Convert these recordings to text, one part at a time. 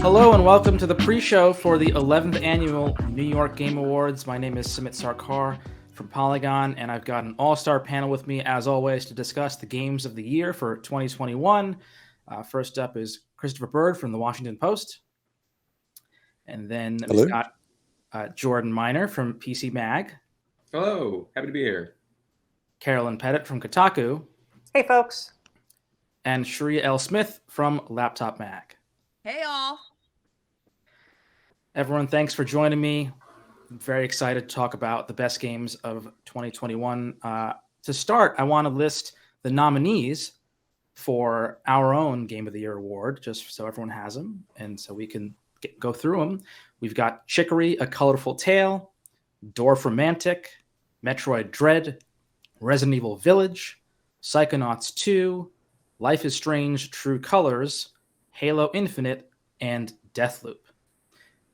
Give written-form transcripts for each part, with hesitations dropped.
Hello and welcome to the pre-show for the 11th annual New York Game Awards. My name is Sumit Sarkar from Polygon, and I've got an all-star panel with me, as always, to discuss the games of the year for 2021. First up is Christopher Bird from the Washington Post. And then Hello. we've got Jordan Miner from PC Mag. Hello, happy to be here. Carolyn Pettit from Kotaku. Hey, folks. And Sharia L. Smith from Laptop Mag. Hey, all. Everyone, thanks for joining me. I'm very excited to talk about the best games of 2021. To start, I want to list the nominees for our own Game of the Year award, just so everyone has them, and so we can go through them. We've got Chicory, A Colorful Tale, Dwarf Romantic, Metroid Dread, Resident Evil Village, Psychonauts 2, Life is Strange, True Colors, Halo Infinite, and Deathloop.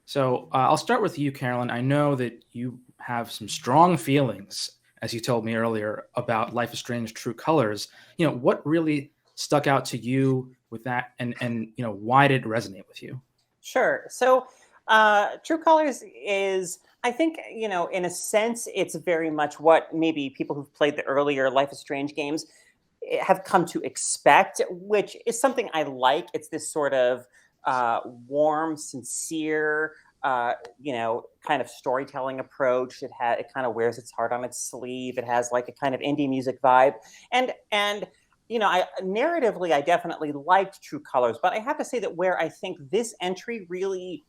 So I'll start with you, Carolyn. I know that you have some strong feelings, as you told me earlier, about Life is Strange, True Colors. You know, what really stuck out to you with that, and you know, why did it resonate with you? Sure. So True Colors is, I think, you know, in a sense, it's very much what maybe people who've played the earlier Life is Strange games have come to expect, which is something I like. It's this sort of warm, sincere, you know, kind of storytelling approach. It kind of wears its heart on its sleeve. It has like a kind of indie music vibe, and you know, narratively, I definitely liked True Colors, but I have to say that where I think this entry really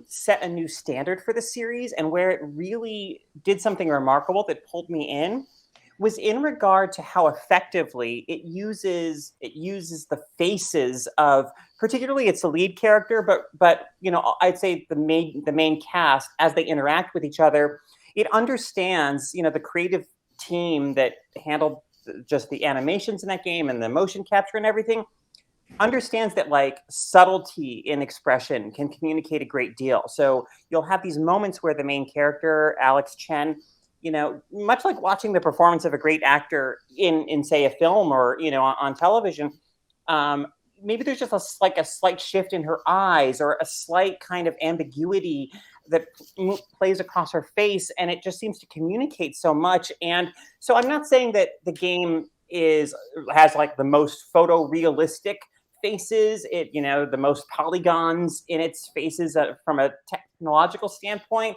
set a new standard for the series, and where it really did something remarkable that pulled me in, was in regard to how effectively it uses the faces of, particularly its lead character, but you know, I'd say the main cast, as they interact with each other. It understands, you know, the creative team that handled just the animations in that game and the motion capture and everything, understands that like subtlety in expression can communicate a great deal. So you'll have these moments where the main character, Alex Chen, you know, much like watching the performance of a great actor in say a film or, you know, on television, maybe there's just a slight shift in her eyes or a slight kind of ambiguity that plays across her face, and it just seems to communicate so much. And so I'm not saying that the game has like the most photorealistic faces, it, you know, the most polygons in its faces from a technological standpoint.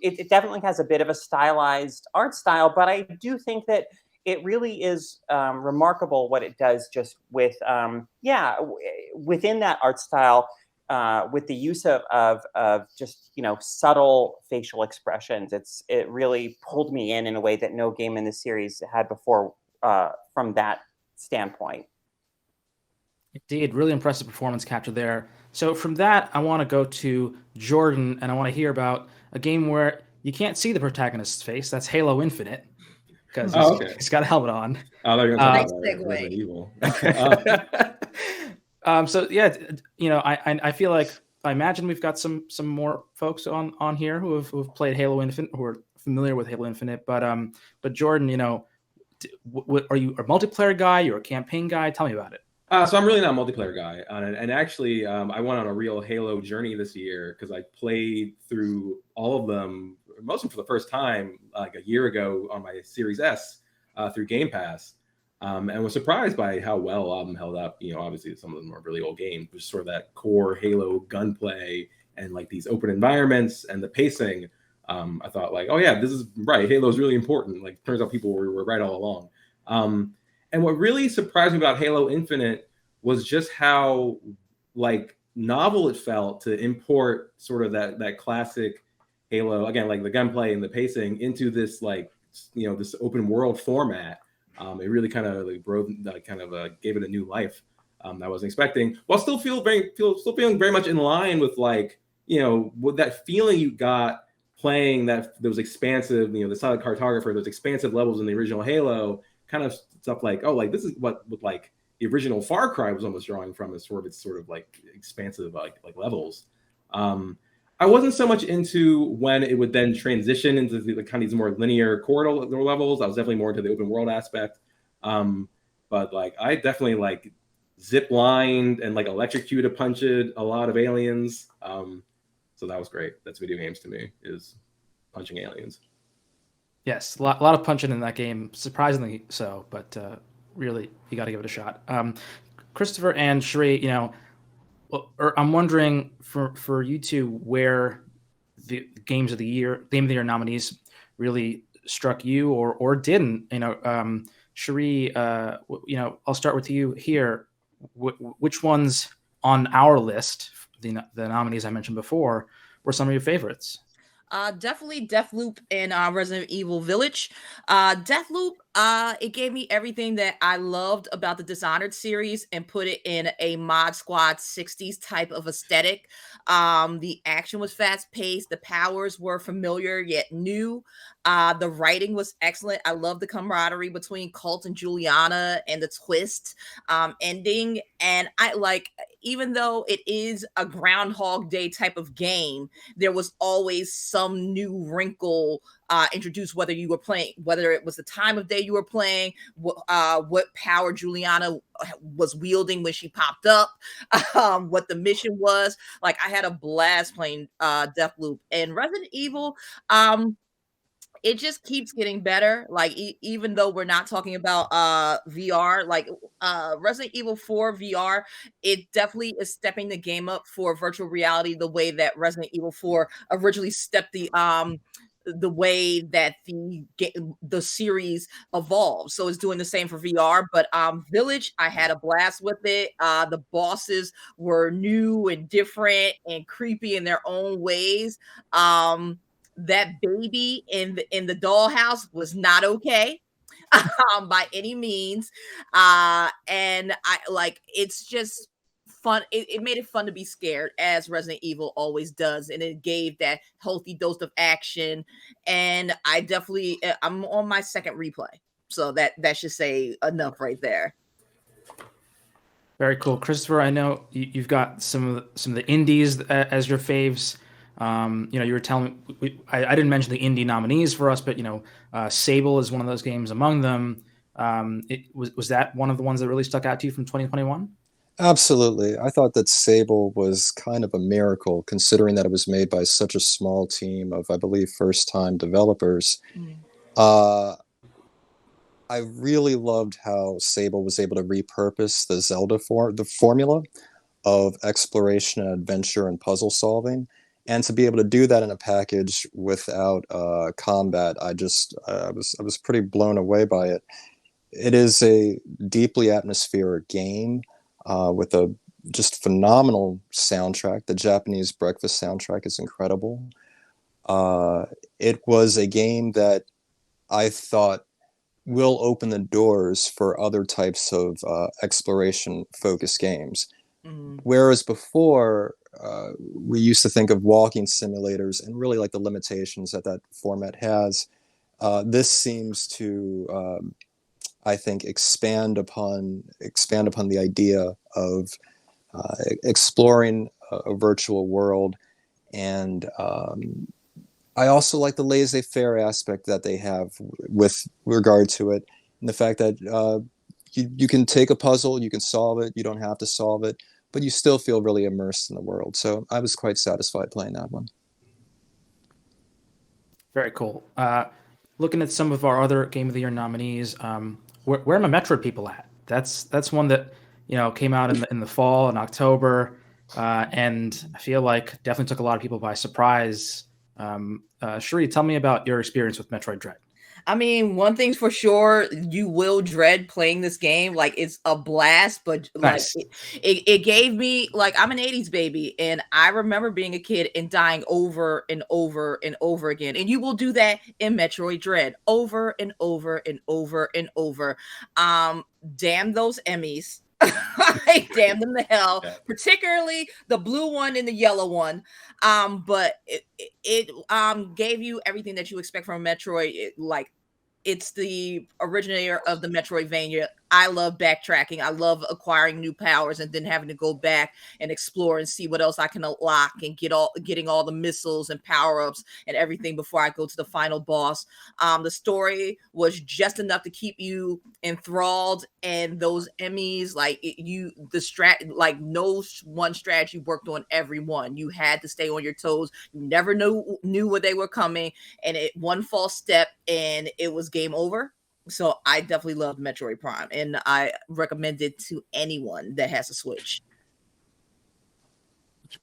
It definitely has a bit of a stylized art style, but I do think that it really is remarkable what it does just with, within that art style, with the use of just, you know, subtle facial expressions. It really pulled me in a way that no game in the series had before from that standpoint. Indeed, really impressive performance capture there. So from that, I want to go to Jordan, and I want to hear about a game where you can't see the protagonist's face. That's Halo Infinite, because he's got a helmet on. Oh, they're going to talk nice about Resident Evil. So yeah, you know, I feel like, I imagine we've got some more folks on here who have played Halo Infinite, who are familiar with Halo Infinite. But Jordan, you know, are you a multiplayer guy? You're a campaign guy? Tell me about it. So I'm really not a multiplayer guy, and actually, I went on a real Halo journey this year because I played through all of them, most of them for the first time, like a year ago on my Series S through Game Pass, and was surprised by how well all of them held up. You know, obviously some of them are really old games, but just sort of that core Halo gunplay and like these open environments and the pacing. I thought like, oh yeah, this is right. Halo is really important. Like, turns out people were right all along. And what really surprised me about Halo Infinite was just how like novel it felt to import sort of that classic Halo, again, like the gunplay and the pacing, into this like, you know, this open world format. It really kind of like gave it a new life that I wasn't expecting, while still feeling very much in line with, like, you know, with that feeling you got playing those expansive, you know, the solid cartographer, those expansive levels in the original Halo, kind of stuff like, oh, like this is what like the original Far Cry was almost drawing from, is sort of like expansive like levels. I wasn't so much into when it would then transition into the kind of these more linear corridor levels. I was definitely more into the open world aspect. But like I definitely like zip lined and like electrocute a punch a lot of aliens. So that was great. That's video games to me, is punching aliens. Yes, a lot of punching in that game, surprisingly so, but really, you got to give it a shot. Christopher and Sheree, I'm wondering for you two where the game of the year nominees really struck you or didn't. Sheree, I'll start with you here. Which ones on our list, the nominees I mentioned before, were some of your favorites? Definitely Deathloop and Resident Evil Village. Deathloop, it gave me everything that I loved about the Dishonored series and put it in a Mod Squad 60s type of aesthetic. The action was fast paced. The powers were familiar yet new. The writing was excellent. I love the camaraderie between Colt and Juliana and the twist ending. And even though it is a Groundhog Day type of game, there was always some new wrinkle introduced, whether it was the time of day you were playing, what power Juliana was wielding when she popped up, what the mission was. Like, I had a blast playing Deathloop. And Resident Evil, it just keeps getting better. Like, even though we're not talking about VR, like Resident Evil 4 VR, it definitely is stepping the game up for virtual reality the way that Resident Evil 4 originally stepped the way that the series evolved. So it's doing the same for VR. But Village, I had a blast with it. The bosses were new and different and creepy in their own ways. That baby in the dollhouse was not okay by any means. And it's just fun. It made it fun to be scared, as Resident Evil always does. And it gave that healthy dose of action. And I'm on my second replay. So that should say enough right there. Very cool. Christopher, I know you've got some of the indies as your faves. You were telling me, I didn't mention the indie nominees for us, but Sable is one of those games among them. Was that one of the ones that really stuck out to you from 2021? Absolutely. I thought that Sable was kind of a miracle, considering that it was made by such a small team of, I believe, first-time developers. I really loved how Sable was able to repurpose the Zelda the formula of exploration and adventure and puzzle solving. And to be able to do that in a package without combat, I was pretty blown away by it. It is a deeply atmospheric game with a just phenomenal soundtrack. The Japanese breakfast soundtrack is incredible. It was a game that I thought will open the doors for other types of exploration-focused games. Whereas before, we used to think of walking simulators and really like the limitations that format has. This seems to, I think, expand upon the idea of exploring a virtual world. And I also like the laissez-faire aspect that they have with regard to it, and the fact that you can take a puzzle, you can solve it, you don't have to solve it, but you still feel really immersed in the world. So I was quite satisfied playing that one. Very cool. Looking at some of our other Game of the Year nominees, where are my Metroid people at? That's one that came out in the fall in October, and I feel like definitely took a lot of people by surprise. Sheree, tell me about your experience with Metroid Dread. I mean, one thing's for sure, you will dread playing this game. Like, it's a blast, but nice. it gave me, like, I'm an 80s baby, and I remember being a kid and dying over and over and over again. And you will do that in Metroid Dread over and over and over and over. Damn those Emmys. I damn them to hell, particularly the blue one and the yellow one. But it gave you everything that you expect from a Metroid. It's the originator of the Metroidvania I love backtracking. I love acquiring new powers and then having to go back and explore and see what else I can unlock and getting all the missiles and power-ups and everything before I go to the final boss. The story was just enough to keep you enthralled, and those Emmys, like like no one strategy worked on everyone. You had to stay on your toes. You never knew where they were coming, and one false step and it was game over. So I definitely loved Metroid Prime, and I recommend it to anyone that has a Switch.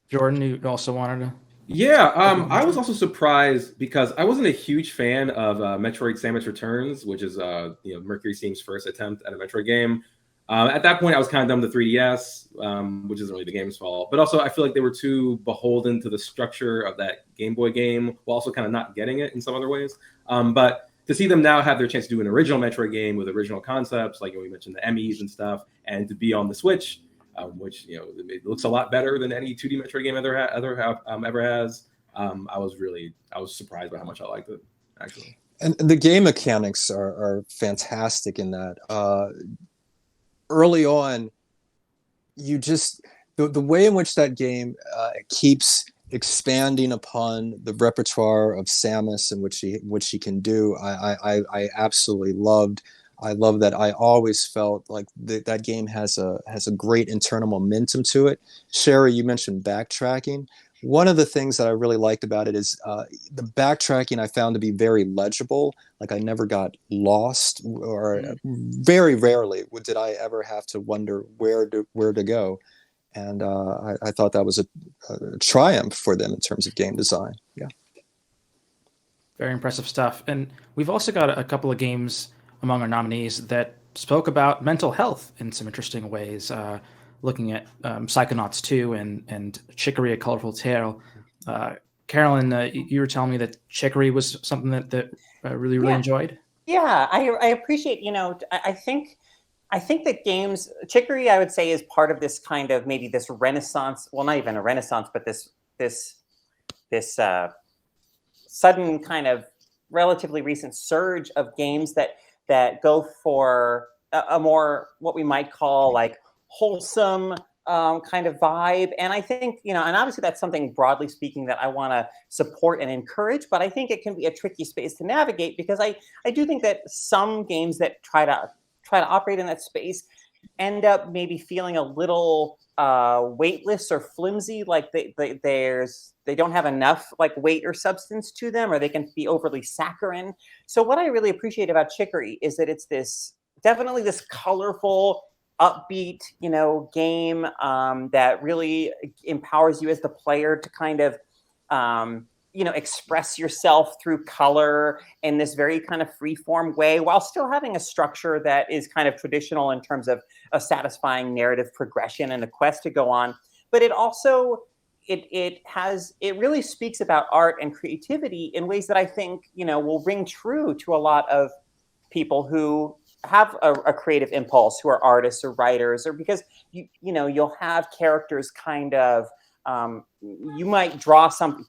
Jordan, you also wanted to? Yeah, I was also surprised because I wasn't a huge fan of Metroid Samus Returns, which is Mercury Steam's first attempt at a Metroid game. At that point, I was kind of done with the 3DS, which isn't really the game's fault. But also, I feel like they were too beholden to the structure of that Game Boy game, while also kind of not getting it in some other ways. But to see them now have their chance to do an original Metroid game with original concepts, like we mentioned the Emmys and stuff, and to be on the Switch, which it looks a lot better than any 2D Metroid game ever has. I was surprised by how much I liked it, actually. And the game mechanics are fantastic in that. Early on, you just the way in which that game keeps expanding upon the repertoire of Samus and what she can do, I absolutely loved. I love that. I always felt like that game has a great internal momentum to it. Sherry, you mentioned backtracking. One of the things that I really liked about it is the backtracking I found to be very legible. Like I never got lost, or very rarely did I ever have to wonder where to go. And I thought that was a triumph for them in terms of game design. Yeah. Very impressive stuff. And we've also got a couple of games among our nominees that spoke about mental health in some interesting ways, looking at Psychonauts 2 and Chicory: A Colorful Tale. Carolyn, you were telling me that Chicory was something that really enjoyed. Yeah, I appreciate, I think that games, Chicory, I would say, is part of this kind of maybe this renaissance, well, not even a renaissance, but this sudden kind of relatively recent surge of games that go for a more, what we might call like wholesome kind of vibe. And I think, and obviously that's something broadly speaking that I want to support and encourage, but I think it can be a tricky space to navigate because I do think that some games that try to operate in that space end up maybe feeling a little weightless or flimsy, like they don't have enough like weight or substance to them, or they can be overly saccharine. So what I really appreciate about Chicory is that it's definitely this colorful, upbeat, game that really empowers you as the player to kind of express yourself through color in this very kind of free-form way, while still having a structure that is kind of traditional in terms of a satisfying narrative progression and a quest to go on. But it also it really speaks about art and creativity in ways that I think will ring true to a lot of people who have a creative impulse, who are artists or writers, or because you'll have characters kind of you might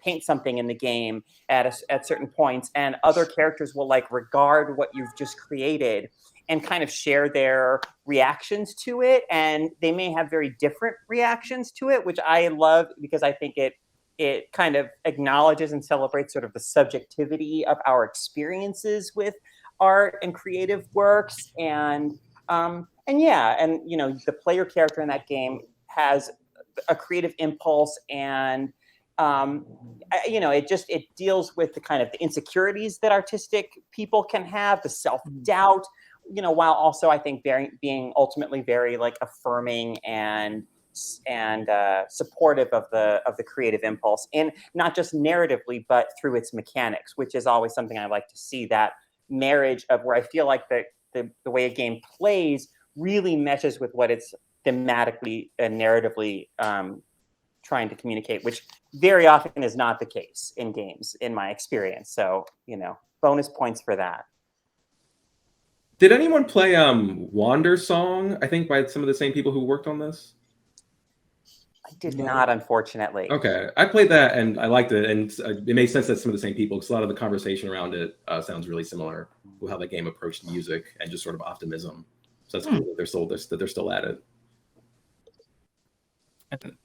paint something in the game at certain points, and other characters will like regard what you've just created and kind of share their reactions to it. And they may have very different reactions to it, which I love because I think it kind of acknowledges and celebrates sort of the subjectivity of our experiences with art and creative works. And the player character in that game has a creative impulse, and it deals with the kind of the insecurities that artistic people can have, the self-doubt, while also I think being ultimately very like affirming and supportive of the creative impulse, and not just narratively but through its mechanics, which is always something I like to see, that marriage of where I feel like the way a game plays really meshes with what it's thematically and narratively trying to communicate, which very often is not the case in games, in my experience. So, bonus points for that. Did anyone play Wander Song, I think by some of the same people who worked on this? I did not, unfortunately. Okay. I played that and I liked it. And it makes sense that some of the same people, because a lot of the conversation around it sounds really similar with how the game approached music and just sort of optimism. So that's cool that they're still at it.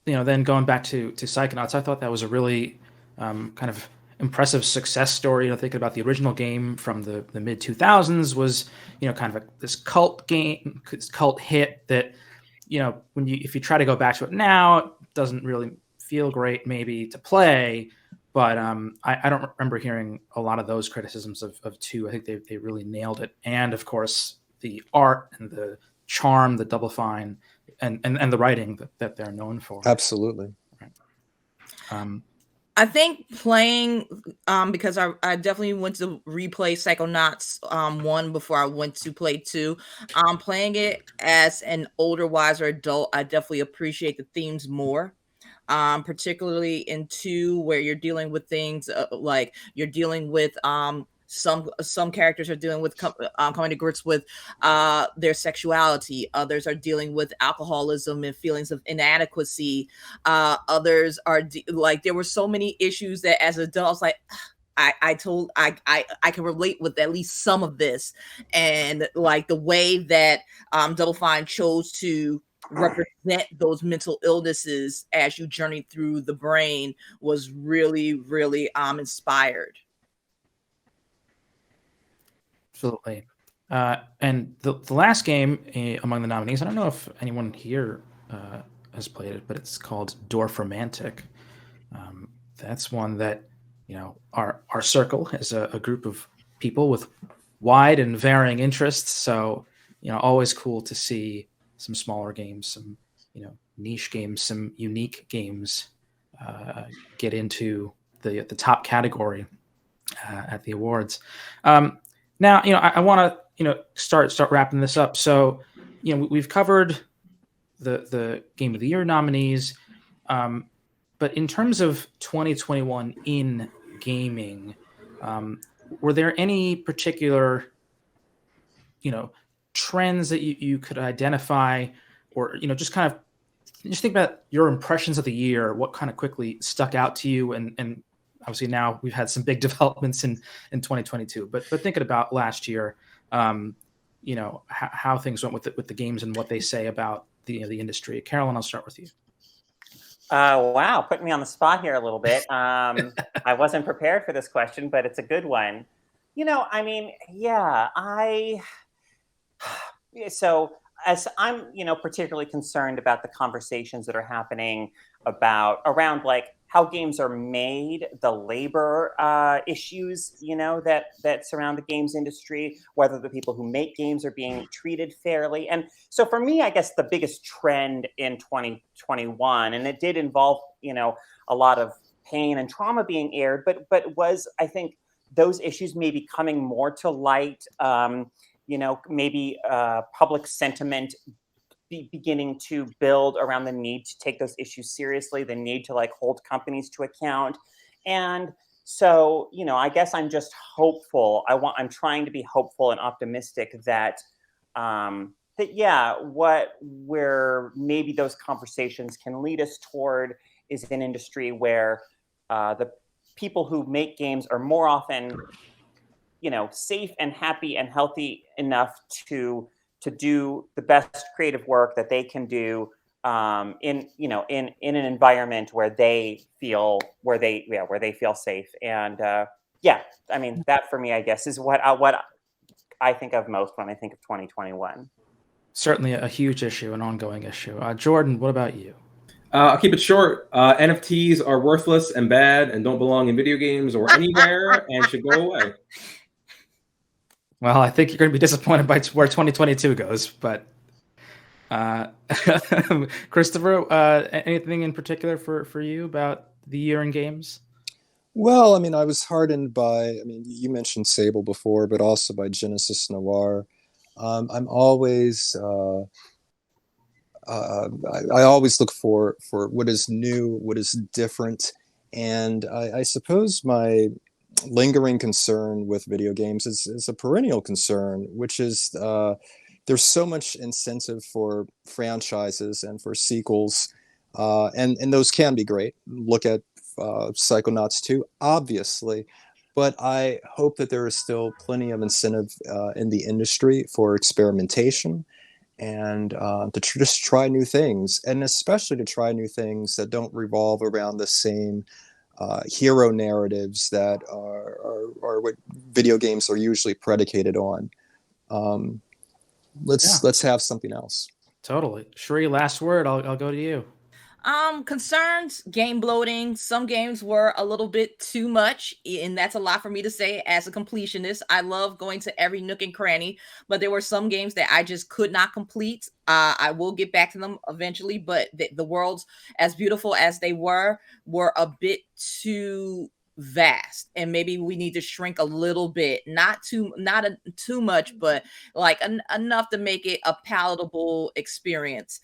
Then going back to Psychonauts, I thought that was a really kind of impressive success story. Thinking about the original game from the mid 2000s was, kind of this cult game, this cult hit that, if you try to go back to it now, it doesn't really feel great maybe to play. But I don't remember hearing a lot of those criticisms of 2. I think they really nailed it. And of course, the art and the charm, the Double Fine, and the writing that they're known for. Absolutely. Right. I think playing, because I definitely went to replay Psychonauts 1 before I went to play 2. Playing it as an older, wiser adult, I definitely appreciate the themes more. Particularly in 2, where you're dealing with things like you're dealing with some characters are dealing with coming to grips with their sexuality. Others are dealing with alcoholism and feelings of inadequacy. Others are like, there were so many issues that as adults, like, I can relate with at least some of this. And like the way that Double Fine chose to represent those mental illnesses as you journey through the brain was really, really inspired. Absolutely. And the last game among the nominees, I don't know if anyone here has played it, but it's called Dorfromantic. That's one that, our circle is a group of people with wide and varying interests. So, always cool to see some smaller games, some, niche games, some unique games get into the top category at the awards. Now, I want to, start wrapping this up. So, we've covered the Game of the Year nominees, but in terms of 2021 in gaming, were there any particular, trends that you could identify, or just kind of just think about your impressions of the year? What kind of quickly stuck out to you, and obviously now we've had some big developments in 2022, but thinking about last year, how things went with the games and what they say about the industry. Carolyn, I'll start with you. Wow, putting me on the spot here a little bit. I wasn't prepared for this question, but it's a good one. So as I'm, particularly concerned about the conversations that are happening around like how games are made, the labor issues, that surround the games industry, whether the people who make games are being treated fairly. And so for me, I guess the biggest trend in 2021, and it did involve, a lot of pain and trauma being aired, but was, I think, those issues maybe coming more to light, maybe public sentiment beginning to build around the need to take those issues seriously, the need to like hold companies to account. And so, I guess I'm just hopeful. I'm trying to be hopeful and optimistic that, where maybe those conversations can lead us toward is an industry where the people who make games are more often, safe and happy and healthy enough to do the best creative work that they can do in an environment where they feel safe. And that for me, I guess, is what I think of most when I think of 2021. Certainly a huge issue, an ongoing issue. Jordan, what about you? I'll keep it short. NFTs are worthless and bad and don't belong in video games or anywhere and should go away. Well, I think you're going to be disappointed by where 2022 goes, but Christopher, anything in particular for you about the year in games? Well, I was heartened by, you mentioned Sable before, but also by Genesis Noir. I'm always, I always look for what is new, what is different. And I suppose my lingering concern with video games is a perennial concern, which is there's so much incentive for franchises and for sequels, and those can be great. Look at Psychonauts 2, obviously, but I hope that there is still plenty of incentive in the industry for experimentation and just try new things, and especially to try new things that don't revolve around the same hero narratives that are what video games are usually predicated on. Let's have something else. Totally. Sheree, last word. I'll go to you. Concerns, game bloating. Some games were a little bit too much, and that's a lot for me to say as a completionist. I love going to every nook and cranny, but there were some games that I just could not complete. I will get back to them eventually, but the worlds, as beautiful as they were a bit too vast, and maybe we need to shrink a little bit, not too much, but like enough to make it a palatable experience.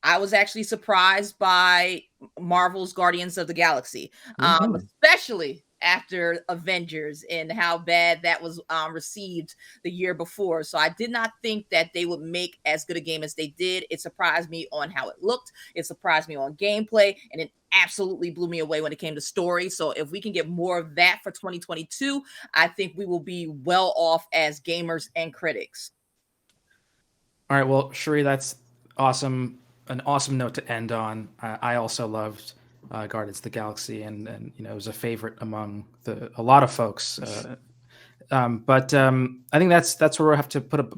I was actually surprised by Marvel's Guardians of the Galaxy, especially after Avengers and how bad that was received the year before. So I did not think that they would make as good a game as they did. It surprised me on how it looked. It surprised me on gameplay, and it absolutely blew me away when it came to story. So if we can get more of that for 2022, I think we will be well off as gamers and critics. All right. Well, Sheree, that's awesome. An awesome note to end on. I also loved Guardians of the Galaxy, and it was a favorite among a lot of folks. But I think that's where we'll have to put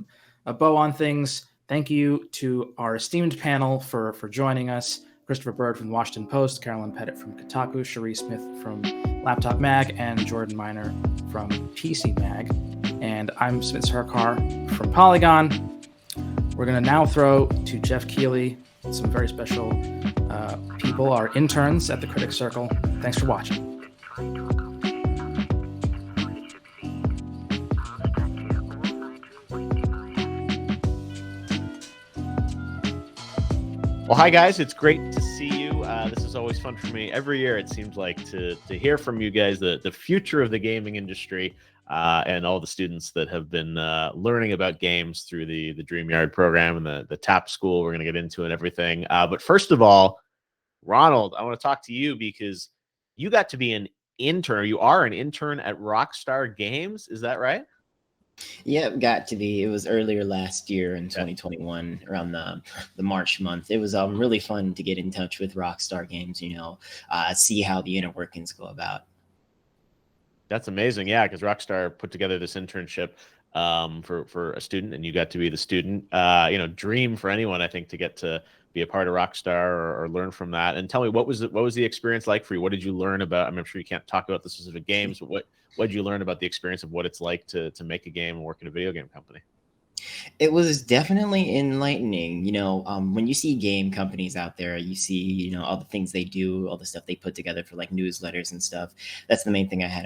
a bow on things. Thank you to our esteemed panel for joining us: Christopher Bird from the Washington Post, Carolyn Pettit from Kotaku, Sheree Smith from Laptop Mag, and Jordan Miner from PC Mag. And I'm Smith Sarkar from Polygon. We're going to now throw to Jeff Keighley, some very special people, our interns at the Critics Circle. Thanks for watching. Well, hi guys, it's great to see you. This is always fun for me. Every year it seems like to hear from you guys, the future of the gaming industry, and all the students that have been learning about games through the DreamYard program and the TAP school we're going to get into and everything. But first of all, Ronald, I want to talk to you because you got to be an intern. You are an intern at Rockstar Games. Is that right? Yeah, got to be. It was earlier last year in 2021, around the March month. It was really fun to get in touch with Rockstar Games, see how the inner workings go about. That's amazing. Yeah, because Rockstar put together this internship for a student, and you got to be the student. Dream for anyone, I think, to get to be a part of Rockstar or learn from that. And tell me, what was the experience like for you? What did you learn about? I'm sure you can't talk about the specific games, but what did you learn about the experience of what it's like to make a game and work in a video game company? It was definitely enlightening. When you see game companies out there, you see, all the things they do, all the stuff they put together for like newsletters and stuff. That's the main thing I had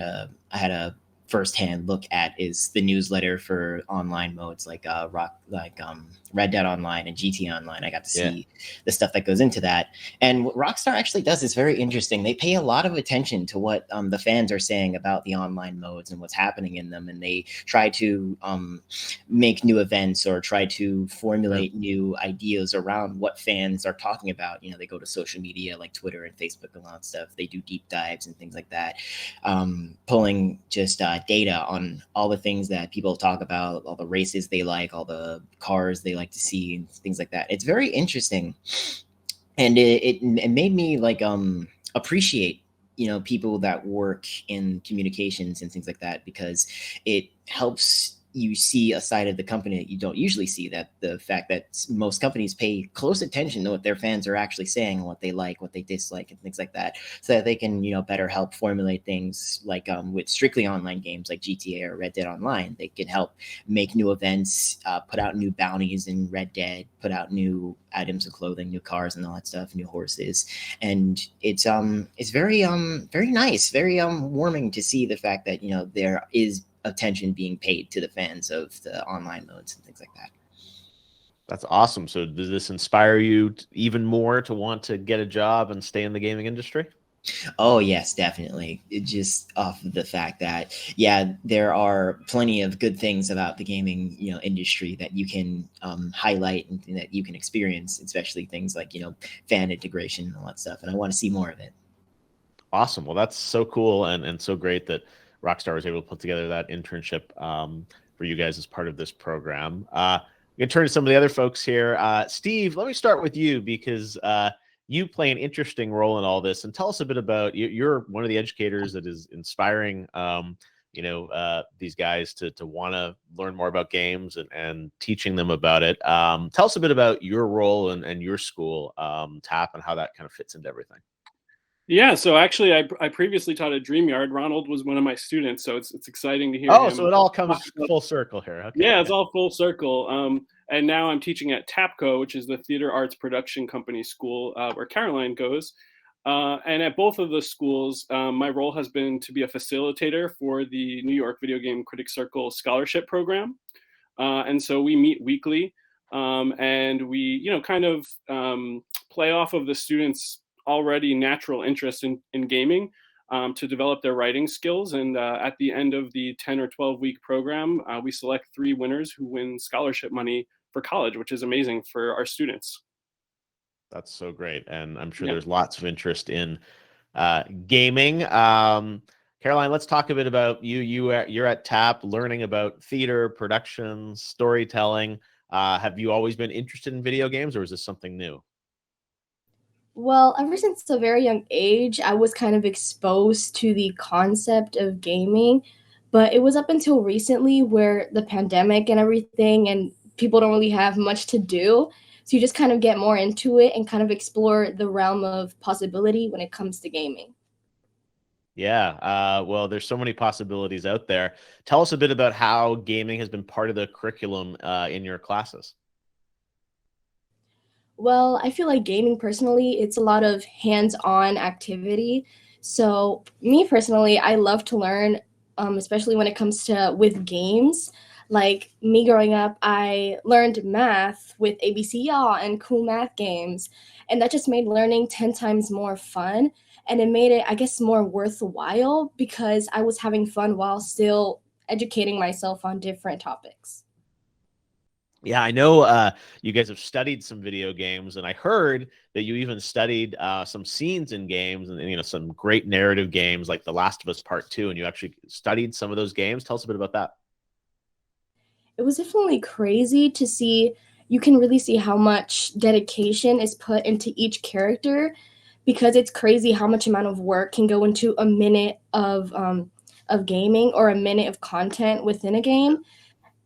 a firsthand look at is the newsletter for online modes like Red Dead Online and GT Online. I got to see the stuff that goes into that. And what Rockstar actually does is very interesting. They pay a lot of attention to what the fans are saying about the online modes and what's happening in them. And they try to make new events or try to formulate new ideas around what fans are talking about. They go to social media like Twitter and Facebook and all that stuff. They do deep dives and things like that, pulling just data on all the things that people talk about, all the races they like, all the cars they like to see, and things like that. It's very interesting, and it made me appreciate people that work in communications and things like that, because it helps you see a side of the company that you don't usually see, that the fact that most companies pay close attention to what their fans are actually saying, what they like, what they dislike, and things like that, so that they can, better help formulate things like with strictly online games like GTA or Red Dead Online. They can help make new events, put out new bounties in Red Dead, put out new items of clothing, new cars and all that stuff, new horses. And it's very, very nice, very warming to see the fact that, there is attention being paid to the fans of the online modes and things like that. That's awesome. So does this inspire you even more to want to get a job and stay in the gaming industry? Oh yes, definitely. It just off of the fact that, there are plenty of good things about the gaming, industry that you can highlight and that you can experience, especially things like, fan integration and all that stuff. And I want to see more of it. Awesome. Well, that's so cool and so great that Rockstar was able to put together that internship for you guys as part of this program. can turn to some of the other folks here. Steve, let me start with you because you play an interesting role in all this, and tell us a bit about you're one of the educators that is inspiring these guys to want to learn more about games and teaching them about it. Tell us a bit about your role and your school, TAP, and how that kind of fits into everything. Yeah, so actually, I previously taught at DreamYard. Ronald was one of my students, so it's exciting to hear. Oh, him so it all comes full circle here. Okay. Yeah, it's all full circle. And now I'm teaching at TAPCO, which is the Theater Arts Production Company school where Caroline goes. And at both of the schools, my role has been to be a facilitator for the New York Videogame Critics Circle scholarship program. And so we meet weekly, and we, kind of play off of the students' already natural interest in gaming to develop their writing skills. And at the end of the 10 or 12-week program, we select 3 winners who win scholarship money for college, which is amazing for our students. That's so great. And I'm sure there's lots of interest in gaming. Caroline, let's talk a bit about you. You're at TAP learning about theater, production, storytelling. Have you always been interested in video games, or is this something new? Well, ever since a very young age, I was kind of exposed to the concept of gaming, but it was up until recently where the pandemic and everything, and people don't really have much to do. So you just kind of get more into it and kind of explore the realm of possibility when it comes to gaming. Yeah, well, there's so many possibilities out there. Tell us a bit about how gaming has been part of the curriculum in your classes. Well, I feel like gaming personally, it's a lot of hands-on activity. So me personally, I love to learn, especially when it comes to with games. Like me growing up, I learned math with ABC Yaw and cool math games. And that just made learning 10 times more fun. And it made it, I guess, more worthwhile because I was having fun while still educating myself on different topics. Yeah, I know you guys have studied some video games, and I heard that you even studied some scenes in games and some great narrative games like The Last of Us Part 2, and you actually studied some of those games. Tell us a bit about that. It was definitely crazy to see. You can really see how much dedication is put into each character because it's crazy how much amount of work can go into a minute of gaming or a minute of content within a game.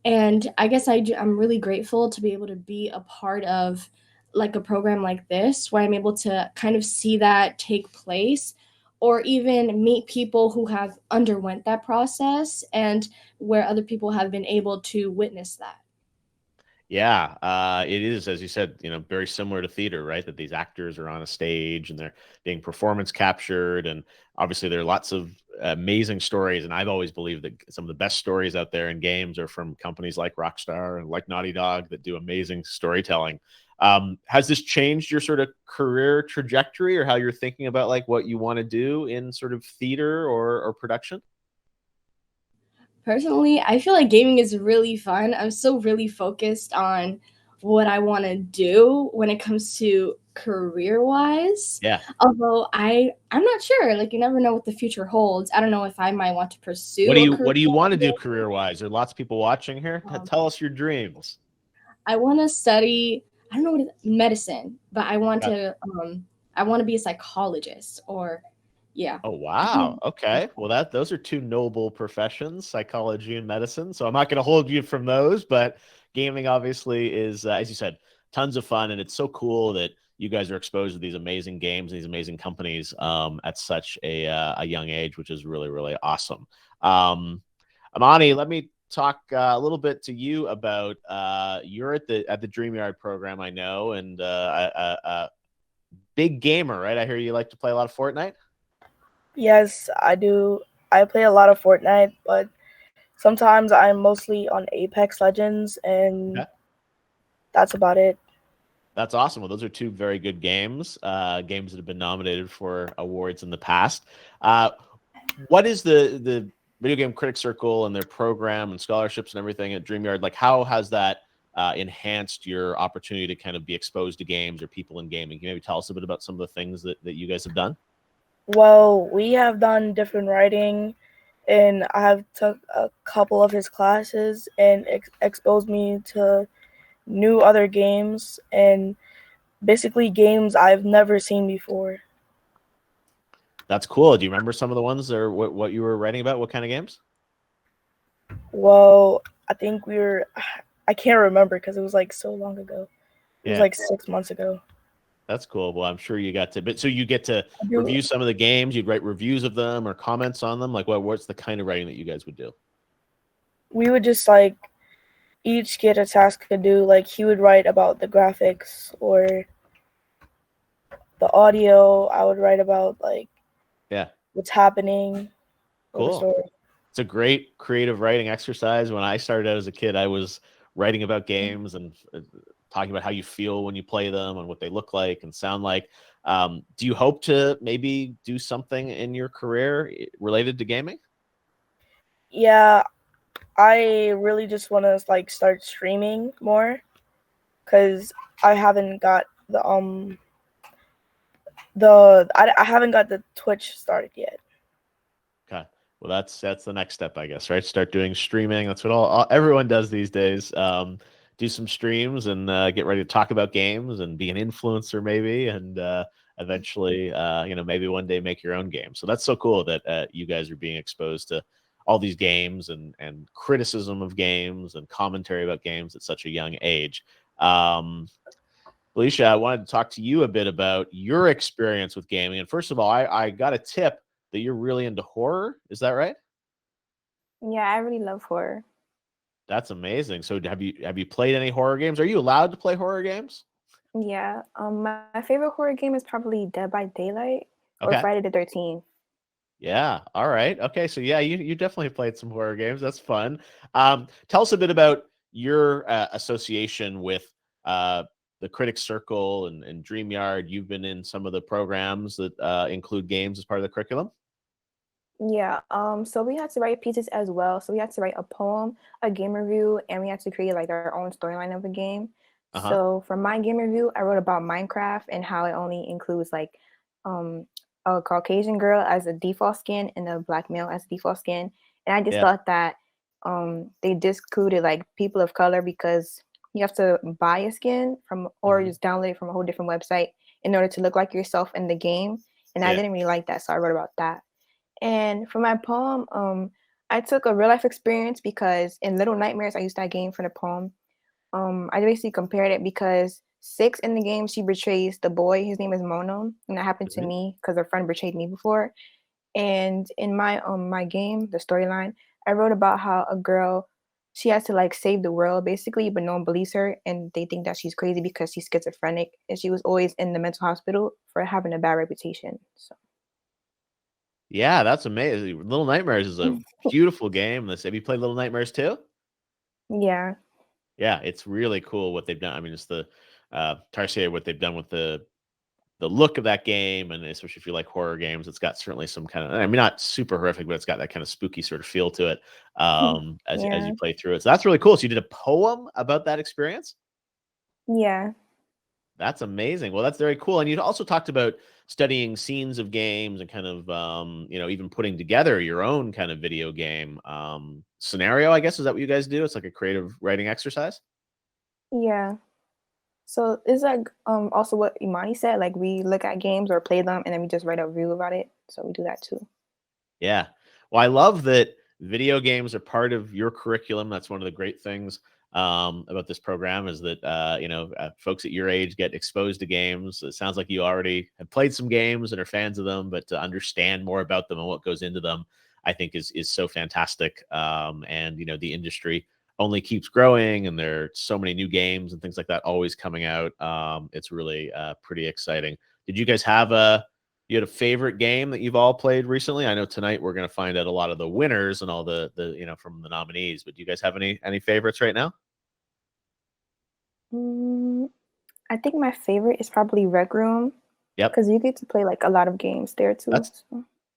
And I guess I'm really grateful to be able to be a part of like a program like this where I'm able to kind of see that take place or even meet people who have underwent that process and where other people have been able to witness that. Yeah, it is, as you said, very similar to theater, right? That these actors are on a stage and they're being performance captured. And obviously there are lots of amazing stories. And I've always believed that some of the best stories out there in games are from companies like Rockstar and like Naughty Dog that do amazing storytelling. Has this changed your sort of career trajectory or how you're thinking about like what you want to do in sort of theater or production? Personally, I feel like gaming is really fun. I'm still really focused on what I want to do when it comes to career-wise. Yeah. Although I'm not sure. Like you never know what the future holds. I don't know if I might want to pursue. What do you want to do career-wise? There are lots of people watching here. Tell us your dreams. I want to study. I don't know what it is, medicine, but I want to. I want to be a psychologist or. Yeah. Oh, wow. Okay. Well, those are 2 noble professions, psychology and medicine. So I'm not going to hold you from those, but gaming obviously is, as you said, tons of fun. And it's so cool that you guys are exposed to these amazing games, these amazing companies at such a young age, which is really, really awesome. Amani, let me talk a little bit to you about you're at the DreamYard program, I know, and a big gamer, right? I hear you like to play a lot of Fortnite. Yes, I do. I play a lot of Fortnite, but sometimes I'm mostly on Apex Legends, and that's about it. That's awesome. Well, those are 2 very good games, games that have been nominated for awards in the past. What is the Video Game Critics Circle and their program and scholarships and everything at DreamYard? Like, how has that enhanced your opportunity to kind of be exposed to games or people in gaming? Can you maybe tell us a bit about some of the things that you guys have done? Well, we have done different writing, and I have took a couple of his classes and exposed me to new other games and basically games I've never seen before. That's cool. Do you remember some of the ones or what you were writing about? What kind of games? Well, I think I can't remember because it was like so long ago. It was like 6 months ago. That's cool. Well, I'm sure you got to, but so you get to I do- review some of the games. You'd write reviews of them or comments on them. Like, what's the kind of writing that you guys would do? We would just like each get a task to do. Like he would write about the graphics or the audio. I would write about like what's happening. or the Cool. story. It's a great creative writing exercise. When I started out as a kid, I was writing about games and talking about how you feel when you play them and what they look like and sound like. Do you hope to maybe do something in your career related to gaming? Yeah, I really just want to like start streaming more because I haven't got I haven't got the Twitch started yet. Okay. Well, that's the next step, I guess, right? Start doing streaming. That's what everyone does these days. Do some streams and get ready to talk about games and be an influencer maybe, and eventually, maybe one day make your own game. So that's so cool that you guys are being exposed to all these games and criticism of games and commentary about games at such a young age. Alicia, I wanted to talk to you a bit about your experience with gaming. And first of all, I got a tip that you're really into horror. Is that right? Yeah, I really love horror. That's amazing. So have you played any horror games? Are you allowed to play horror games? Yeah. My favorite horror game is probably Dead by Daylight or Okay. Friday the 13th. Yeah. All right. Okay. So yeah, you definitely played some horror games. That's fun. Tell us a bit about your association with the Critics Circle and DreamYard. You've been in some of the programs that include games as part of the curriculum. Yeah, so we had to write pieces as well. So we had to write a poem, a game review, and we had to create like our own storyline of the game. So for my game review, I wrote about Minecraft and how it only includes like a Caucasian girl as a default skin and a black male as a default skin. And I just thought that they discluded like people of color because you have to buy a skin from or just download it from a whole different website in order to look like yourself in the game. And I didn't really like that, so I wrote about that. And for my poem, I took a real life experience because in Little Nightmares, I used that game for the poem. I basically compared it because 6 in the game, she betrays the boy. His name is Mono, and that happened to me because a friend betrayed me before. And in my my game, the storyline, I wrote about how a girl, she has to like save the world basically, but no one believes her, and they think that she's crazy because she's schizophrenic, and she was always in the mental hospital for having a bad reputation. So. Yeah, that's amazing. Little Nightmares is a beautiful game. Have you played Little Nightmares too? Yeah. Yeah, it's really cool what they've done. I mean, it's the Tarsier, what they've done with the look of that game, and especially if you like horror games, it's got certainly some kind of, I mean, not super horrific, but it's got that kind of spooky sort of feel to it as you play through it. So that's really cool. So you did a poem about that experience? Yeah. That's amazing. Well, that's very cool. And you also talked about studying scenes of games and kind of, even putting together your own kind of video game scenario, I guess. Is that what you guys do? It's like a creative writing exercise? Yeah. So it's like also what Imani said, like we look at games or play them and then we just write a review about it. So we do that too. Yeah. Well, I love that video games are part of your curriculum. That's one of the great things about this program is that, folks at your age get exposed to games. It sounds like you already have played some games and are fans of them, but to understand more about them and what goes into them, I think is so fantastic. And, the industry only keeps growing and there are so many new games and things like that always coming out. It's really pretty exciting. Did you guys have you had a favorite game that you've all played recently? I know tonight we're going to find out a lot of the winners and all the from the nominees, but do you guys have any favorites right now? I think my favorite is probably Rec Room. Yep. Because you get to play like a lot of games there too.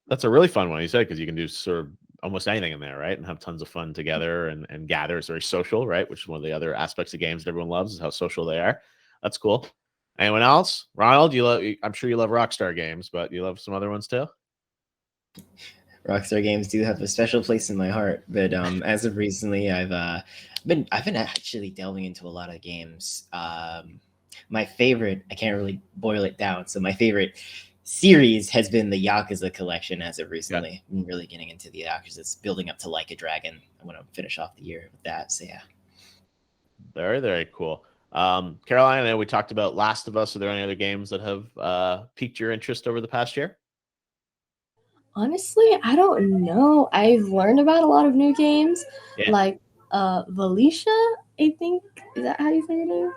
That's a really fun one, you said, because you can do sort of almost anything in there, right? And have tons of fun together and gather. It's very social, right? Which is one of the other aspects of games that everyone loves is how social they are. That's cool. Anyone else? Ronald, I'm sure you love Rockstar games, but you love some other ones too? Rockstar games do have a special place in my heart, but as of recently, I've been actually delving into a lot of games. My favorite, I can't really boil it down, so my favorite series has been the Yakuza collection as of recently. I'm really getting into the Yakuza. It's building up to Like a Dragon. I want to finish off the year with that, so yeah. Very, very cool. Caroline, I know we talked about Last of Us. Are there any other games that have piqued your interest over the past year? Honestly, I don't know. I've learned about a lot of new games, like Felicia, I think. Is that how you say your name?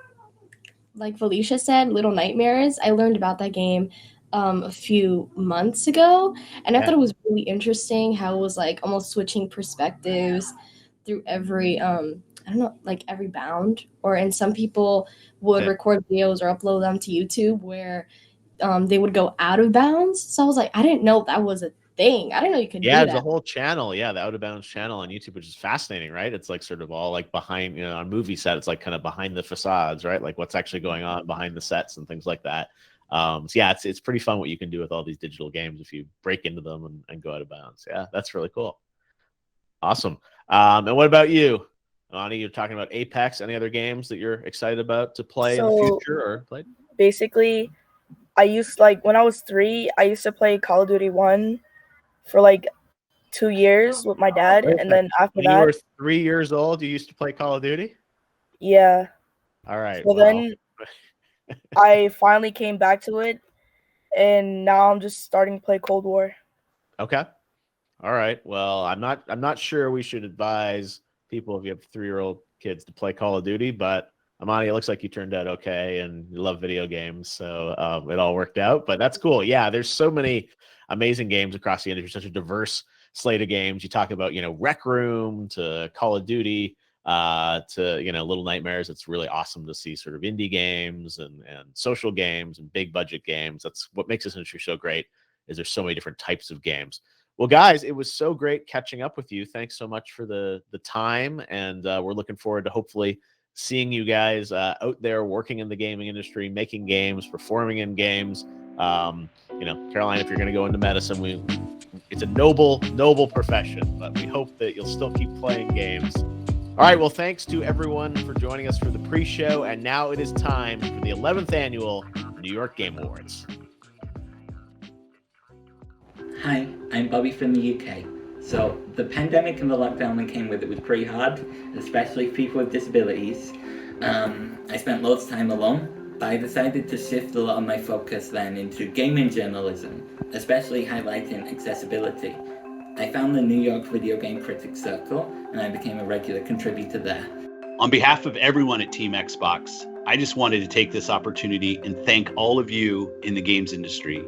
Like Felicia said, Little Nightmares. I learned about that game a few months ago, and I thought it was really interesting how it was like almost switching perspectives through every I don't know, like every bound. And some people would record videos or upload them to YouTube where they would go out of bounds. So I was like, I didn't know that was a thing. I didn't know you could do that. Yeah, the whole channel. Yeah, the Out of Bounds channel on YouTube, which is fascinating, right? It's like sort of all like behind, on movie set, it's like kind of behind the facades, right? Like what's actually going on behind the sets and things like that. So yeah, it's pretty fun what you can do with all these digital games if you break into them and go out of bounds. Yeah, that's really cool. Awesome. And what about you, Ani? You're talking about Apex. Any other games that you're excited about to play in the future or play? Basically, I used when I was 3, I used to play Call of Duty 1 for like 2 years with my dad, and then after when you were 3 years old, you used to play Call of Duty? Yeah. All right. So then I finally came back to it, and now I'm just starting to play Cold War. Okay. All right. Well, I'm not sure we should advise people if you have 3-year-old kids to play Call of Duty, but Amani, it looks like you turned out okay and you love video games, so it all worked out. But that's cool. Yeah, there's so many amazing games across the industry, such a diverse slate of games. You talk about, Rec Room to Call of Duty to, Little Nightmares. It's really awesome to see sort of indie games and social games and big budget games. That's what makes this industry so great, is there's so many different types of games. Well, guys, it was so great catching up with you. Thanks so much for the time, and we're looking forward to hopefully seeing you guys out there working in the gaming industry, making games, performing in games. Caroline, if you're going to go into medicine, it's a noble profession, but we hope that you'll still keep playing games. All right, well, thanks to everyone for joining us for the pre-show, and now it is time for the 11th annual New York Game Awards. Hi, I'm Bobby from the UK. So the pandemic and the lockdown that came with it was pretty hard, especially for people with disabilities. I spent loads of time alone, but I decided to shift a lot of my focus then into gaming journalism, especially highlighting accessibility. I found the New York Videogame Critics Circle, and I became a regular contributor there. On behalf of everyone at Team Xbox, I just wanted to take this opportunity and thank all of you in the games industry.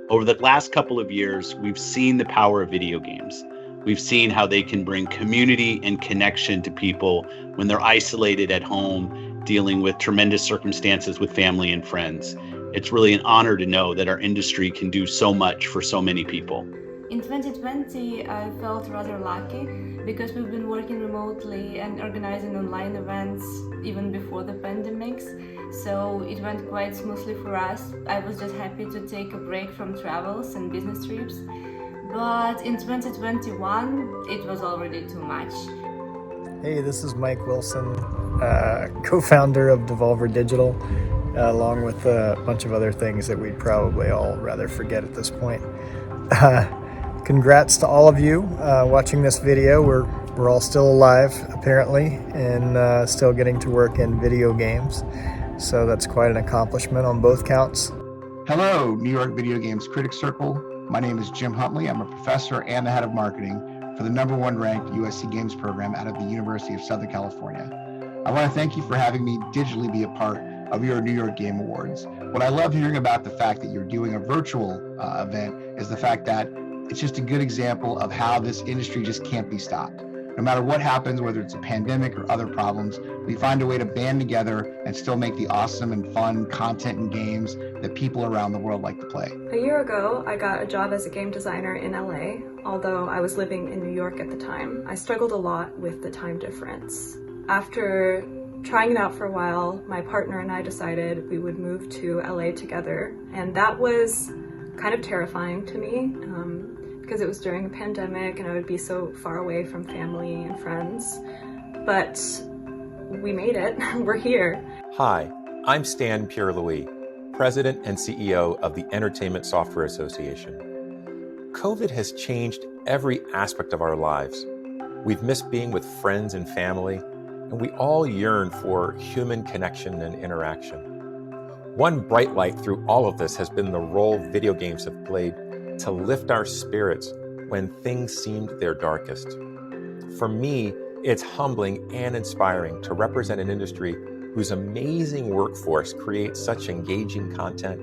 Over the last couple of years, we've seen the power of video games. We've seen how they can bring community and connection to people when they're isolated at home, dealing with tremendous circumstances with family and friends. It's really an honor to know that our industry can do so much for so many people. In 2020, I felt rather lucky because we've been working remotely and organizing online events even before the pandemics. So it went quite smoothly for us. I was just happy to take a break from travels and business trips. But in 2021, it was already too much. Hey, this is Mike Wilson, co-founder of Devolver Digital, along with a bunch of other things that we'd probably all rather forget at this point. Congrats to all of you watching this video. We're all still alive, apparently, and still getting to work in video games. So that's quite an accomplishment on both counts. Hello, New York Videogames Critics Circle. My name is Jim Huntley. I'm a professor and the head of marketing for the #1 ranked USC Games program out of the University of Southern California. I want to thank you for having me digitally be a part of your New York Game Awards. What I love hearing about the fact that you're doing a virtual event is the fact that it's just a good example of how this industry just can't be stopped. No matter what happens, whether it's a pandemic or other problems, we find a way to band together and still make the awesome and fun content and games that people around the world like to play. A year ago, I got a job as a game designer in LA, although I was living in New York at the time. I struggled a lot with the time difference. After trying it out for a while, my partner and I decided we would move to LA together, and that was kind of terrifying to me. Because because it was during a pandemic and I would be so far away from family and friends. But we made it. We're here. Hi, I'm Stanley Pierre-Louis, President and CEO of the Entertainment Software Association. COVID has changed every aspect of our lives. We've missed being with friends and family, and we all yearn for human connection and interaction. One bright light through all of this has been the role video games have played to lift our spirits when things seemed their darkest. For me, it's humbling and inspiring to represent an industry whose amazing workforce creates such engaging content,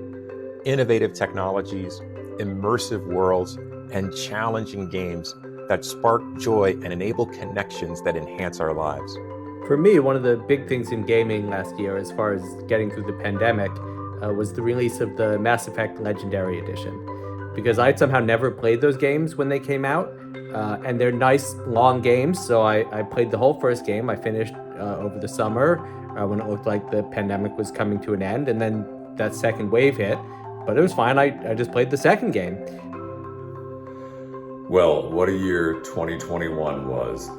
innovative technologies, immersive worlds, and challenging games that spark joy and enable connections that enhance our lives. For me, one of the big things in gaming last year, as far as getting through the pandemic, was the release of the Mass Effect Legendary Edition. Because I'd somehow never played those games when they came out, and they're nice, long games, so I played the whole first game. I finished over the summer when it looked like the pandemic was coming to an end, and then that second wave hit, but it was fine. I just played the second game. Well, what a year 2021 was.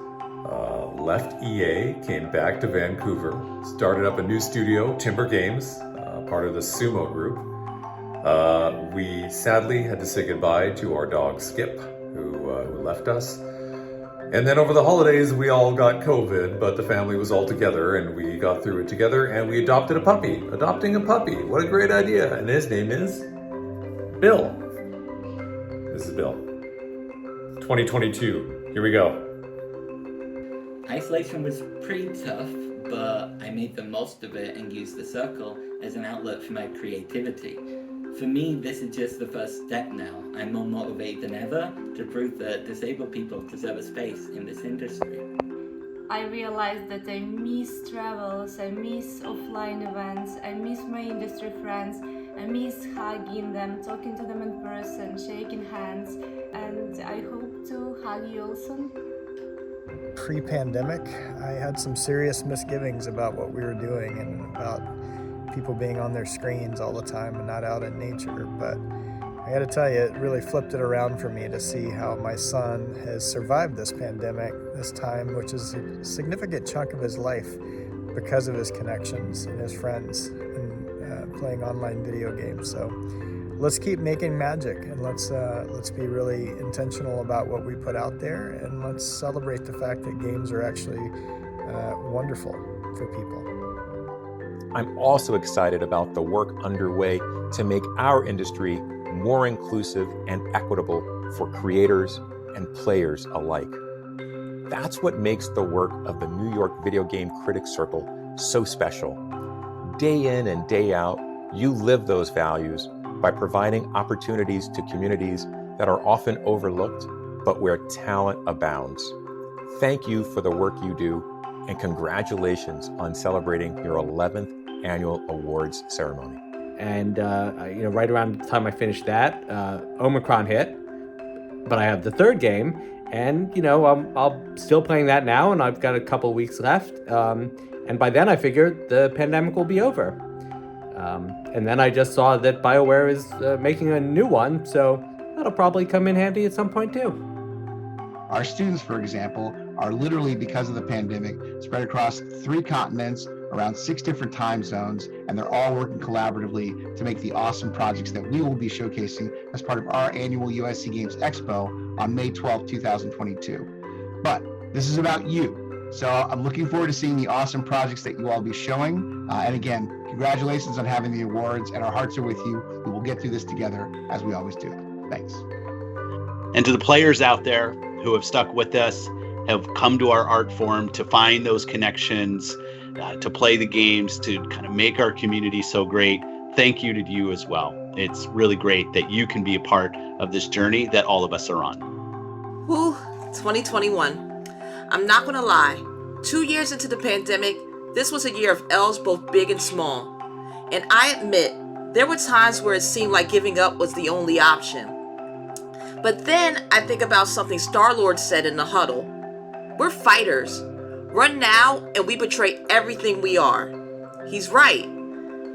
Left EA, came back to Vancouver, started up a new studio, Timber Games, part of the Sumo Group. We sadly had to say goodbye to our dog Skip, who left us. And then over the holidays, we all got COVID, but the family was all together and we got through it together and we adopted a puppy. Adopting a puppy, what a great idea. And his name is Bill. This is Bill. 2022, here we go. Isolation was pretty tough, but I made the most of it and used the circle as an outlet for my creativity. For me, this is just the first step now. I'm more motivated than ever to prove that disabled people deserve a space in this industry. I realized that I miss travels, I miss offline events, I miss my industry friends, I miss hugging them, talking to them in person, shaking hands, and I hope to hug you all soon. Pre-pandemic, I had some serious misgivings about what we were doing and about people being on their screens all the time and not out in nature, but I gotta tell you, it really flipped it around for me to see how my son has survived this pandemic, this time, which is a significant chunk of his life because of his connections and his friends and playing online video games. So let's keep making magic, and let's be really intentional about what we put out there, and let's celebrate the fact that games are actually wonderful for people. I'm also excited about the work underway to make our industry more inclusive and equitable for creators and players alike. That's what makes the work of the New York Videogame Critics Circle so special. Day in and day out, you live those values by providing opportunities to communities that are often overlooked, but where talent abounds. Thank you for the work you do, and congratulations on celebrating your 11th annual awards ceremony. And right around the time I finished that, Omicron hit, but I have the third game, and I'm still playing that now, and I've got a couple weeks left, and by then I figured the pandemic will be over. And then I just saw that BioWare is making a new one, so that'll probably come in handy at some point too. Our students, for example, are literally, because of the pandemic, spread across 3 continents, around 6 different time zones, and they're all working collaboratively to make the awesome projects that we will be showcasing as part of our annual USC Games Expo on May 12, 2022. But this is about you. So I'm looking forward to seeing the awesome projects that you all be showing. And again, congratulations on having the awards, and our hearts are with you. We will get through this together as we always do. Thanks. And to the players out there who have stuck with us, have come to our art forum to find those connections, to play the games, to kind of make our community so great, thank you to you as well. It's really great that you can be a part of this journey that all of us are on. Whew, 2021. I'm not gonna lie, 2 years into the pandemic, this was a year of L's both big and small. And I admit, there were times where it seemed like giving up was the only option. But then I think about something Star-Lord said in the huddle. We're fighters. Run now and we betray everything we are. He's right.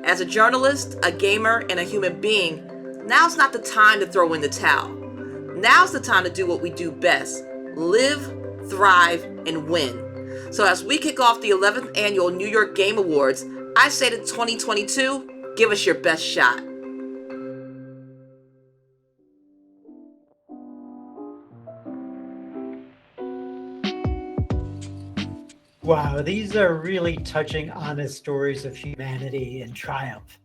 As a journalist, a gamer, and a human being, now's not the time to throw in the towel. Now's the time to do what we do best: live, thrive, and win. So as we kick off the 11th annual New York Game Awards, I say to 2022, give us your best shot. Wow, these are really touching, honest stories of humanity and triumph.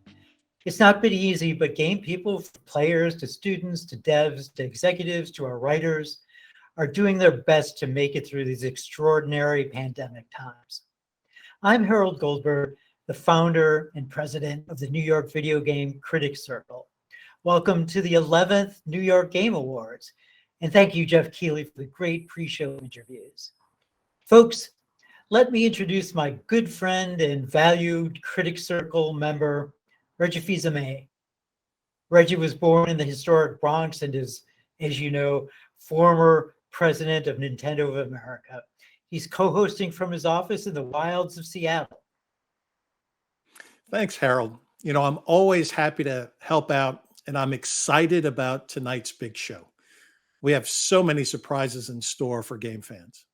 It's not been easy, but game people, from players to students to devs to executives to our writers, are doing their best to make it through these extraordinary pandemic times. I'm Harold Goldberg, the founder and president of the New York Videogame Critics Circle. Welcome to the 11th New York Game Awards. And thank you, Jeff Keighley, for the great pre-show interviews. Folks, let me introduce my good friend and valued Critics Circle member, Reggie Fils-Aimé. Reggie was born in the historic Bronx and is, as you know, former president of Nintendo of America. He's co-hosting from his office in the wilds of Seattle. Thanks, Harold. You know, I'm always happy to help out, and I'm excited about tonight's big show. We have so many surprises in store for game fans.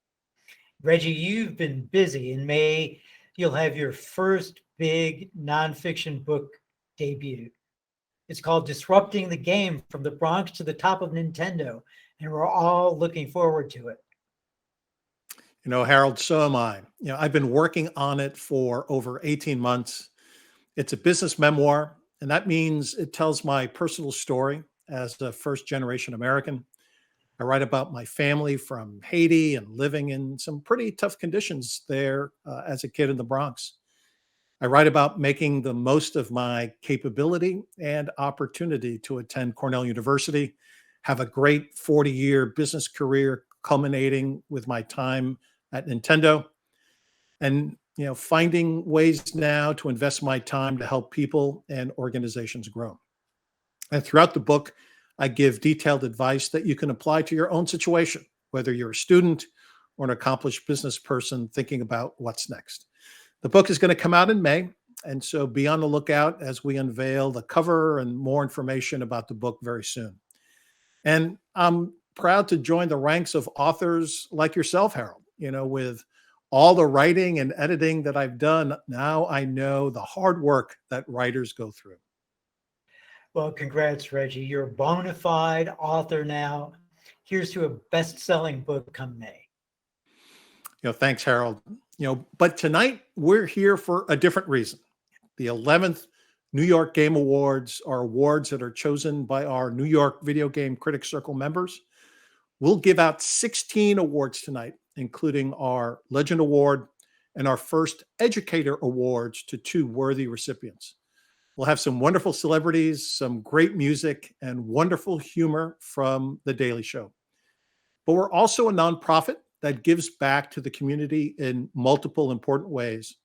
Reggie, you've been busy. In May, you'll have your first big nonfiction book debut. It's called Disrupting the Game: From the Bronx to the Top of Nintendo, and we're all looking forward to it. You know, Harold, so am I. You know, I've been working on it for over 18 months. It's a business memoir, and that means it tells my personal story as a first-generation American. I write about my family from Haiti and living in some pretty tough conditions there as a kid in the Bronx. I write about making the most of my capability and opportunity to attend Cornell University, have a great 40-year business career culminating with my time at Nintendo, and finding ways now to invest my time to help people and organizations grow. And throughout the book, I give detailed advice that you can apply to your own situation, whether you're a student or an accomplished business person thinking about what's next. The book is going to come out in May, and so be on the lookout as we unveil the cover and more information about the book very soon. And I'm proud to join the ranks of authors like yourself, Harold. You know, with all the writing and editing that I've done, now I know the hard work that writers go through. Well, congrats, Reggie. You're a bona fide author now. Here's to a best-selling book come May. Thanks, Harold. But tonight we're here for a different reason. The 11th New York Game Awards are awards that are chosen by our New York Videogame Critics Circle members. We'll give out 16 awards tonight, including our Legend Award and our first Educator Awards to 2 worthy recipients. We'll have some wonderful celebrities, some great music, and wonderful humor from The Daily Show. But we're also a nonprofit that gives back to the community in multiple important ways.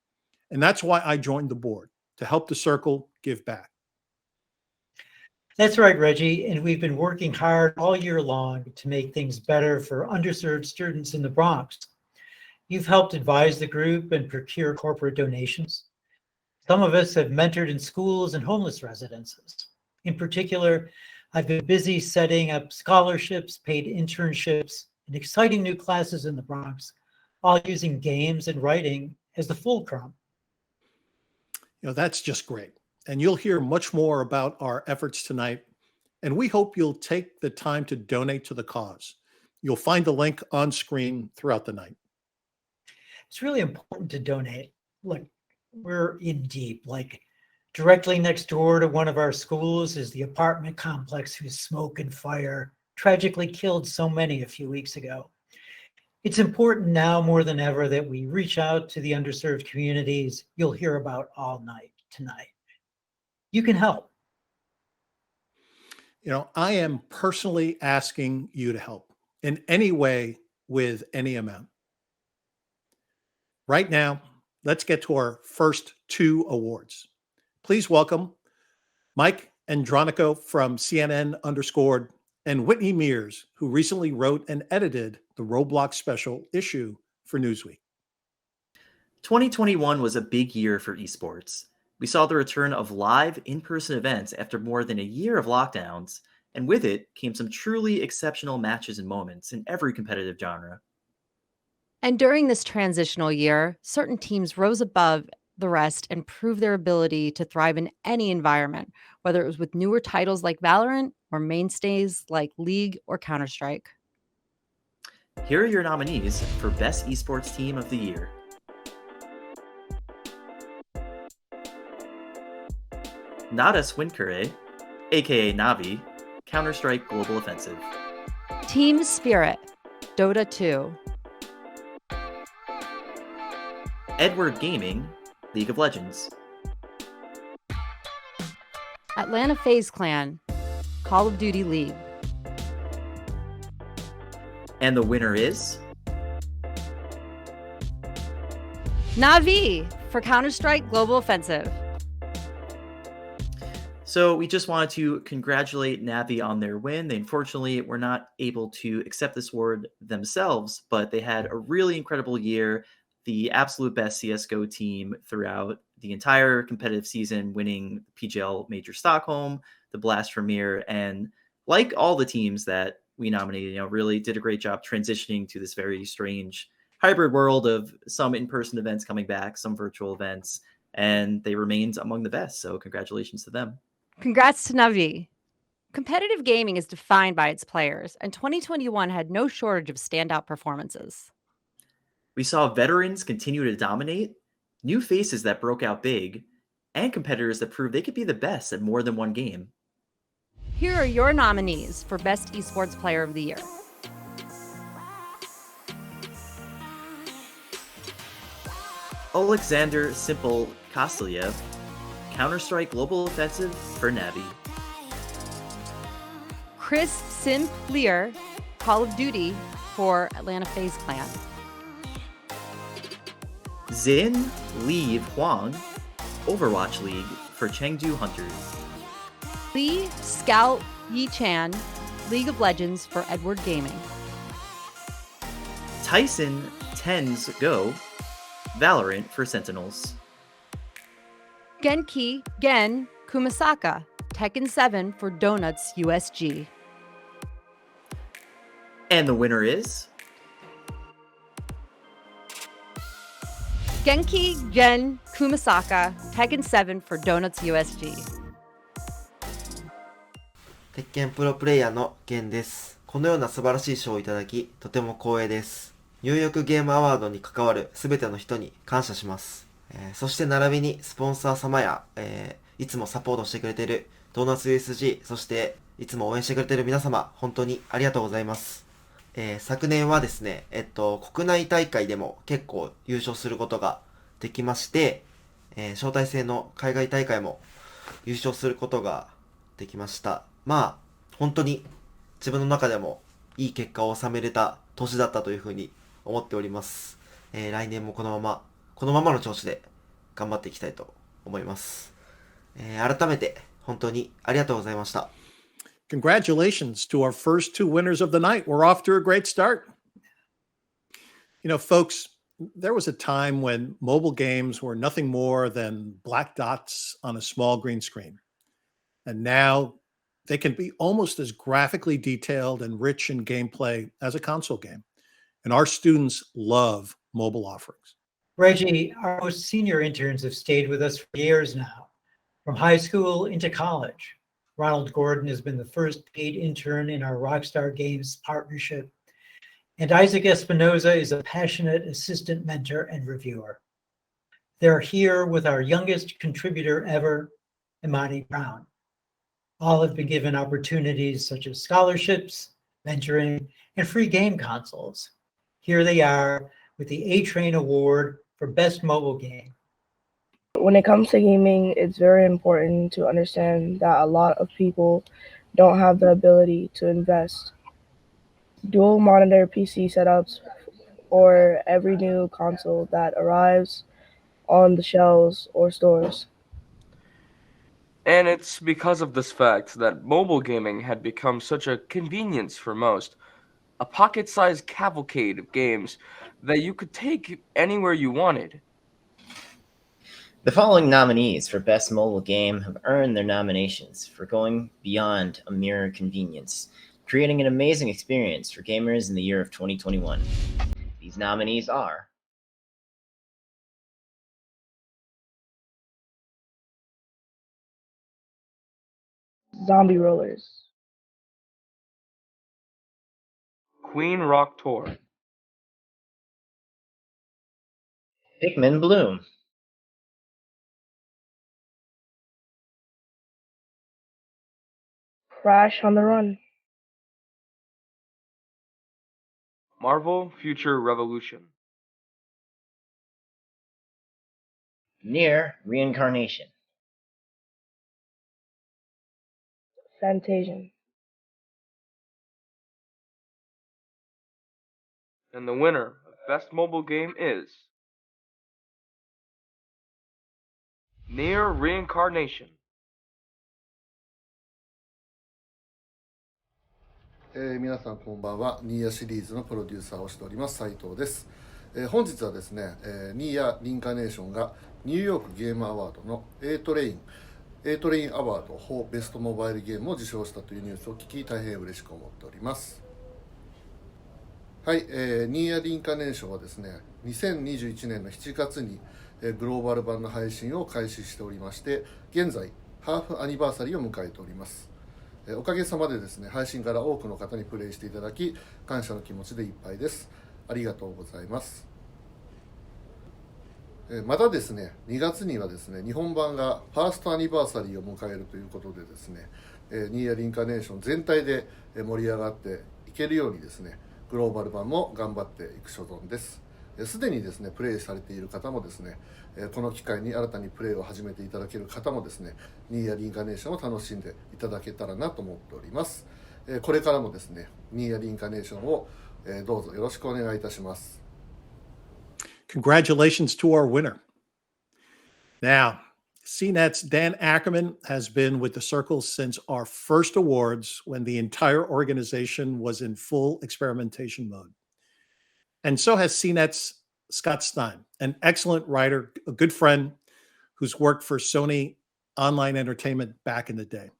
And that's why I joined the board, to help the Circle give back. That's right, Reggie. And we've been working hard all year long to make things better for underserved students in the Bronx. You've helped advise the group and procure corporate donations. Some of us have mentored in schools and homeless residences. In particular, I've been busy setting up scholarships, paid internships, and exciting new classes in the Bronx, all using games and writing as the fulcrum. That's just great. And you'll hear much more about our efforts tonight. And we hope you'll take the time to donate to the cause. You'll find the link on screen throughout the night. It's really important to donate. Look, we're in deep. Like, directly next door to one of our schools is the apartment complex whose smoke and fire tragically killed so many a few weeks ago. It's important now more than ever that we reach out to the underserved communities you'll hear about all night tonight. You can help. I am personally asking you to help in any way with any amount. Right now, let's get to our first 2 awards. Please welcome Mike Andronico from CNN Underscored and Whitney Mears, who recently wrote and edited the Roblox special issue for Newsweek. 2021 was a big year for esports. We saw the return of live in-person events after more than a year of lockdowns, and with it came some truly exceptional matches and moments in every competitive genre. And during this transitional year, certain teams rose above the rest and proved their ability to thrive in any environment, whether it was with newer titles like Valorant or mainstays like League or Counter-Strike. Here are your nominees for Best Esports Team of the Year. Nada Swinkere, aka Navi, Counter-Strike Global Offensive. Team Spirit, Dota 2. Edward Gaming, League of Legends. Atlanta FaZe Clan, Call of Duty League. And the winner is Navi for Counter-Strike Global Offensive. So we just wanted to congratulate Navi on their win. They unfortunately were not able to accept this award themselves, but they had a really incredible year. The absolute best CSGO team throughout the entire competitive season, winning PGL Major Stockholm, the Blast Premier, and like all the teams that we nominated, really did a great job transitioning to this very strange hybrid world of some in-person events coming back, some virtual events, and they remained among the best. So congratulations to them. Congrats to Navi. Competitive gaming is defined by its players, and 2021 had no shortage of standout performances. We saw veterans continue to dominate, new faces that broke out big, and competitors that proved they could be the best at more than one game. Here are your nominees for Best Esports Player of the Year. Alexander Simple Kostelyev, Counter-Strike Global Offensive for Navi. Chris Simp Lear, Call of Duty for Atlanta FaZe Clan. Xin Li Huang, Overwatch League for Chengdu Hunters. Lee Scout Yi Chan, League of Legends for Edward Gaming. Tyson Tens Go, Valorant for Sentinels. Genki Gen Kumasaka, Tekken 7 for Donuts USG. And the winner is Genki Gen Kumasaka, Tekken 7 for Donuts USG. 鉄拳プロプレイヤーのゲンです。このような素晴らしい賞をいただき、とても光栄です。ニューヨークゲームアワードに関わるすべての人に感謝します。そして並びにスポンサー様や、いつもサポートしてくれているドーナツ USG、そしていつも応援してくれている皆様、本当にありがとうございます。昨年はですね、国内大会でも結構優勝することができまして、招待制の海外大会も優勝することができました。まあ、本当に自分の中でもいい結果を収めれた年だったというふうに思っております。来年もこのままの調子で頑張っていきたいと思います。改めて本当にありがとうございました。Congratulations to our first two winners of the night. We're off to a great start. Folks, there was a time when mobile games were nothing more than black dots on a small green screen. And now they can be almost as graphically detailed and rich in gameplay as a console game. And our students love mobile offerings. Reggie, our most senior interns have stayed with us for years now, from high school into college. Ronald Gordon has been the first paid intern in our Rockstar Games partnership. And Isaac Espinoza is a passionate assistant mentor and reviewer. They're here with our youngest contributor ever, Imani Brown. All have been given opportunities such as scholarships, mentoring, and free game consoles. Here they are with the A-Train Award for Best Mobile Game. When it comes to gaming, it's very important to understand that a lot of people don't have the ability to invest. Dual monitor PC setups or every new console that arrives on the shelves or stores. And it's because of this fact that mobile gaming had become such a convenience for most, a pocket-sized cavalcade of games that you could take anywhere you wanted. The following nominees for Best Mobile Game have earned their nominations for going beyond a mere convenience, creating an amazing experience for gamers in the year of 2021. These nominees are Zombie Rollers, Queen Rock Tour, Pikmin Bloom, Crash on the Run, Marvel Future Revolution, Nier Reincarnation, Fantasian. and the winner of Best Mobile Game is Nier Reincarnation. 皆さんこんばんは。ニーヤシリーズのプロデューサーをしております斉藤です。本日はですね、ニーヤリンカネーションがニューヨークゲームアワードの A トレインアワード for ベストモバイルゲームを受賞したというニュースを聞き大変嬉しく思っております。はい、ニーヤリンカネーションはですね、2021年の7月にグローバル版の配信を開始しておりまして、現在ハーフアニバーサリーを迎えております。おかげさまでですね、配信から多くの方にプレイしていただき、感謝の気持ちでいっぱいです。ありがとうございます。またですね、2月にはですね、日本版がファーストアニバーサリーを迎えるということでですね、ニーヤリンカネーション全体で盛り上がっていけるようにですね、グローバル版も頑張っていく所存です。すでにですね、プレイされている方もですね、この機会に新たにプレイを始めていただける方もですね、ニーヤリンカネーションを楽しんでいただけたらなと思っております。これからもですね、ニーヤリンカネーションをどうぞよろしくお願いいたします。Congratulations to our winner. Now, CNET's Dan Ackerman has been with the Circle since our first awards when the entire organization was in full experimentation mode. And so has CNET's Scott Stein, an excellent writer, a good friend who's worked for Sony Online Entertainment back in the day.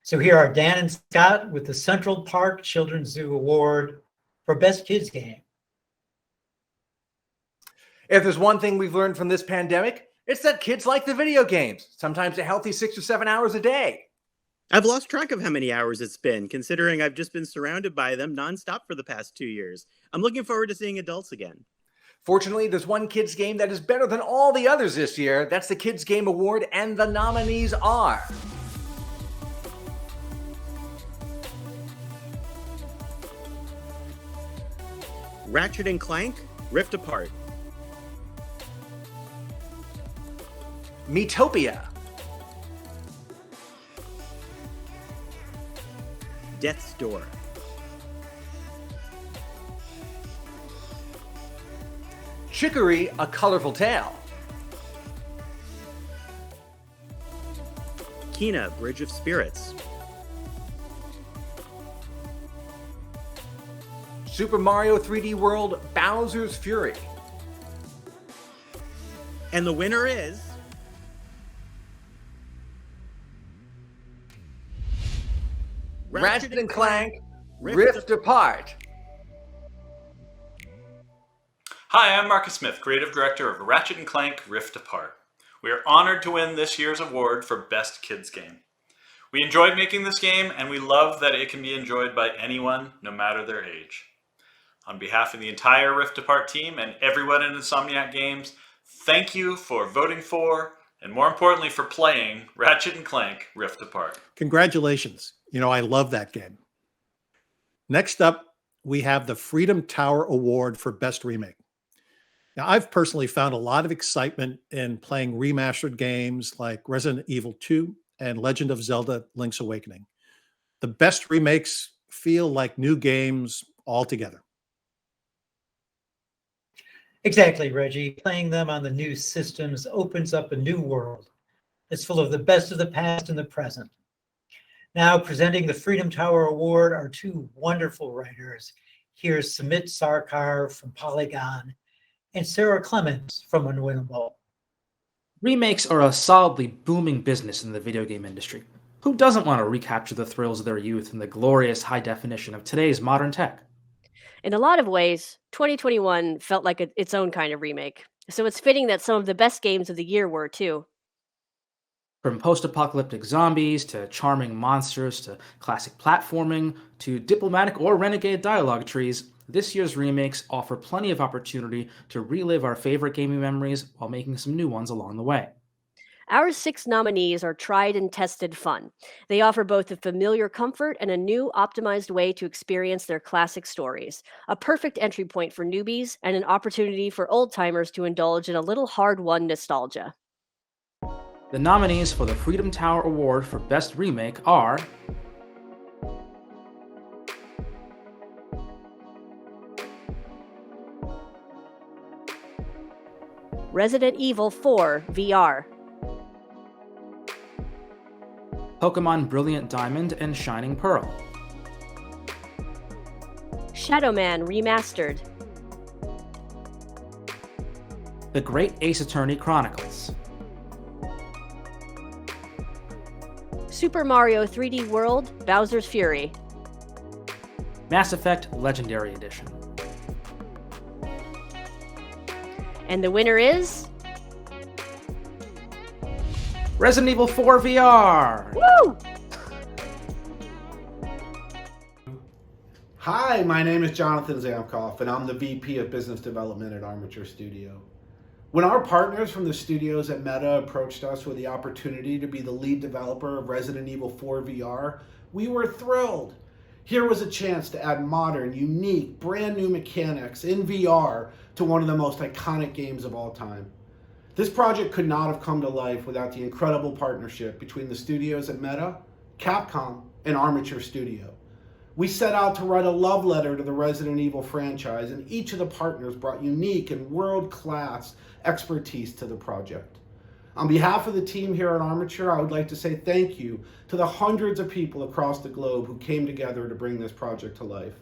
So here are Dan and Scott with the Central Park Children's Zoo Award for Best Kids Game. If there's one thing we've learned from this pandemic, it's that kids like the video games, sometimes a healthy 6 or 7 hours a day. I've lost track of how many hours it's been, considering I've just been surrounded by them nonstop for the past 2 years. I'm looking forward to seeing adults again. Fortunately, there's one kids game that is better than all the others this year. That's the Kids Game Award, and the nominees are Ratchet & Clank, Rift Apart. Miitopia, Death's Door. Chicory, A Colorful Tale. Kena, Bridge of Spirits. Super Mario 3D World, Bowser's Fury. And the winner is Ratchet & Clank, Rift Apart. Hi, I'm Marcus Smith, Creative Director of Ratchet & Clank Rift Apart. We are honored to win this year's award for Best Kids Game. We enjoyed making this game, and we love that it can be enjoyed by anyone, no matter their age. On behalf of the entire Rift Apart team and everyone at Insomniac Games, thank you for voting for, and more importantly for playing, Ratchet & Clank Rift Apart. Congratulations. You know, I love that game. Next up, we have the Freedom Tower Award for Best Remake. Now, I've personally found a lot of excitement in playing remastered games like Resident Evil 2 and Legend of Zelda Link's Awakening. The best remakes feel like new games altogether. Exactly, Reggie. Playing them on the new systems opens up a new world. It's full of the best of the past and the present. Now, presenting the Freedom Tower Award are two wonderful writers. Here's Sumit Sarkar from Polygon and Sarah Clemens from Unwinnable. Remakes are a solidly booming business in the video game industry. Who doesn't want to recapture the thrills of their youth in the glorious high definition of today's modern tech? In a lot of ways, 2021 felt like its own kind of remake. So it's fitting that some of the best games of the year were, too. From post-apocalyptic zombies to charming monsters to classic platforming to diplomatic or renegade dialogue trees, this year's remakes offer plenty of opportunity to relive our favorite gaming memories while making some new ones along the way. Our 6 nominees are tried and tested fun. They offer both a familiar comfort and a new, optimized way to experience their classic stories. A perfect entry point for newbies and an opportunity for old-timers to indulge in a little hard-won nostalgia. The nominees for the Freedom Tower Award for Best Remake are Resident Evil 4 VR, Pokemon Brilliant Diamond and Shining Pearl, Shadow Man Remastered, The Great Ace Attorney Chronicles, Super Mario 3D World Bowser's Fury, Mass Effect Legendary Edition. And the winner is Resident Evil 4 VR! Woo! Hi, my name is Jonathan Zamkoff, and I'm the VP of Business Development at Armature Studio. When our partners from the studios at Meta approached us with the opportunity to be the lead developer of Resident Evil 4 VR, we were thrilled. Here was a chance to add modern, unique, brand new mechanics in VR to one of the most iconic games of all time. This project could not have come to life without the incredible partnership between the studios at Meta, Capcom, and Armature Studio. We set out to write a love letter to the Resident Evil franchise, and each of the partners brought unique and world-class expertise to the project. On behalf of the team here at Armature, I would like to say thank you to the hundreds of people across the globe who came together to bring this project to life.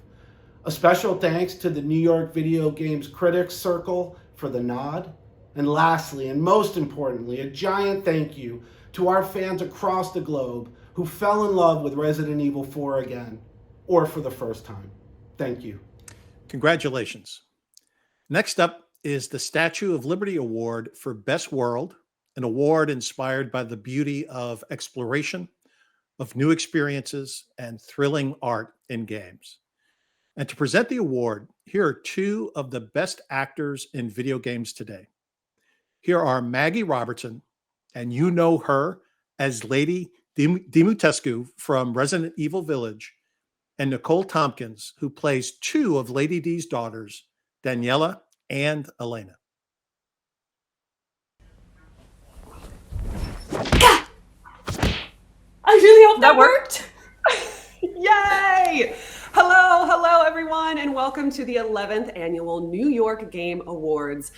A special thanks to the New York Videogame Critics Circle for the nod. And lastly, and most importantly, a giant thank you to our fans across the globe who fell in love with Resident Evil 4 again, or for the first time. Thank you. Congratulations. Next up is the Statue of Liberty Award for Best World, an award inspired by the beauty of exploration, of new experiences, and thrilling art in games. And to present the award, here are 2 of the best actors in video games today. Here are Maggie Robertson, and you know her as Lady Dimitrescu from Resident Evil Village, and Nicole Tompkins, who plays 2 of Lady D's daughters, Daniela and Elena. I really hope that worked. Yay! Hello everyone, and welcome to the 11th annual New York Game Awards.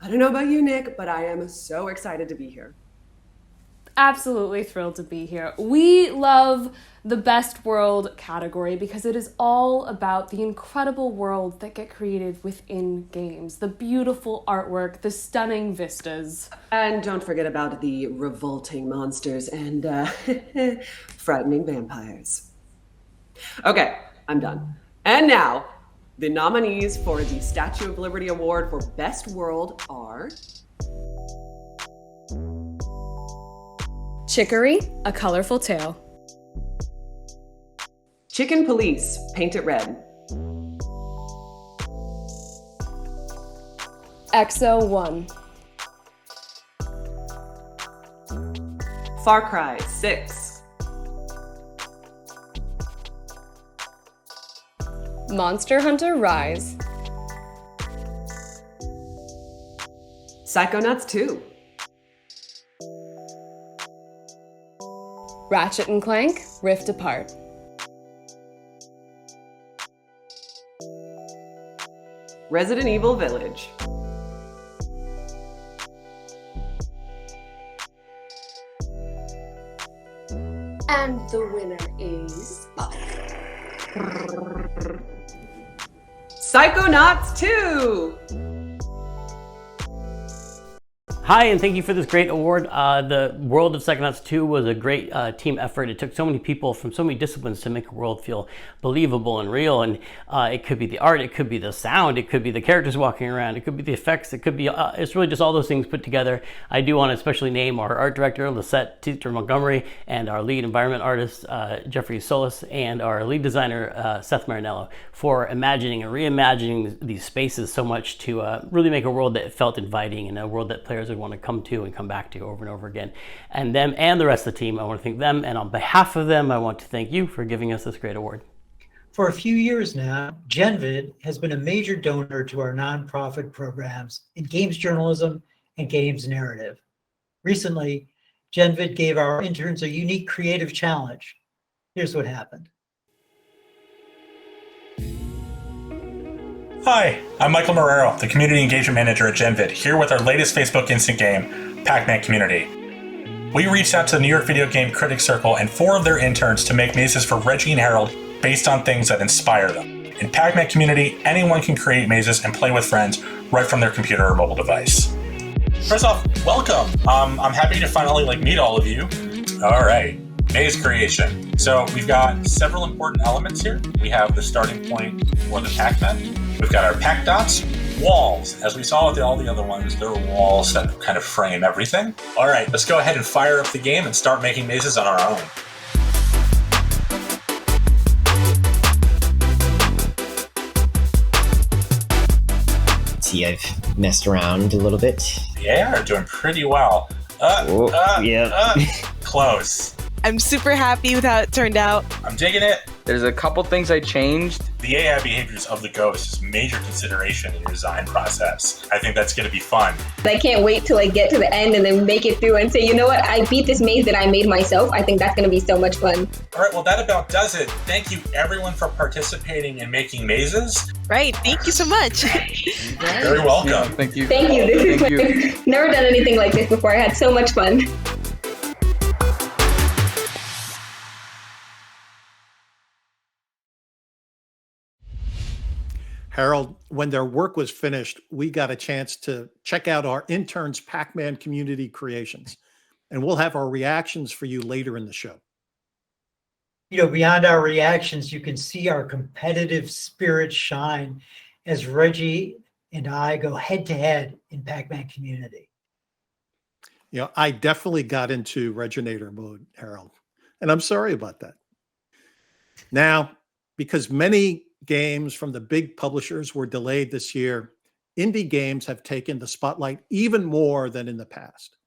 I don't know about you, Nick, but I am so excited to be here. Absolutely thrilled to be here. We love the Best World category because it is all about the incredible worlds that get created within games, the beautiful artwork, the stunning vistas. And don't forget about the revolting monsters and frightening vampires. Okay, I'm done. And now, the nominees for the Statue of Liberty Award for Best World are Chicory, A Colorful Tale. Chicken Police, Paint It Red. XO1. Far Cry 6. Monster Hunter Rise. Psychonauts 2. Ratchet and Clank, Rift Apart. Resident Evil Village. And the winner is Psychonauts 2! Hi, and thank you for this great award. The World of Psychonauts 2 was a great team effort. It took so many people from so many disciplines to make a world feel believable and real. And it could be the art, it could be the sound, it could be the characters walking around, it could be the effects, it could be, it's really just all those things put together. I do want to especially name our art director, Lisette Teacher Montgomery, and our lead environment artist, Jeffrey Solis, and our lead designer, Seth Marinello, for imagining and reimagining these spaces so much to really make a world that felt inviting and a world that players would want to come to and come back to over and over again. And them and the rest of the team, I want to thank them. And on behalf of them, I want to thank you for giving us this great award. For a few years now, GenVid has been a major donor to our nonprofit programs in games journalism and games narrative. Recently, GenVid gave our interns a unique creative challenge. Here's what happened. Hi, I'm Michael Marrero, the Community Engagement Manager at GenVid, here with our latest Facebook instant game, Pac-Man Community. We reached out to the New York Videogame Critics Circle and 4 of their interns to make mazes for Reggie and Harold based on things that inspire them. In Pac-Man Community, anyone can create mazes and play with friends right from their computer or mobile device. First off, welcome! I'm happy to finally meet all of you. All right, maze creation. So we've got several important elements here. We have the starting point for the Pac-Man. We've got our Pac dots, walls. As we saw with all the other ones, there are walls that kind of frame everything. All right, let's go ahead and fire up the game and start making mazes on our own. See, I've messed around a little bit. Yeah, are doing pretty well. Close. I'm super happy with how it turned out. I'm digging it. There's a couple things I changed. The AI behaviors of the ghost is a major consideration in your design process. I think that's going to be fun. I can't wait to get to the end and then make it through and say, you know what, I beat this maze that I made myself. I think that's going to be so much fun. All right, well, that about does it. Thank you, everyone, for participating in making mazes. Right, thank you so much. You're very welcome. Thank you. Thank you. This is never done anything like this before. I had so much fun. Harold, when their work was finished, we got a chance to check out our interns' Pac-Man community creations, and we'll have our reactions for you later in the show. You know, beyond our reactions, you can see our competitive spirit shine as Reggie and I go head to head in Pac-Man community. You know, I definitely got into Reginator mode, Harold, and I'm sorry about that. Now, because many games from the big publishers were delayed this year, indie games have taken the spotlight even more than in the past.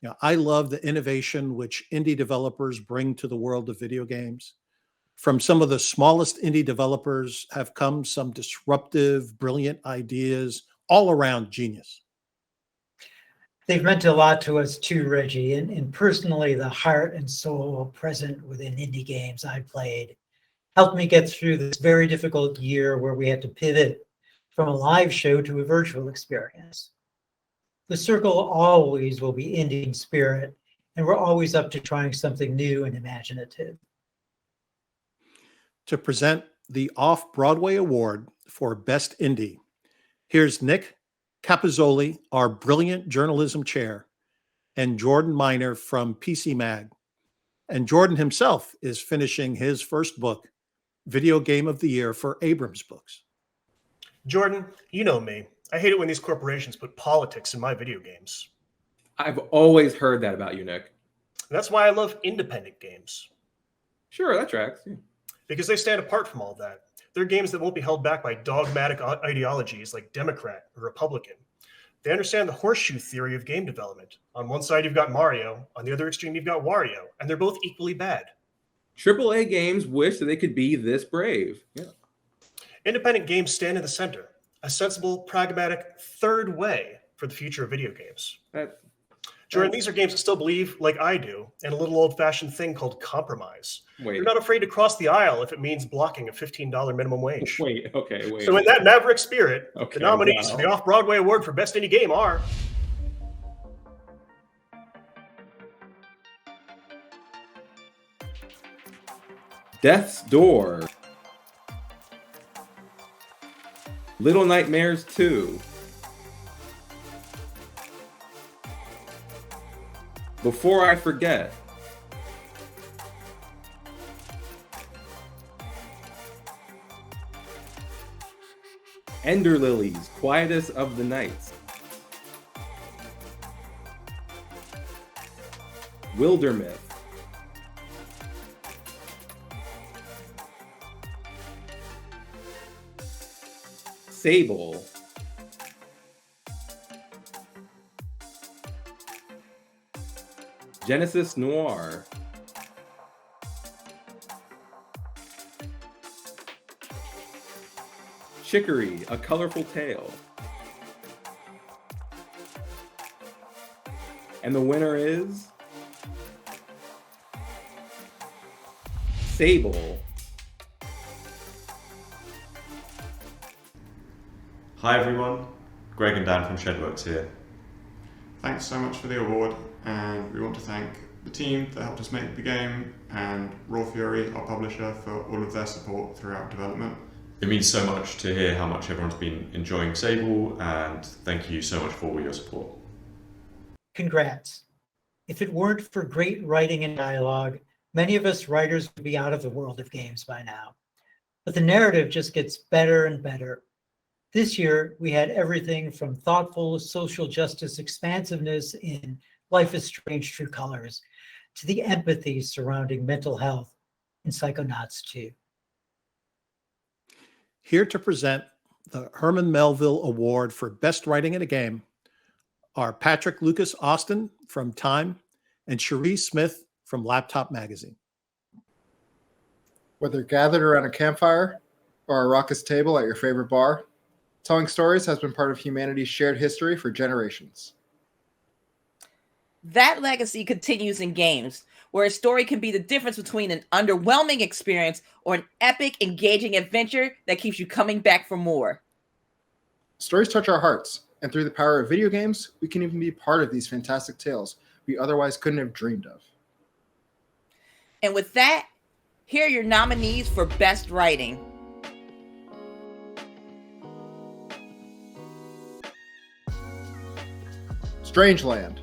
You know, I love the innovation which indie developers bring to the world of video games. From some of the smallest indie developers have come some disruptive, brilliant ideas, all around genius. They've meant a lot to us too, Reggie, and personally, the heart and soul present within indie games I've played helped me get through this very difficult year where we had to pivot from a live show to a virtual experience. The circle always will be indie in spirit, and we're always up to trying something new and imaginative. To present the Off-Broadway Award for Best Indie, here's Nick Capizzoli, our brilliant journalism chair, and Jordan Miner from PC Mag. And Jordan himself is finishing his first book, Video Game of the Year for Abrams Books. Jordan, you know me. I hate it when these corporations put politics in my video games. I've always heard that about you, Nick. That's why I love independent games. Sure, that tracks. Yeah. Because they stand apart from all that. They're games that won't be held back by dogmatic ideologies like Democrat or Republican. They understand the horseshoe theory of game development. On one side, you've got Mario. On the other extreme, you've got Wario. And they're both equally bad. AAA games wish that they could be this brave. Yeah. Independent games stand in the center, a sensible, pragmatic third way for the future of video games. Jordan, these are games that still believe, like I do, in a little old-fashioned thing called compromise. They're not afraid to cross the aisle if it means blocking a $15 minimum wage. Wait. So in that maverick spirit, the nominees for the Off-Broadway Award for Best Indie Game are... Death's Door, Little Nightmares 2, Before I forget, Ender Lilies, quietest of the nights. Wildermyth. Sable. Genesis Noir. Chicory, A Colorful Tale. And the winner is Sable. Hi everyone, Greg and Dan from Shedworks here. Thanks so much for the award, and we want to thank the team that helped us make the game and Raw Fury, our publisher, for all of their support throughout development. It means so much to hear how much everyone's been enjoying Sable, and thank you so much for all your support. Congrats. If it weren't for great writing and dialogue, many of us writers would be out of the world of games by now. But the narrative just gets better and better. This year, we had everything from thoughtful social justice expansiveness in Life is Strange True Colors to the empathy surrounding mental health in Psychonauts 2. Here to present the Herman Melville Award for Best Writing in a Game are Patrick Lucas Austin from Time and Cherie Smith from Laptop Magazine. Whether gathered around a campfire or a raucous table at your favorite bar, telling stories has been part of humanity's shared history for generations. That legacy continues in games, where a story can be the difference between an underwhelming experience or an epic, engaging adventure that keeps you coming back for more. Stories touch our hearts, and through the power of video games, we can even be part of these fantastic tales we otherwise couldn't have dreamed of. And with that, here are your nominees for Best Writing. Strangeland,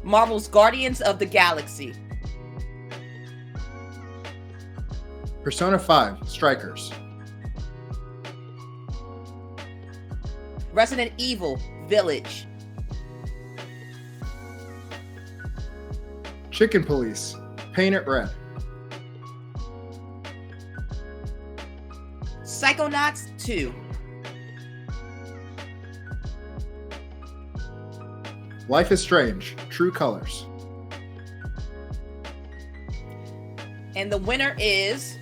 Marvel's Guardians of the Galaxy, Persona 5 Strikers, Resident Evil Village, Chicken Police, Paint It Red, Psychonauts 2, Life is Strange True Colors. and the winner is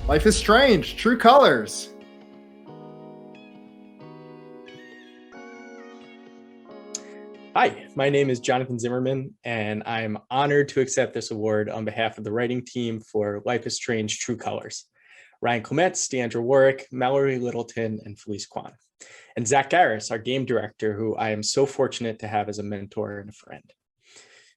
Life is Strange True Colors. Hi, my name is Jonathan Zimmerman, and I'm honored to accept this award on behalf of the writing team for Life is Strange True Colors. Ryan Clements, Deandra Warwick, Mallory Littleton, and Felice Kwan. And Zach Garris, our game director, who I am so fortunate to have as a mentor and a friend.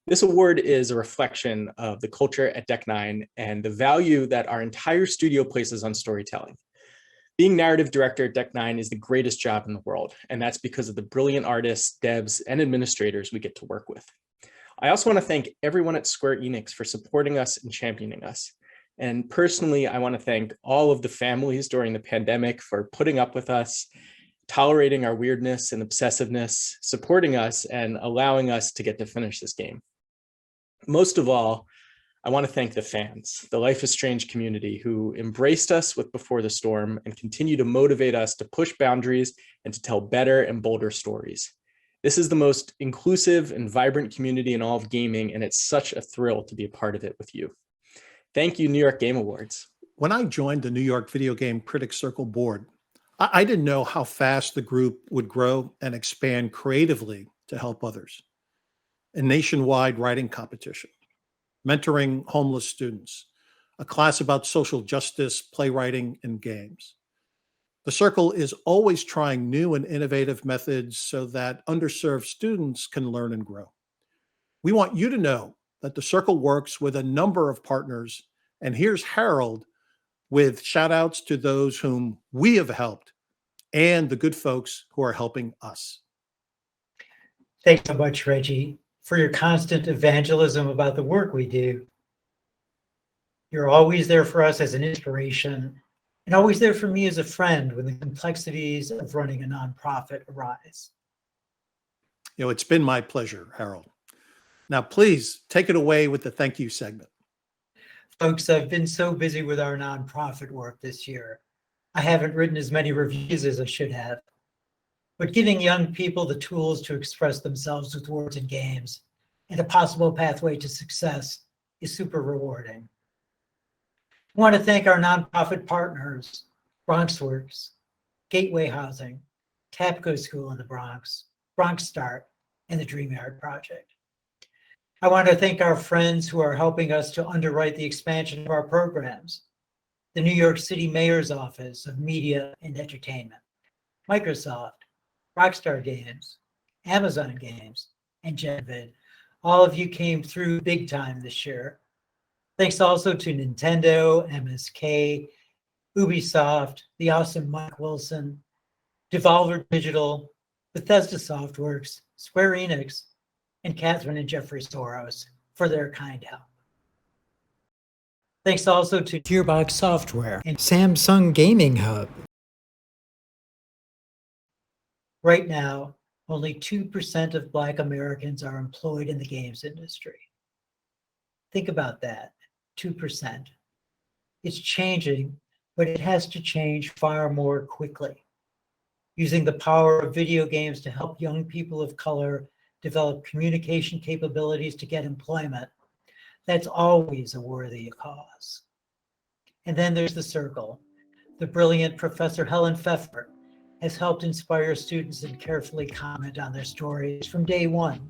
This award is a reflection of the culture at Deck 9 and the value that our entire studio places on storytelling. Being narrative director at Deck 9 is the greatest job in the world, and that's because of the brilliant artists, devs, and administrators we get to work with. I also want to thank everyone at Square Enix for supporting us and championing us. And personally, I want to thank all of the families during the pandemic for putting up with us, tolerating our weirdness and obsessiveness, supporting us, and allowing us to get to finish this game. Most of all, I want to thank the fans, the Life is Strange community, who embraced us with Before the Storm and continue to motivate us to push boundaries and to tell better and bolder stories. This is the most inclusive and vibrant community in all of gaming, and it's such a thrill to be a part of it with you. Thank you, New York Game Awards. When I joined the New York Videogame Critics Circle board, I didn't know how fast the group would grow and expand creatively to help others. A nationwide writing competition, mentoring homeless students, a class about social justice, playwriting, and games. The Circle is always trying new and innovative methods so that underserved students can learn and grow. We want you to know that the Circle works with a number of partners, and here's Harold, with shout outs to those whom we have helped and the good folks who are helping us. Thanks so much, Reggie, for your constant evangelism about the work we do. You're always there for us as an inspiration and always there for me as a friend when the complexities of running a nonprofit arise. It's been my pleasure, Harold. Now, please take it away with the thank you segment. Folks, I've been so busy with our nonprofit work this year. I haven't written as many reviews as I should have. But giving young people the tools to express themselves with words and games and a possible pathway to success is super rewarding. I want to thank our nonprofit partners, BronxWorks, Gateway Housing, Tapco School in the Bronx, Bronx Start, and the Dream Yard Project. I want to thank our friends who are helping us to underwrite the expansion of our programs, the New York City Mayor's Office of Media and Entertainment, Microsoft, Rockstar Games, Amazon Games, and GenVid. All of you came through big time this year. Thanks also to Nintendo, MSK, Ubisoft, the awesome Mike Wilson, Devolver Digital, Bethesda Softworks, Square Enix, and Catherine and Jeffrey Soros for their kind help. Thanks also to Gearbox Software and Samsung Gaming Hub. Right now, only 2% of Black Americans are employed in the games industry. Think about that, 2%. It's changing, but it has to change far more quickly. Using the power of video games to help young people of color develop communication capabilities to get employment, that's always a worthy cause. And then there's the Circle. The brilliant Professor Helen Pfeffer has helped inspire students and carefully comment on their stories from day one.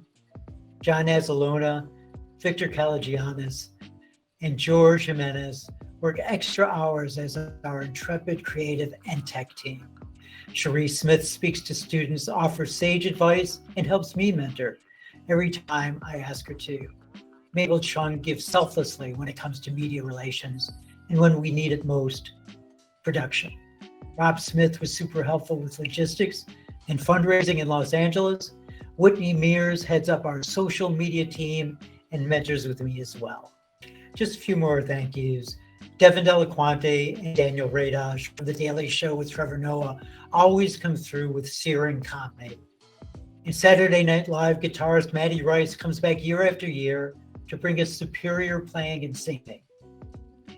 John Azzalona, Victor Calagianis, and George Jimenez work extra hours as our intrepid creative and tech team. Cherie Smith speaks to students, offers sage advice, and helps me mentor every time I ask her to. Mabel Chung gives selflessly when it comes to media relations, and when we need it most, production. Rob Smith was super helpful with logistics and fundraising in Los Angeles. Whitney Mears heads up our social media team and mentors with me as well. Just a few more thank yous. Devin Delaquante and Daniel Radaj from The Daily Show with Trevor Noah always come through with searing comedy. And Saturday Night Live guitarist Matty Rice comes back year after year to bring us superior playing and singing.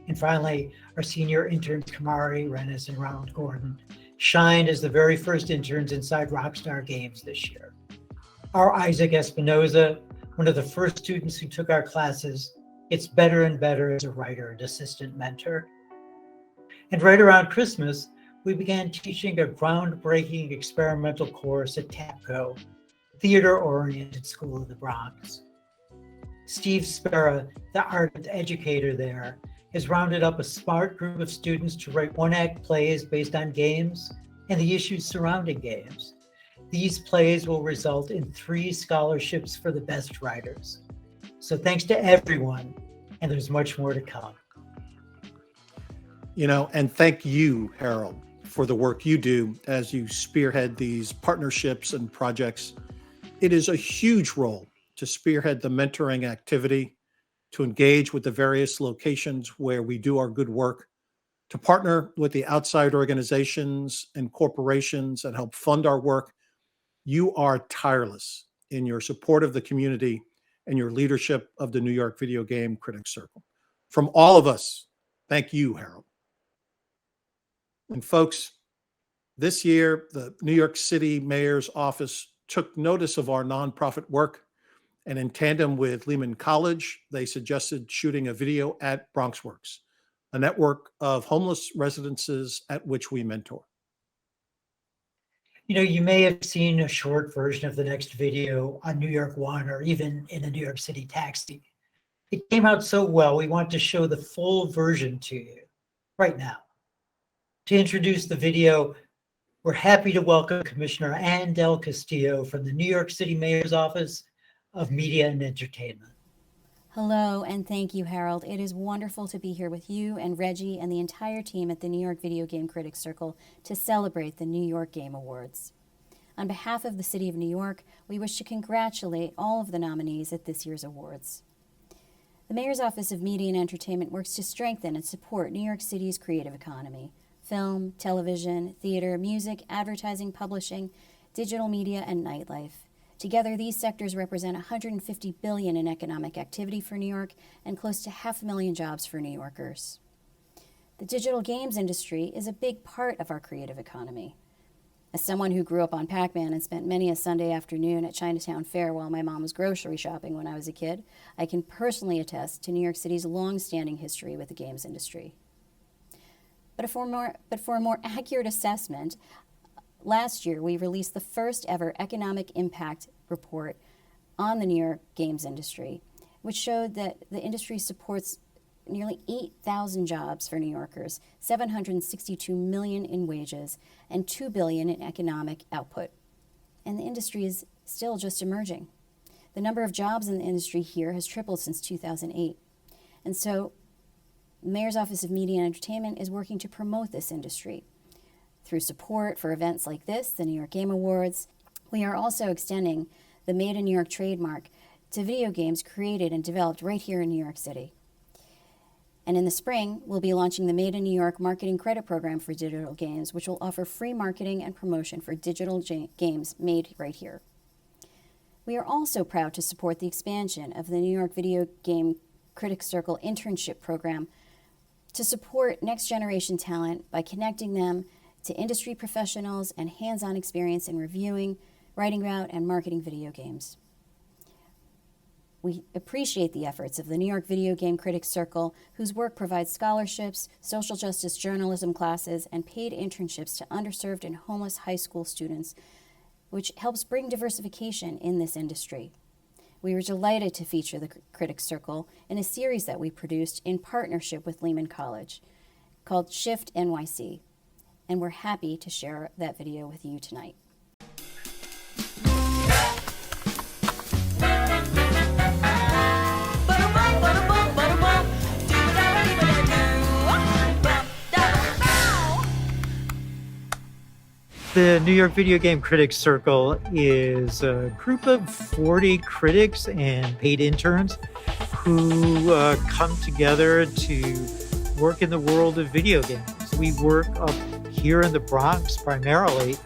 And finally, our senior interns Kamari, Rennes, and Ronald Gordon shined as the very first interns inside Rockstar Games this year. Our Isaac Espinoza, one of the first students who took our classes, gets better and better as a writer and assistant mentor. And right around Christmas, we began teaching a groundbreaking experimental course at TAPCO, theater-oriented school in the Bronx. Steve Spera, the art educator there, has rounded up a smart group of students to write one-act plays based on games and the issues surrounding games. These plays will result in 3 scholarships for the best writers. So thanks to everyone, and there's much more to come. And thank you, Harold, for the work you do as you spearhead these partnerships and projects. It is a huge role to spearhead the mentoring activity, to engage with the various locations where we do our good work, to partner with the outside organizations and corporations that help fund our work. You are tireless in your support of the community and your leadership of the New York Videogame Critics Circle. From all of us, thank you, Harold. And folks, this year, the New York City Mayor's Office took notice of our nonprofit work, and in tandem with Lehman College, they suggested shooting a video at BronxWorks, a network of homeless residences at which we mentor. You may have seen a short version of the next video on New York One or even in a New York City taxi. It came out so well, we want to show the full version to you right now. To introduce the video, we're happy to welcome Commissioner Ann Del Castillo from the New York City Mayor's Office of Media and Entertainment. Hello, and thank you, Harold. It is wonderful to be here with you and Reggie and the entire team at the New York Videogame Critics Circle to celebrate the New York Game Awards. On behalf of the City of New York, we wish to congratulate all of the nominees at this year's awards. The Mayor's Office of Media and Entertainment works to strengthen and support New York City's creative economy: film, television, theater, music, advertising, publishing, digital media, and nightlife. Together, these sectors represent $150 billion in economic activity for New York and close to 500,000 jobs for New Yorkers. The digital games industry is a big part of our creative economy. As someone who grew up on Pac-Man and spent many a Sunday afternoon at Chinatown Fair while my mom was grocery shopping when I was a kid, I can personally attest to New York City's long-standing history with the games industry. But for a more accurate assessment, last year we released the first ever economic impact report on the New York games industry, which showed that the industry supports nearly 8,000 jobs for New Yorkers, $762 million in wages, and $2 billion in economic output. And the industry is still just emerging. The number of jobs in the industry here has tripled since 2008. And so the Mayor's Office of Media and Entertainment is working to promote this industry. Through support for events like this, the New York Game Awards, we are also extending the Made in New York trademark to video games created and developed right here in New York City. And in the spring, we'll be launching the Made in New York Marketing Credit Program for digital games, which will offer free marketing and promotion for digital games made right here. We are also proud to support the expansion of the New York Video Game Critics Circle internship program to support next generation talent by connecting them to industry professionals and hands-on experience in reviewing, writing about, and marketing video games. We appreciate the efforts of the New York Video Game Critics Circle, whose work provides scholarships, social justice journalism classes, and paid internships to underserved and homeless high school students, which helps bring diversification in this industry. We were delighted to feature the Critics Circle in a series that we produced in partnership with Lehman College called Shift NYC, and we're happy to share that video with you tonight. The New York Video Game Critics Circle is a group of 40 critics and paid interns who come together to work in the world of video games. We work up here in the Bronx primarily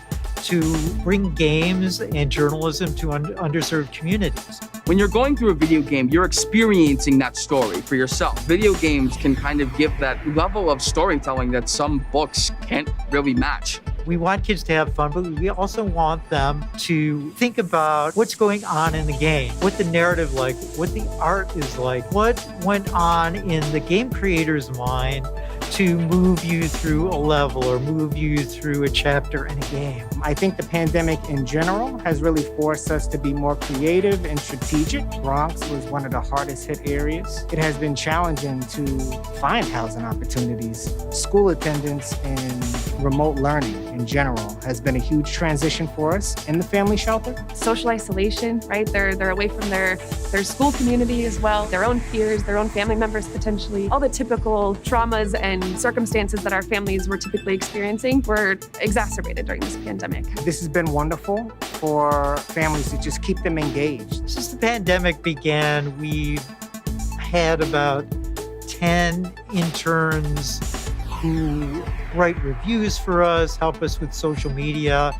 to bring games and journalism to underserved communities. When you're going through a video game, you're experiencing that story for yourself. Video games can kind of give that level of storytelling that some books can't really match. We want kids to have fun, but we also want them to think about what's going on in the game, what the narrative like, what the art is like, what went on in the game creator's mind to move you through a level or move you through a chapter in a game. I think the pandemic in general has really forced us to be more creative and strategic. Bronx was one of the hardest hit areas. It has been challenging to find housing opportunities. School attendance and remote learning in general has been a huge transition for us in the family shelter. Social isolation, right? They're away from their school community as well, their own peers, their own family members potentially. All the typical traumas and circumstances that our families were typically experiencing were exacerbated during this pandemic. This has been wonderful for families to just keep them engaged. Since the pandemic began, we've had about 10 interns who write reviews for us, help us with social media.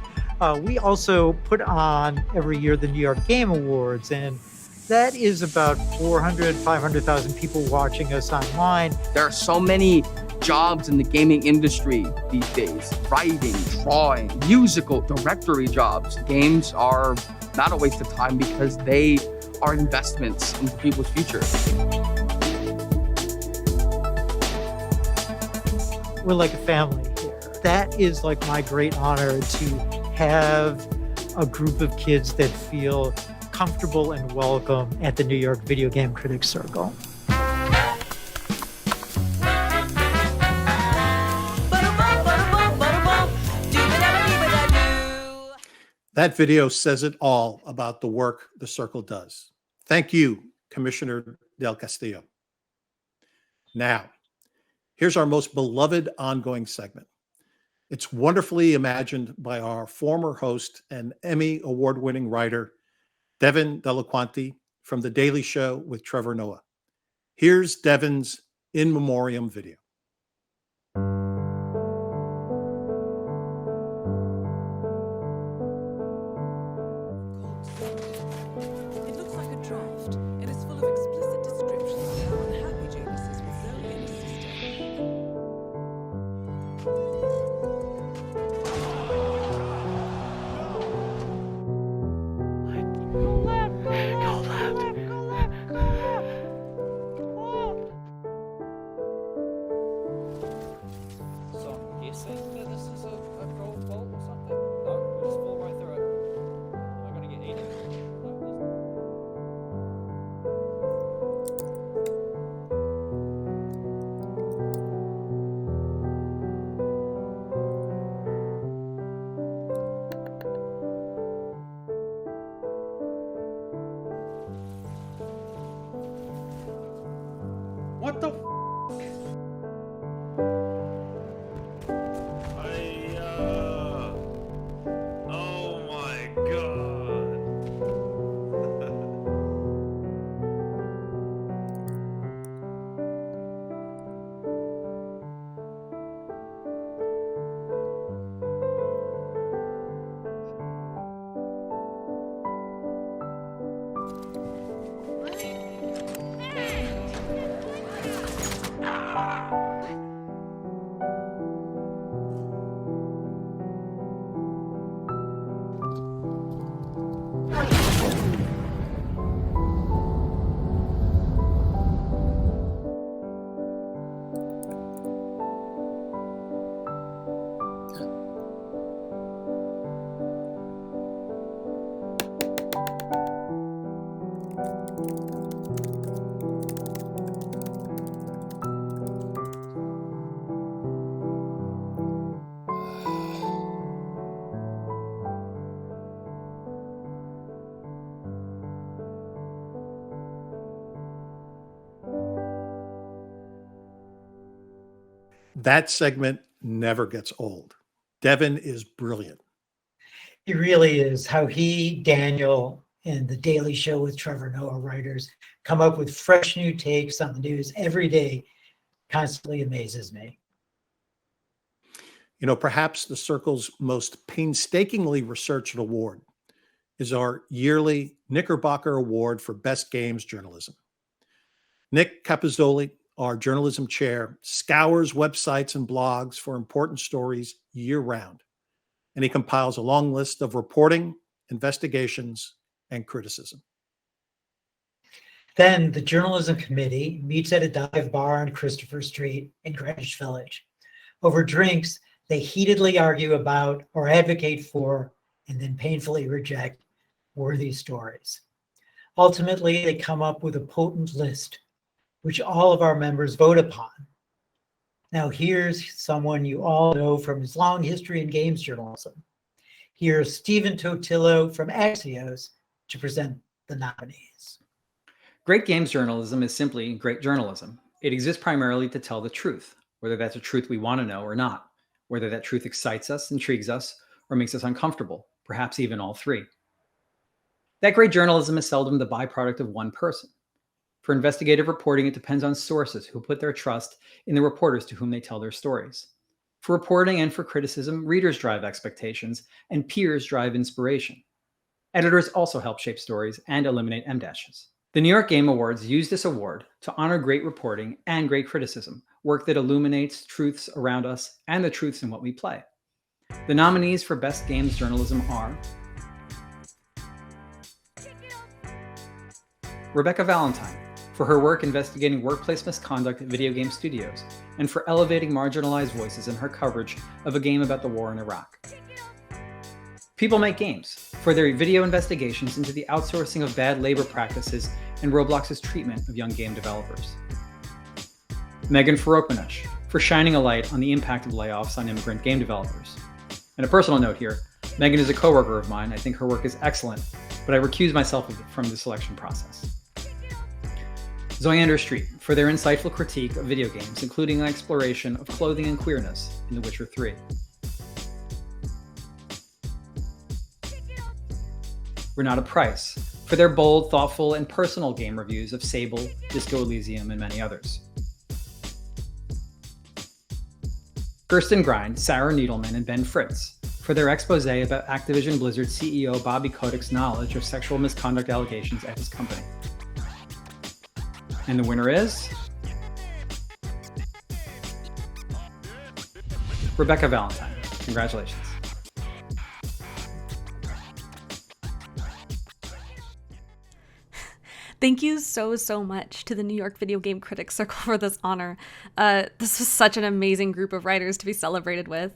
We also put on every year the New York Game Awards, and that is about 500,000 people watching us online. There are so many jobs in the gaming industry these days: writing, drawing, musical, directory jobs. Games are not a waste of time because they are investments into people's future. We're like a family here. That is like my great honor to have a group of kids that feel comfortable and welcome at the New York Video Game Critics Circle. That video says it all about the work the Circle does. Thank you, Commissioner del Castillo. Now, here's our most beloved ongoing segment. It's wonderfully imagined by our former host and Emmy award-winning writer, Devin Delaquanti, from The Daily Show with Trevor Noah. Here's Devin's in memoriam video. It looks like a draft. It is full of explicit descriptions of how unhappy Janus is with Zoe and his So, you think that this is a gold bolt or something? No, we just fall right through it. I'm gonna get eaten. What the? Oh my god. That segment never gets old. Devin is brilliant. He really is. How he, Daniel, and The Daily Show with Trevor Noah writers come up with fresh new takes on the news every day constantly amazes me. You know, perhaps the Circle's most painstakingly researched award is our yearly Knickerbocker Award for Best Games Journalism. Nick Capizzoli, our journalism chair, scours websites and blogs for important stories year-round, and he compiles a long list of reporting, investigations, and criticism. Then the journalism committee meets at a dive bar on Christopher Street in Greenwich Village. Over drinks, they heatedly argue about or advocate for, and then painfully reject, worthy stories. Ultimately, they come up with a potent list, which all of our members vote upon. Now, here's someone you all know from his long history in games journalism. Here's Stephen Totillo from Axios to present the nominees. Great games journalism is simply great journalism. It exists primarily to tell the truth, whether that's a truth we want to know or not, whether that truth excites us, intrigues us, or makes us uncomfortable, perhaps even all three. That great journalism is seldom the byproduct of one person. For investigative reporting, it depends on sources who put their trust in the reporters to whom they tell their stories. For reporting and for criticism, readers drive expectations and peers drive inspiration. Editors also help shape stories and eliminate M-dashes. The New York Game Awards use this award to honor great reporting and great criticism, work that illuminates truths around us and the truths in what we play. The nominees for Best Games Journalism are Rebecca Valentine, for her work investigating workplace misconduct at video game studios, and for elevating marginalized voices in her coverage of a game about the war in Iraq. People Make Games, for their video investigations into the outsourcing of bad labor practices and Roblox's treatment of young game developers. Megan Faropenush, for shining a light on the impact of layoffs on immigrant game developers. And a personal note here, Megan is a coworker of mine. I think her work is excellent, but I recuse myself from the selection process. Zoyander Street for their insightful critique of video games, including an exploration of clothing and queerness in The Witcher 3. Renata Price for their bold, thoughtful, and personal game reviews of Sable, Disco Elysium, and many others. Kirsten Grind, Sarah Needleman, and Ben Fritz for their expose about Activision Blizzard CEO Bobby Kotick's knowledge of sexual misconduct allegations at his company. And the winner is Rebecca Valentine. Congratulations. Thank you so much to the New York Videogame Critics Circle for this honor. This was such an amazing group of writers to be celebrated with.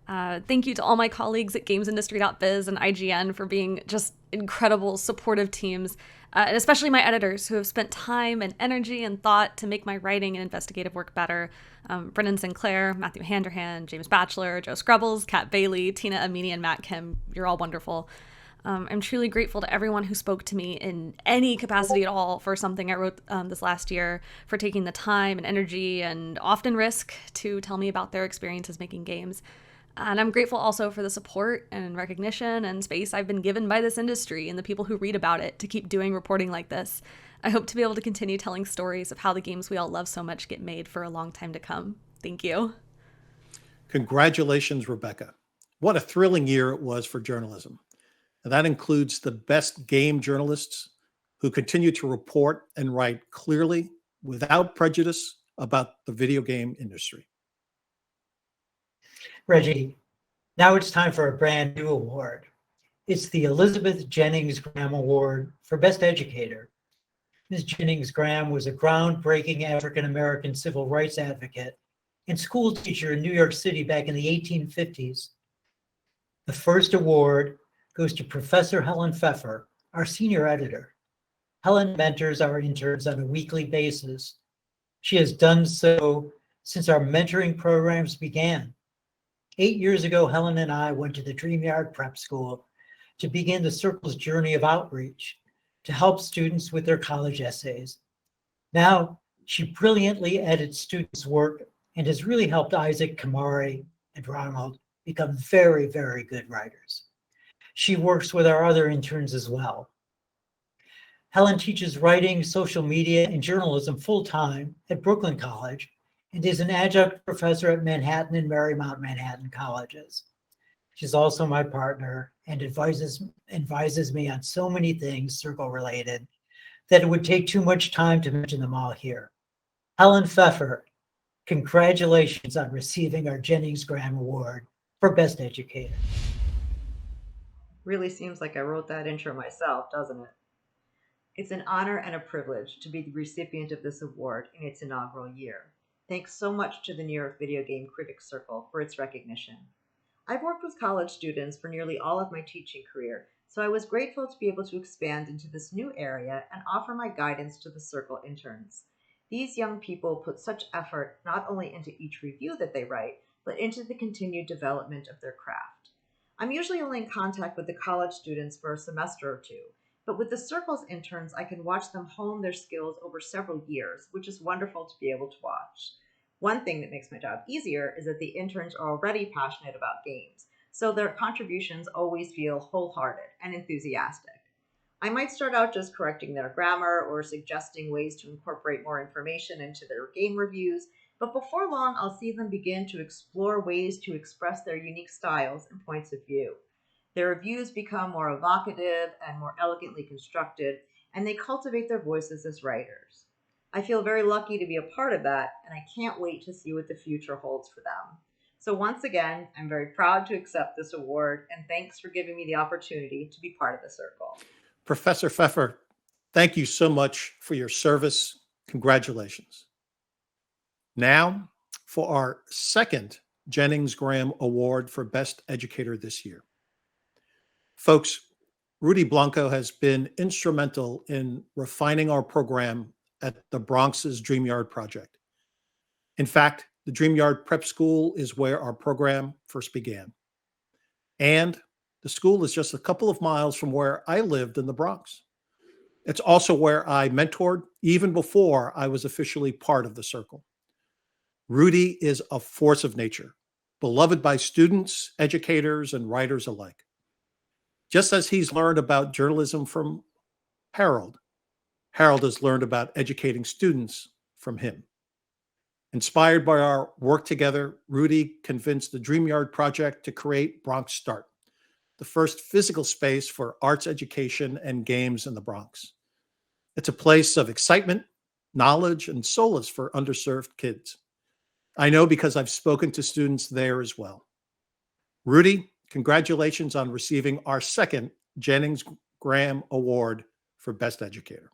Thank you to all my colleagues at gamesindustry.biz and IGN for being just incredible, supportive teams, and especially my editors who have spent time and energy and thought to make my writing and investigative work better. Brennan Sinclair, Matthew Handerhan, James Batchelor, Joe Scrubbles, Kat Bailey, Tina Amini, and Matt Kim. You're all wonderful. I'm truly grateful to everyone who spoke to me in any capacity at all for something I wrote this last year, for taking the time and energy and often risk to tell me about their experiences making games. And I'm grateful also for the support and recognition and space I've been given by this industry and the people who read about it to keep doing reporting like this. I hope to be able to continue telling stories of how the games we all love so much get made for a long time to come. Thank you. Congratulations, Rebecca. What a thrilling year it was for journalism. And that includes the best game journalists who continue to report and write clearly, without prejudice, about the video game industry. Reggie, now it's time for a brand new award. It's the Elizabeth Jennings Graham Award for Best Educator. Ms. Jennings Graham was a groundbreaking African-American civil rights advocate and school teacher in New York City back in the 1850s. The first award goes to Professor Helen Pfeffer, our senior editor. Helen mentors our interns on a weekly basis. She has done so since our mentoring programs began. 8 years ago, Helen and I went to the Dreamyard Prep School to begin the Circle's journey of outreach to help students with their college essays. Now, she brilliantly edits students' work and has really helped Isaac, Kamari, and Ronald become very, very good writers. She works with our other interns as well. Helen teaches writing, social media, and journalism full-time at Brooklyn College and is an adjunct professor at Manhattan and Marymount Manhattan colleges. She's also my partner and advises me on so many things Circle-related that it would take too much time to mention them all here. Helen Pfeffer, congratulations on receiving our Jennings Graham Award for Best Educator. Really seems like I wrote that intro myself, doesn't it? It's an honor and a privilege to be the recipient of this award in its inaugural year. Thanks so much to the New York Videogame Critics Circle for its recognition. I've worked with college students for nearly all of my teaching career, so I was grateful to be able to expand into this new area and offer my guidance to the Circle interns. These young people put such effort not only into each review that they write, but into the continued development of their craft. I'm usually only in contact with the college students for a semester or two, but with the Circle's interns, I can watch them hone their skills over several years, which is wonderful to be able to watch. One thing that makes my job easier is that the interns are already passionate about games, so their contributions always feel wholehearted and enthusiastic. I might start out just correcting their grammar or suggesting ways to incorporate more information into their game reviews, but before long, I'll see them begin to explore ways to express their unique styles and points of view. Their reviews become more evocative and more elegantly constructed, and they cultivate their voices as writers. I feel very lucky to be a part of that, and I can't wait to see what the future holds for them. So once again, I'm very proud to accept this award, and thanks for giving me the opportunity to be part of the Circle. Professor Pfeffer, thank you so much for your service. Congratulations. Now, for our second Jennings Graham Award for Best Educator this year. Folks, Rudy Blanco has been instrumental in refining our program at the Bronx's Dreamyard Project. In fact, the Dreamyard Prep School is where our program first began. And the school is just a couple of miles from where I lived in the Bronx. It's also where I mentored even before I was officially part of the circle. Rudy is a force of nature, beloved by students, educators, and writers alike. Just as he's learned about journalism from Harold, Harold has learned about educating students from him. Inspired by our work together, Rudy convinced the DreamYard Project to create Bronx Start, the first physical space for arts education and games in the Bronx. It's a place of excitement, knowledge, and solace for underserved kids. I know because I've spoken to students there as well. Rudy, congratulations on receiving our second Jennings Graham Award for Best Educator.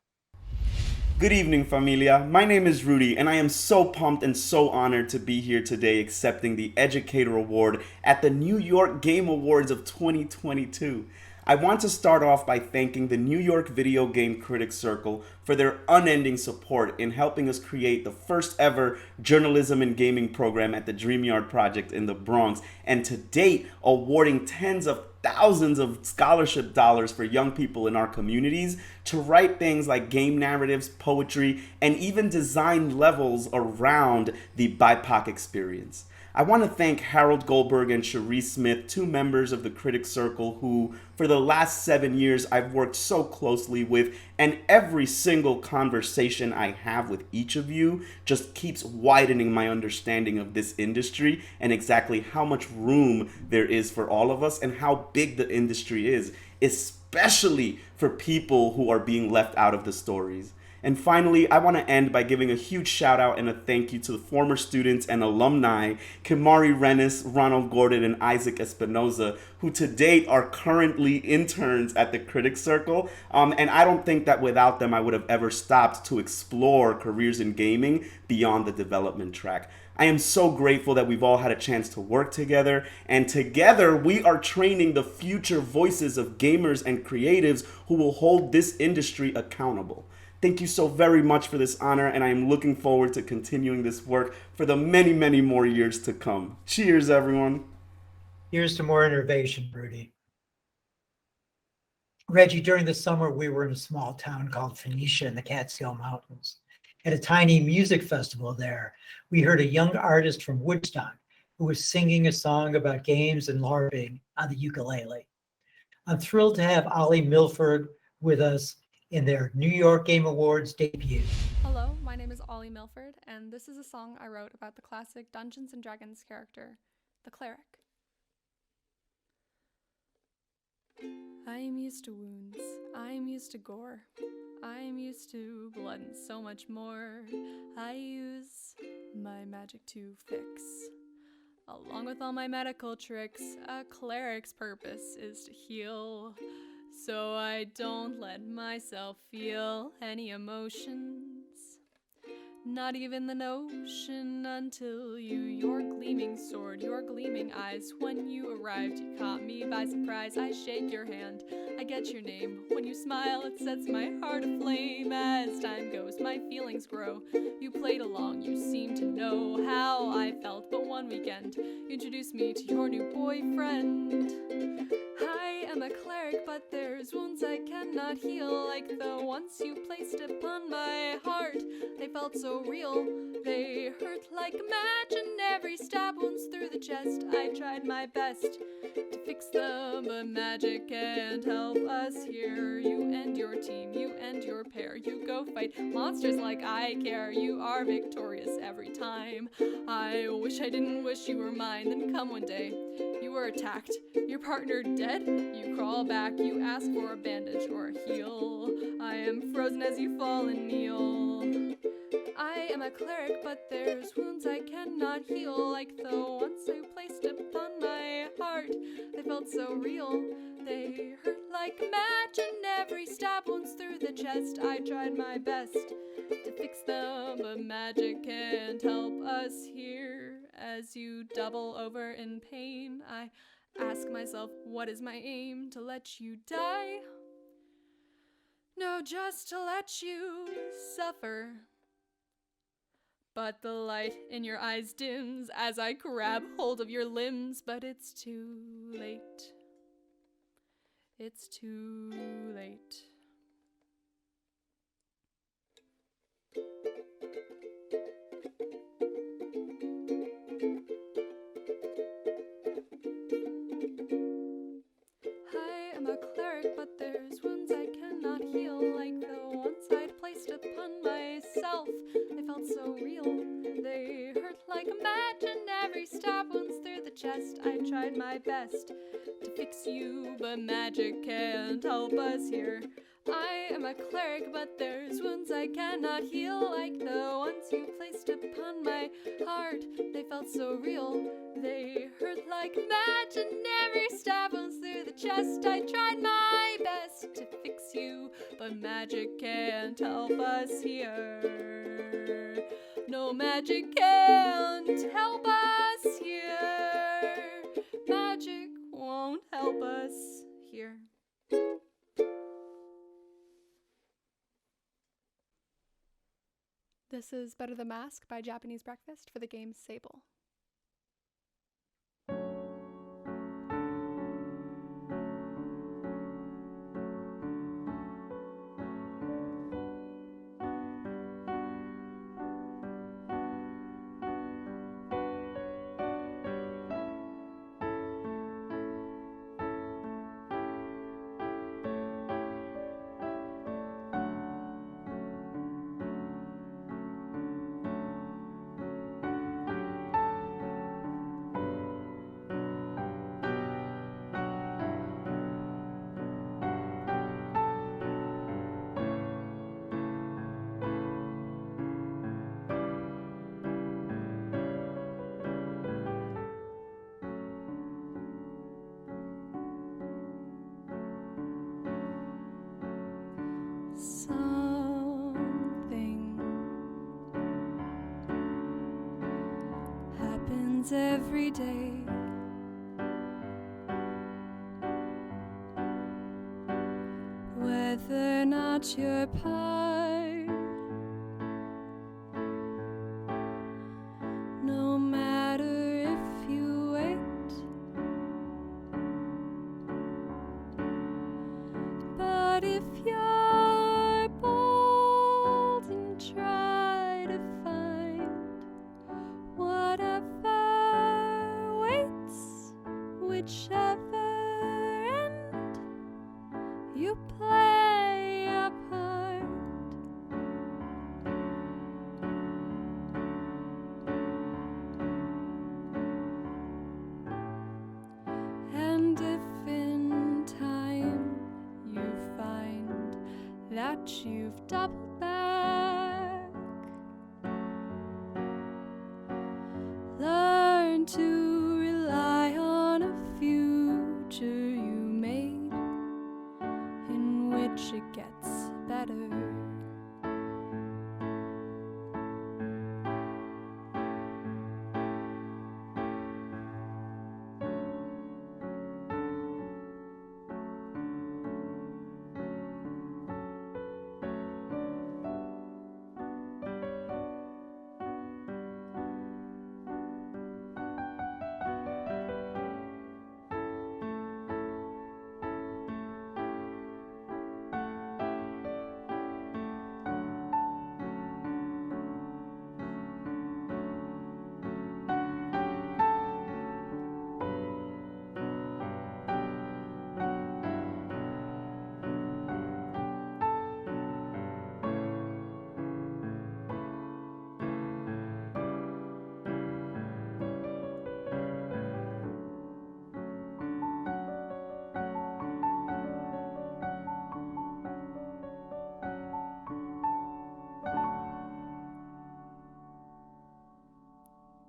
Good evening, familia. My name is Rudy, and I am so pumped and so honored to be here today accepting the Educator Award at the New York Game Awards of 2022. I want to start off by thanking the New York Videogame Critics Circle for their unending support in helping us create the first ever journalism and gaming program at the DreamYard Project in the Bronx, and to date awarding tens of thousands of scholarship dollars for young people in our communities to write things like game narratives, poetry, and even design levels around the BIPOC experience. I want to thank Harold Goldberg and Cherie Smith, two members of the Critics Circle who, for the last 7 years, I've worked so closely with, and every single conversation I have with each of you just keeps widening my understanding of this industry and exactly how much room there is for all of us and how big the industry is, especially for people who are being left out of the stories. And finally, I want to end by giving a huge shout out and a thank you to the former students and alumni, Kimari Rennis, Ronald Gordon, and Isaac Espinoza, who to date are currently interns at the Critics Circle. And I don't think that without them, I would have ever stopped to explore careers in gaming beyond the development track. I am so grateful that we've all had a chance to work together, and together we are training the future voices of gamers and creatives who will hold this industry accountable. Thank you so very much for this honor, and I am looking forward to continuing this work for the many, many more years to come. Cheers, everyone. Here's to more innovation, Rudy. Reggie, during the summer, we were in a small town called Phoenicia in the Catskill Mountains. At a tiny music festival there, we heard a young artist from Woodstock who was singing a song about games and LARPing on the ukulele. I'm thrilled to have Ollie Milford with us in their New York Game Awards debut. Hello, my name is Ollie Milford, and this is a song I wrote about the classic Dungeons & Dragons character, the cleric. I'm used to wounds, I'm used to gore, I'm used to blood and so much more. I use my magic to fix. Along with all my medical tricks, a cleric's purpose is to heal. So I don't let myself feel any emotions, not even the notion, until your gleaming sword, your gleaming eyes. When you arrived, you caught me by surprise. I shake your hand, I get your name. When you smile, it sets my heart aflame. As time goes, my feelings grow. You played along, you seemed to know how I felt. But one weekend, you introduced me to your new boyfriend. I am a cleric, but there's wounds I cannot heal, like the ones you placed upon my heart. They felt so real, they hurt like imaginary stab wounds through the chest. I tried my best to fix them, but magic can't help us here. You and your team, you and your pair, you go fight monsters like I care. You are victorious every time. I wish I didn't wish you were mine. Then come one day, you were attacked, your partner dead. You crawl back, you ask for a bandage or a heal. I am frozen as you fall and kneel. I am a cleric, but there's wounds I cannot heal, like the ones you placed upon my heart. They felt so real, they hurt like imaginary stab wounds through the chest. I tried my best to fix them, but magic can't help us here. As you double over in pain, I ask myself, what is my aim? To let you die? No, just to let you suffer. But the light in your eyes dims as I grab hold of your limbs. But it's too late. It's too late. but there's wounds I cannot heal, like the ones I'd placed upon myself. They felt so real, they hurt like imaginary stab wounds through the chest. I tried my best to fix you, but magic can't help us here. I am a cleric, but there's wounds I cannot heal, like the ones you placed upon my heart. They felt so real, they hurt like imaginary stab wounds through the chest. I tried my best to fix you, but magic can't help us here. No, magic can't help us here. Magic won't help us here. This is Better the Mask by Japanese Breakfast for the game Sable. Something happens every day. Whether or not you're part, no matter if you wait, but if you're bold and try to find whatever waits, whichever end you play a part. And if in time you find that you've doubled back, learn to rely on a future you made in which it gets better.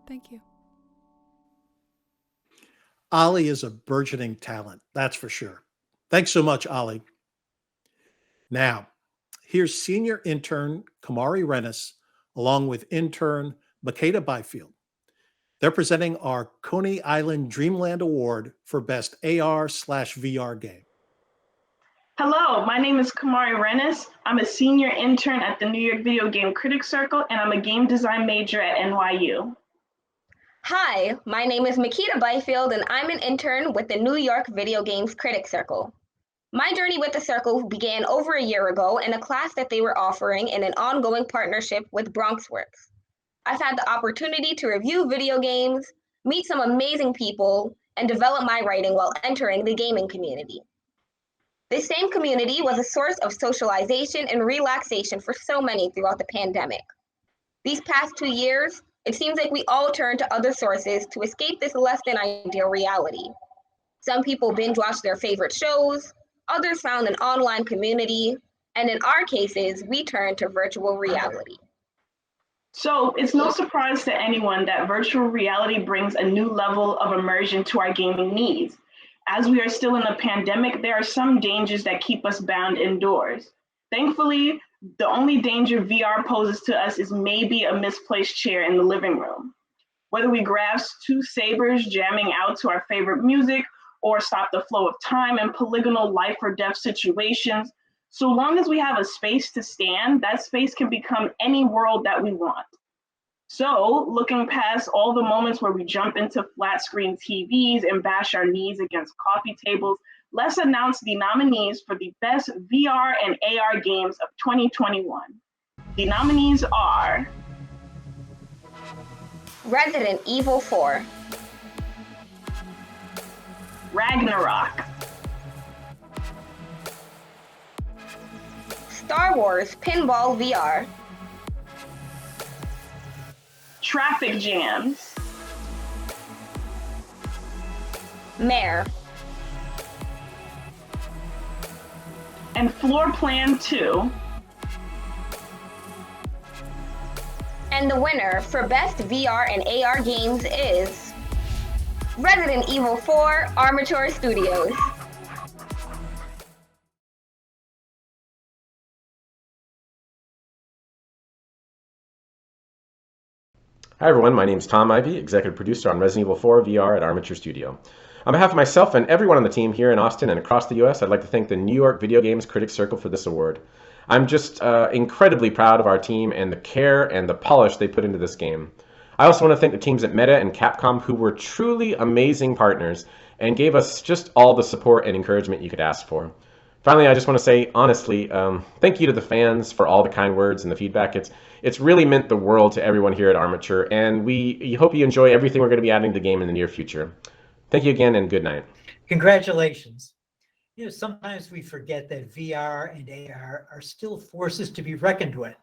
Thank you. Ollie is a burgeoning talent, that's for sure. Thanks so much, Ollie. Now, here's senior intern Kamari Rennis, along with intern Makeda Byfield. They're presenting our Coney Island Dreamland Award for Best AR/VR Game. Hello, my name is Kamari Rennis. I'm a senior intern at the New York Videogame Critics Circle, and I'm a game design major at NYU. Hi, my name is Makeda Byfield, and I'm an intern with the New York Video Games Critics Circle. My journey with the circle began over a year ago in a class that they were offering in an ongoing partnership with BronxWorks. I've had the opportunity to review video games, meet some amazing people, and develop my writing while entering the gaming community. This same community was a source of socialization and relaxation for so many throughout the pandemic. These past 2 years, it seems like we all turned to other sources to escape this less than ideal reality. Some people binge watched their favorite shows, others found an online community, and in our cases, we turned to virtual reality. So it's no surprise to anyone that virtual reality brings a new level of immersion to our gaming needs. As we are still in a pandemic, there are some dangers that keep us bound indoors. Thankfully, the only danger VR poses to us is maybe a misplaced chair in the living room. Whether we grasp two sabers jamming out to our favorite music or stop the flow of time in polygonal life or death situations, so long as we have a space to stand, that space can become any world that we want. So, looking past all the moments where we jump into flat screen TVs and bash our knees against coffee tables, let's announce the nominees for the best VR and AR games of 2021. The nominees are Resident Evil 4, Ragnarok, Star Wars Pinball VR, Traffic Jams, Mare, and Floor Plan 2. And the winner for best VR and AR games is Resident Evil 4 Armature Studios. Hi everyone, my name is Tom Ivey, executive producer on Resident Evil 4 VR at Armature Studio. On behalf of myself and everyone on the team here in Austin and across the US, I'd like to thank the New York Videogame Critics Circle for this award. I'm just incredibly proud of our team and the care and the polish they put into this game. I also want to thank the teams at Meta and Capcom who were truly amazing partners and gave us just all the support and encouragement you could ask for. Finally, I just want to say, honestly, thank you to the fans for all the kind words and the feedback. It's really meant the world to everyone here at Armature, and we hope you enjoy everything we're going to be adding to the game in the near future. Thank you again, and good night. Congratulations. You know, sometimes we forget that VR and AR are still forces to be reckoned with.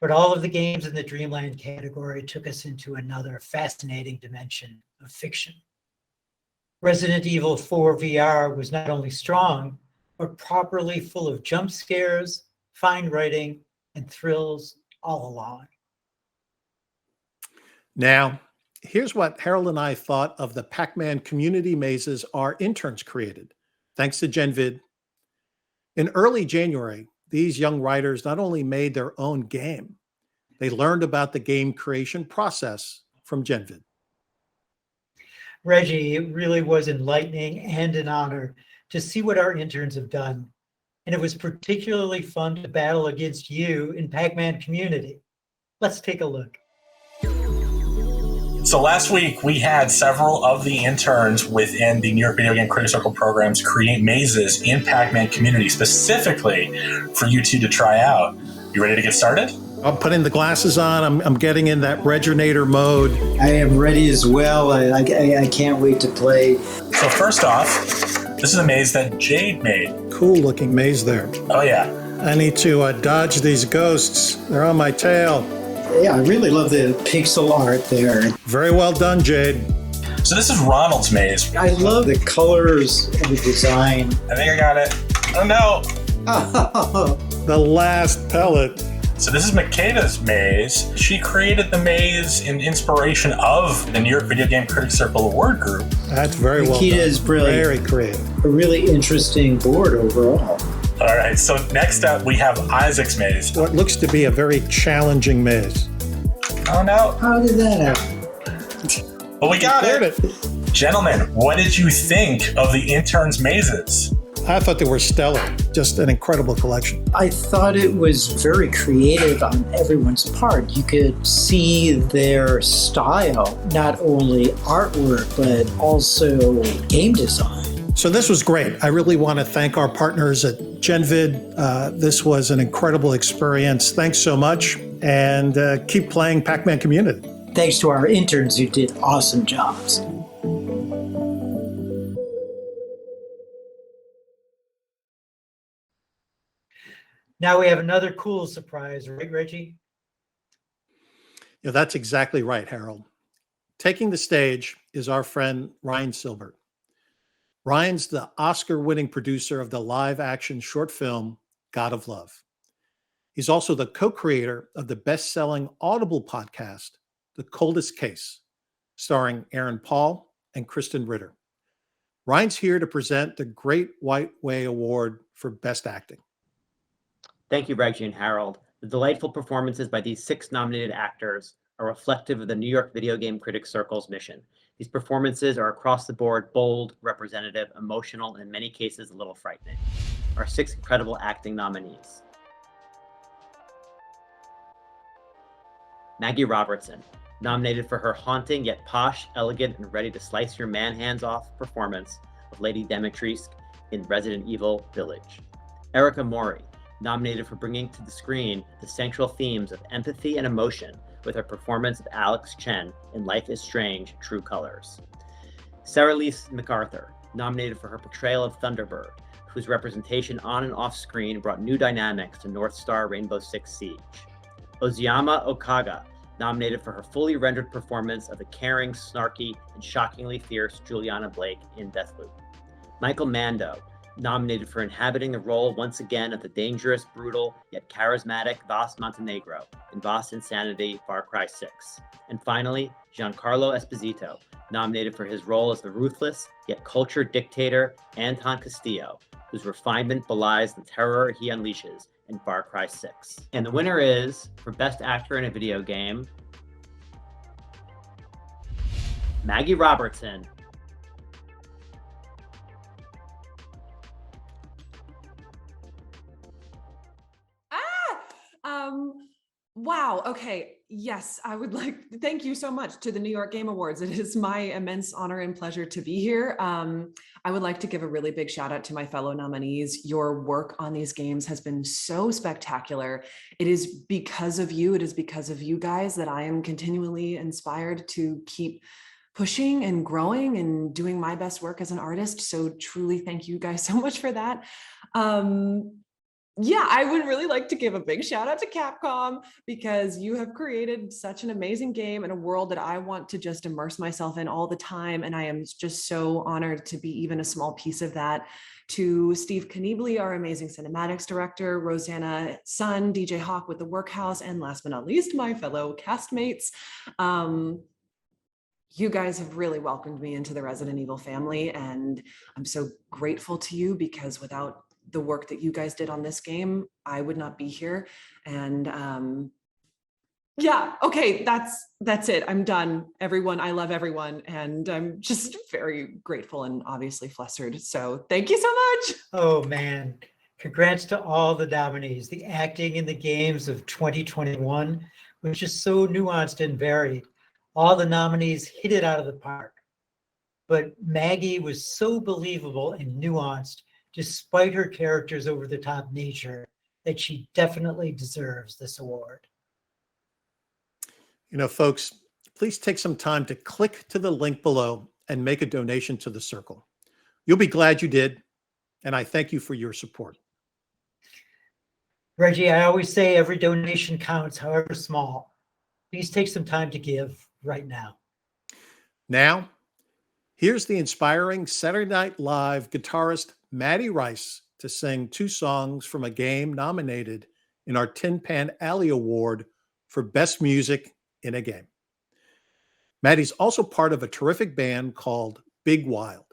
But all of the games in the Dreamland category took us into another fascinating dimension of fiction. Resident Evil 4 VR was not only strong, but properly full of jump scares, fine writing, and thrills all along. Now, here's what Harold and I thought of the Pac-Man community mazes our interns created, thanks to GenVid. In early January, these young writers not only made their own game, they learned about the game creation process from GenVid. Reggie, it really was enlightening and an honor to see what our interns have done. And it was particularly fun to battle against you in Pac-Man community. Let's take a look. So last week, we had several of the interns within the New York Video Game Critics Circle programs create mazes in Pac-Man community, specifically for you two to try out. You ready to get started? I'm putting the glasses on. I'm getting in that Reginator mode. I am ready as well. I can't wait to play. So first off, this is a maze that Jade made. Cool looking maze there. Oh yeah. I need to dodge these ghosts. They're on my tail. Yeah, I really love the pixel art there. Very well done, Jade. So this is Ronald's maze. I love the colors and the design. I think I got it. Oh no. The last pellet. So this is Makeda's maze. She created the maze in inspiration of the New York Video Game Critics Circle Award Group. That's very well done. Makeda is brilliant. Very creative. A really interesting board overall. All right, so next up we have Isaac's maze. What looks to be a very challenging maze. Oh no. How did that happen? Well, we got it. Gentlemen, what did you think of the interns' mazes? I thought they were stellar. Just an incredible collection. I thought it was very creative on everyone's part. You could see their style, not only artwork, but also game design. So this was great. I really want to thank our partners at GenVid. This was an incredible experience. Thanks so much, and keep playing Pac-Man community. Thanks to our interns who did awesome jobs. Now we have another cool surprise, right, Reggie? Yeah, that's exactly right, Harold. Taking the stage is our friend Ryan Silbert. Ryan's the Oscar-winning producer of the live-action short film God of Love. He's also the co-creator of the best-selling Audible podcast, The Coldest Case, starring Aaron Paul and Kristen Ritter. Ryan's here to present the Great White Way Award for Best Acting. Thank you, Reggie and Harold. The delightful performances by these 6 nominated actors are reflective of the New York Video Game Critics Circle's mission. These performances are across the board bold, representative, emotional, and in many cases a little frightening. Our 6 incredible acting nominees. Maggie Robertson, nominated for her haunting yet posh, elegant, and ready to slice your man hands off performance of Lady Demetrius in Resident Evil Village. Erica Mori, nominated for bringing to the screen the central themes of empathy and emotion with her performance of Alex Chen in Life is Strange, True Colors. Sarah Lise MacArthur, nominated for her portrayal of Thunderbird, whose representation on and off screen brought new dynamics to North Star Rainbow Six Siege. Ozuyama Okaga, nominated for her fully rendered performance of the caring, snarky, and shockingly fierce Juliana Blake in Deathloop. Michael Mando, nominated for inhabiting the role once again of the dangerous, brutal, yet charismatic Vas Montenegro in Vas Insanity Far Cry 6. And finally, Giancarlo Esposito, nominated for his role as the ruthless, yet cultured dictator Anton Castillo, whose refinement belies the terror he unleashes in Far Cry 6. And the winner is, for Best Actor in a Video Game, Maggie Robertson. Wow. Okay. Yes, I would like, thank you so much to the New York Game Awards. It is my immense honor and pleasure to be here. I would like to give a really big shout out to my fellow nominees. Your work on these games has been so spectacular. It is because of you. It is because of you guys that I am continually inspired to keep pushing and growing and doing my best work as an artist. So truly thank you guys so much for that. Yeah, I would really like to give a big shout out to Capcom because you have created such an amazing game in a world that I want to just immerse myself in all the time. And I am just so honored to be even a small piece of that. To Steve Knieble, our amazing cinematics director, Rosanna Sun, DJ Hawk with the Workhouse, and last but not least, my fellow castmates. You guys have really welcomed me into the Resident Evil family, and I'm so grateful to you because without the work that you guys did on this game, I would not be here. And yeah, okay, that's it. I'm done. Everyone, I love everyone. And I'm just very grateful and obviously flustered. So thank you so much. Oh man, congrats to all the nominees. The acting in the games of 2021 was just so nuanced and varied. All the nominees hit it out of the park. But Maggie was so believable and nuanced despite her character's over-the-top nature, that she definitely deserves this award. You know, folks, please take some time to click to the link below and make a donation to the Circle. You'll be glad you did, and I thank you for your support. Reggie, I always say every donation counts, however small. Please take some time to give right now. Now, here's the inspiring Saturday Night Live guitarist Maddie Rice to sing 2 songs from a game nominated in our Tin Pan Alley Award for Best Music in a Game. Maddie's also part of a terrific band called Big Wild.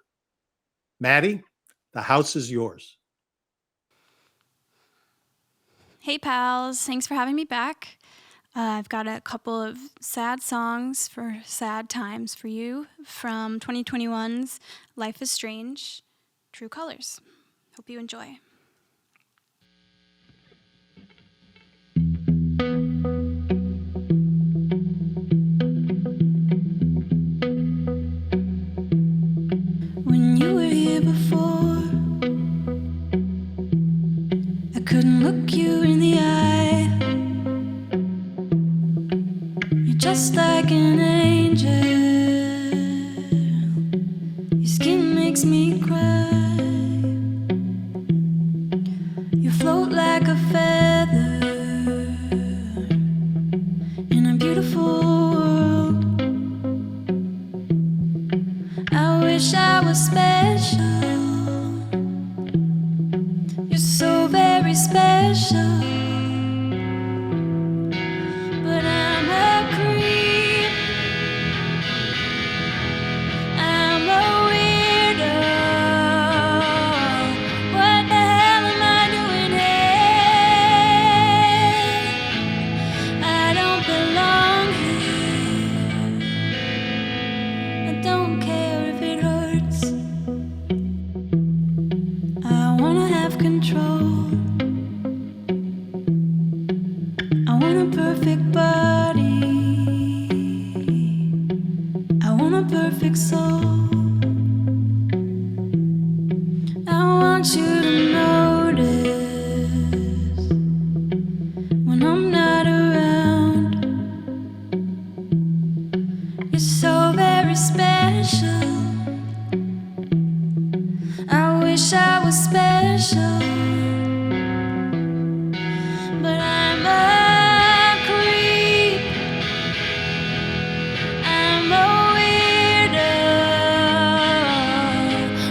Maddie, the house is yours. Hey pals, thanks for having me back. I've got a couple of sad songs for sad times for you from 2021's Life is Strange, True Colors. Hope you enjoy. When you were here before, I couldn't look you in the eye. You're just like an angel. Your skin makes me cry. control. I want a perfect body. I want a perfect soul. I want you to notice when I'm not around. You're so very special. I wish I was special, but I'm a creep. I'm a weirdo.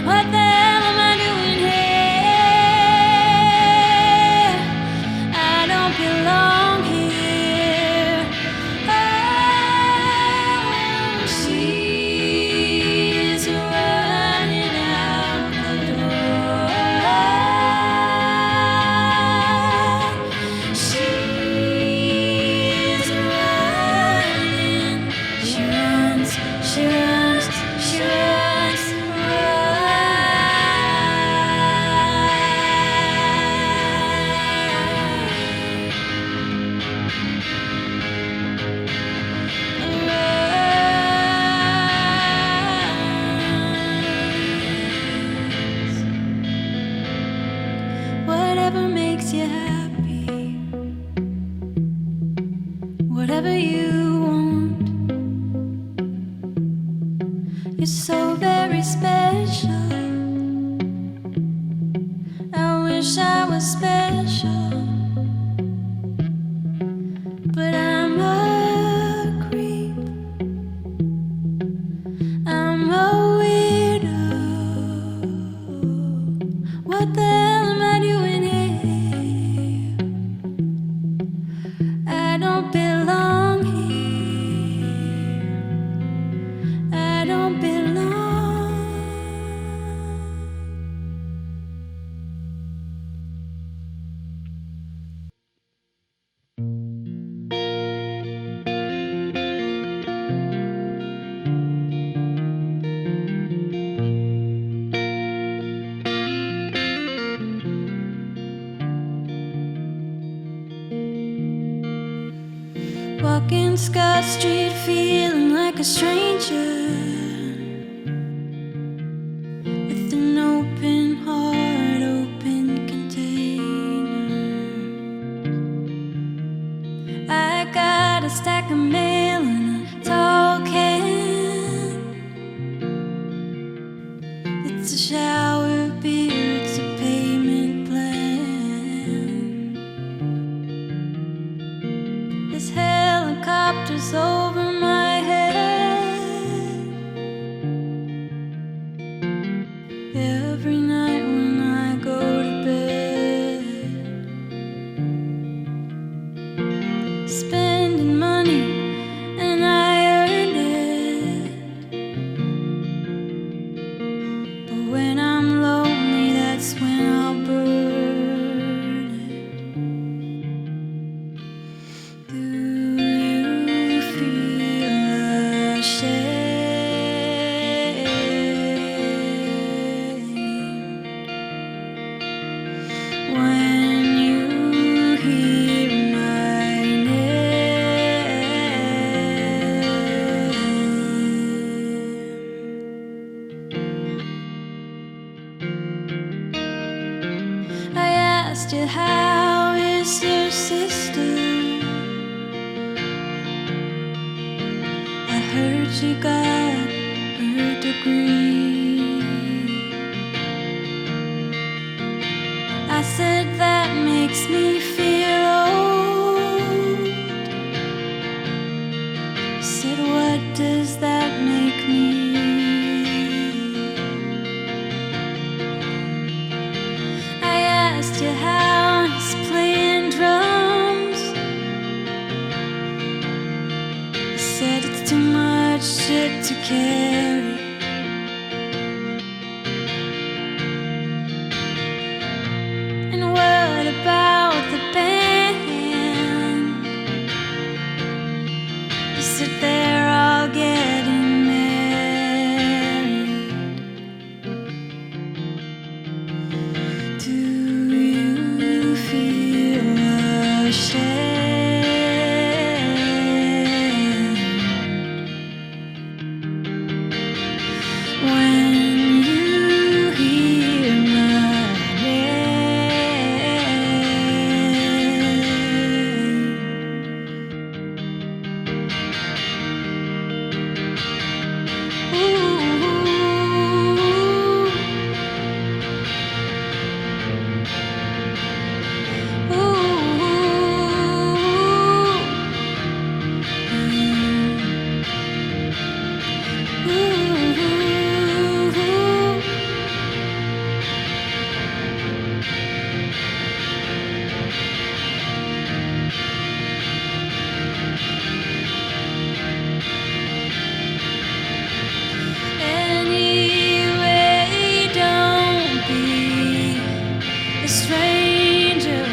What the hell am I doing here? I don't belong here. Oh, she's running out the door. She's running. She runs, she runs, she runs. Whatever makes you happy, whatever you want. You're so very special. I wish I was special, but I'm a creep. I'm a weirdo. What the hell am I doing here? I don't belong here. I don't belong. Walking Scott Street, feeling like a stranger, with an open heart, open container. I got a stack of mail and a tall can. It's a shower beer, it's a payment plan. This helicopter's over my head. Every night when I go to bed, spending money and I earned it. But when I'm lonely, that's when I'll burn it. Do you feel ashamed when you hear my name? I asked you, how is your sister? I heard she got her degree. I said, that makes me feel old. She said, what does that make me? I asked you how he's playing drums. He said, it's too much shit to carry. And what about the band? He said, they're all getting married. Do stranger.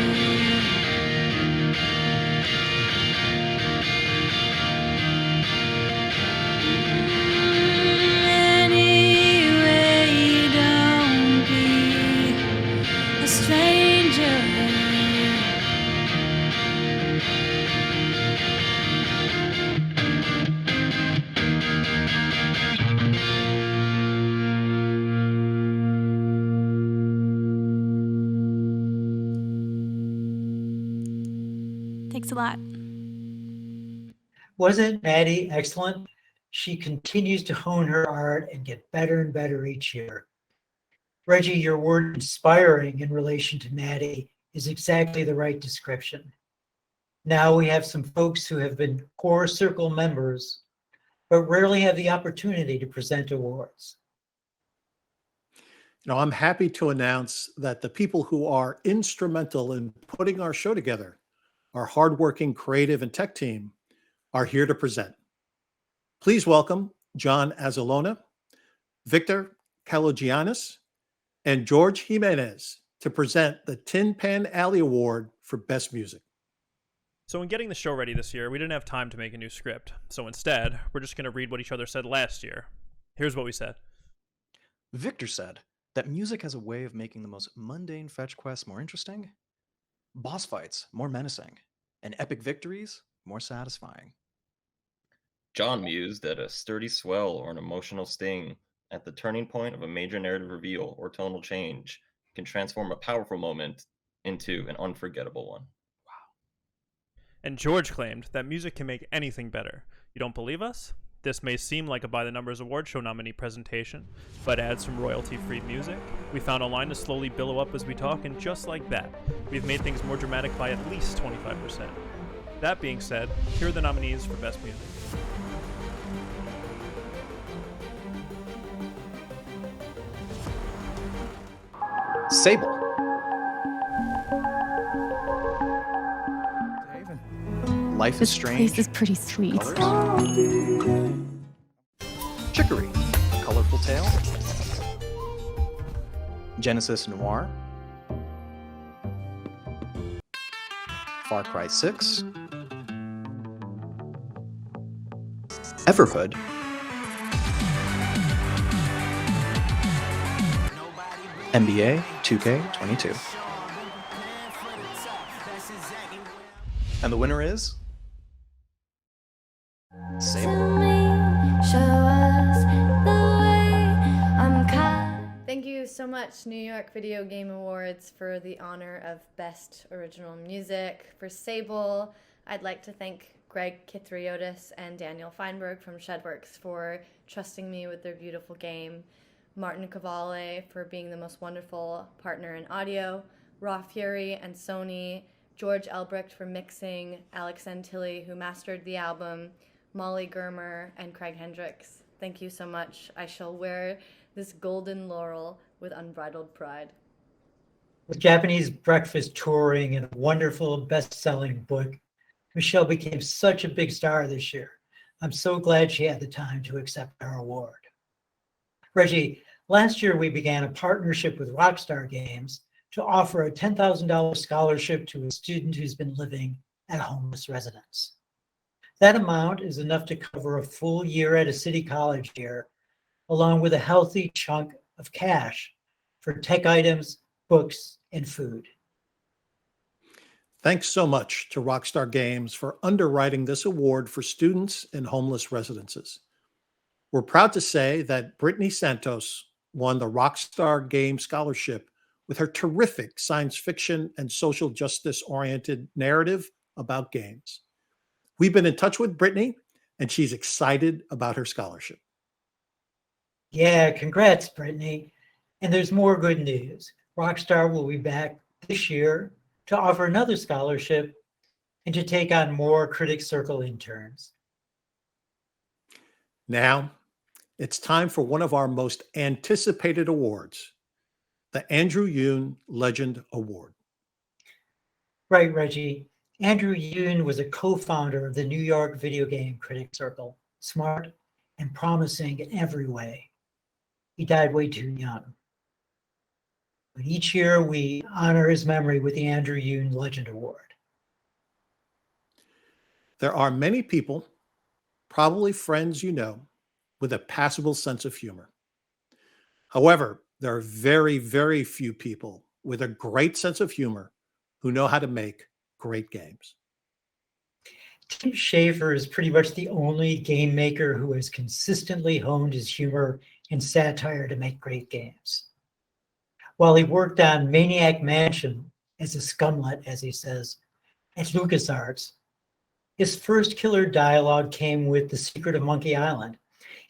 Anyway, don't be a stranger. Thanks a lot. Wasn't Maddie excellent? She continues to hone her art and get better and better each year. Reggie, your word inspiring in relation to Maddie is exactly the right description. Now we have some folks who have been core circle members, but rarely have the opportunity to present awards. You know, I'm happy to announce that the people who are instrumental in putting our show together, our hardworking creative and tech team, are here to present. Please welcome John Azalona, Victor Kalogiannis, and George Jimenez to present the Tin Pan Alley Award for Best Music. So in getting the show ready this year, we didn't have time to make a new script. So instead, we're just going to read what each other said last year. Here's what we said. Victor said that music has a way of making the most mundane fetch quests more interesting, boss fights more menacing, and epic victories more satisfying. John mused that a sturdy swell or an emotional sting at the turning point of a major narrative reveal or tonal change can transform a powerful moment into an unforgettable one. And George claimed that music can make anything better. You don't believe us? This may seem like a by-the-numbers award show nominee presentation, but add some royalty-free music. We found a line to slowly billow up as we talk, and just like that, we've made things more dramatic by at least 25%. That being said, here are the nominees for Best Music. Sable. Life is Strange. This is pretty sweet. Colors. Chicory. Colorful Tale. Genesis Noir. Far Cry 6. Everhood. NBA 2K22. And the winner is Sable. Thank you so much, New York Video Game Awards, for the honor of Best Original Music. For Sable, I'd like to thank Greg Kithriotis and Daniel Feinberg from Shedworks for trusting me with their beautiful game, Martin Cavale for being the most wonderful partner in audio, Raw Fury and Sony, George Elbrecht for mixing, Alex Antilli who mastered the album, Molly Germer, and Craig Hendricks. Thank you so much. I shall wear this golden laurel with unbridled pride. With Japanese breakfast touring and a wonderful best-selling book, Michelle became such a big star this year. I'm so glad she had the time to accept our award. Reggie, last year we began a partnership with Rockstar Games to offer a $10,000 scholarship to a student who's been living at a homeless residence. That amount is enough to cover a full year at a city college here, along with a healthy chunk of cash for tech items, books, and food. Thanks so much to Rockstar Games for underwriting this award for students in homeless residences. We're proud to say that Brittany Santos won the Rockstar Games Scholarship with her terrific science fiction and social justice-oriented narrative about games. We've been in touch with Brittany, and she's excited about her scholarship. Yeah, congrats, Brittany. And there's more good news. Rockstar will be back this year to offer another scholarship and to take on more Critics Circle interns. Now, it's time for one of our most anticipated awards, the Andrew Yoon Legend Award. Right, Reggie. Andrew Yoon was a co-founder of the New York Videogame Critics Circle, smart and promising in every way. He died way too young. But each year we honor his memory with the Andrew Yoon Legend Award. There are many people, probably friends you know, with a passable sense of humor. However, there are very, very few people with a great sense of humor who know how to make great games. Tim Schafer is pretty much the only game maker who has consistently honed his humor and satire to make great games. While he worked on Maniac Mansion as a scumlet, as he says, at LucasArts, his first killer dialogue came with The Secret of Monkey Island.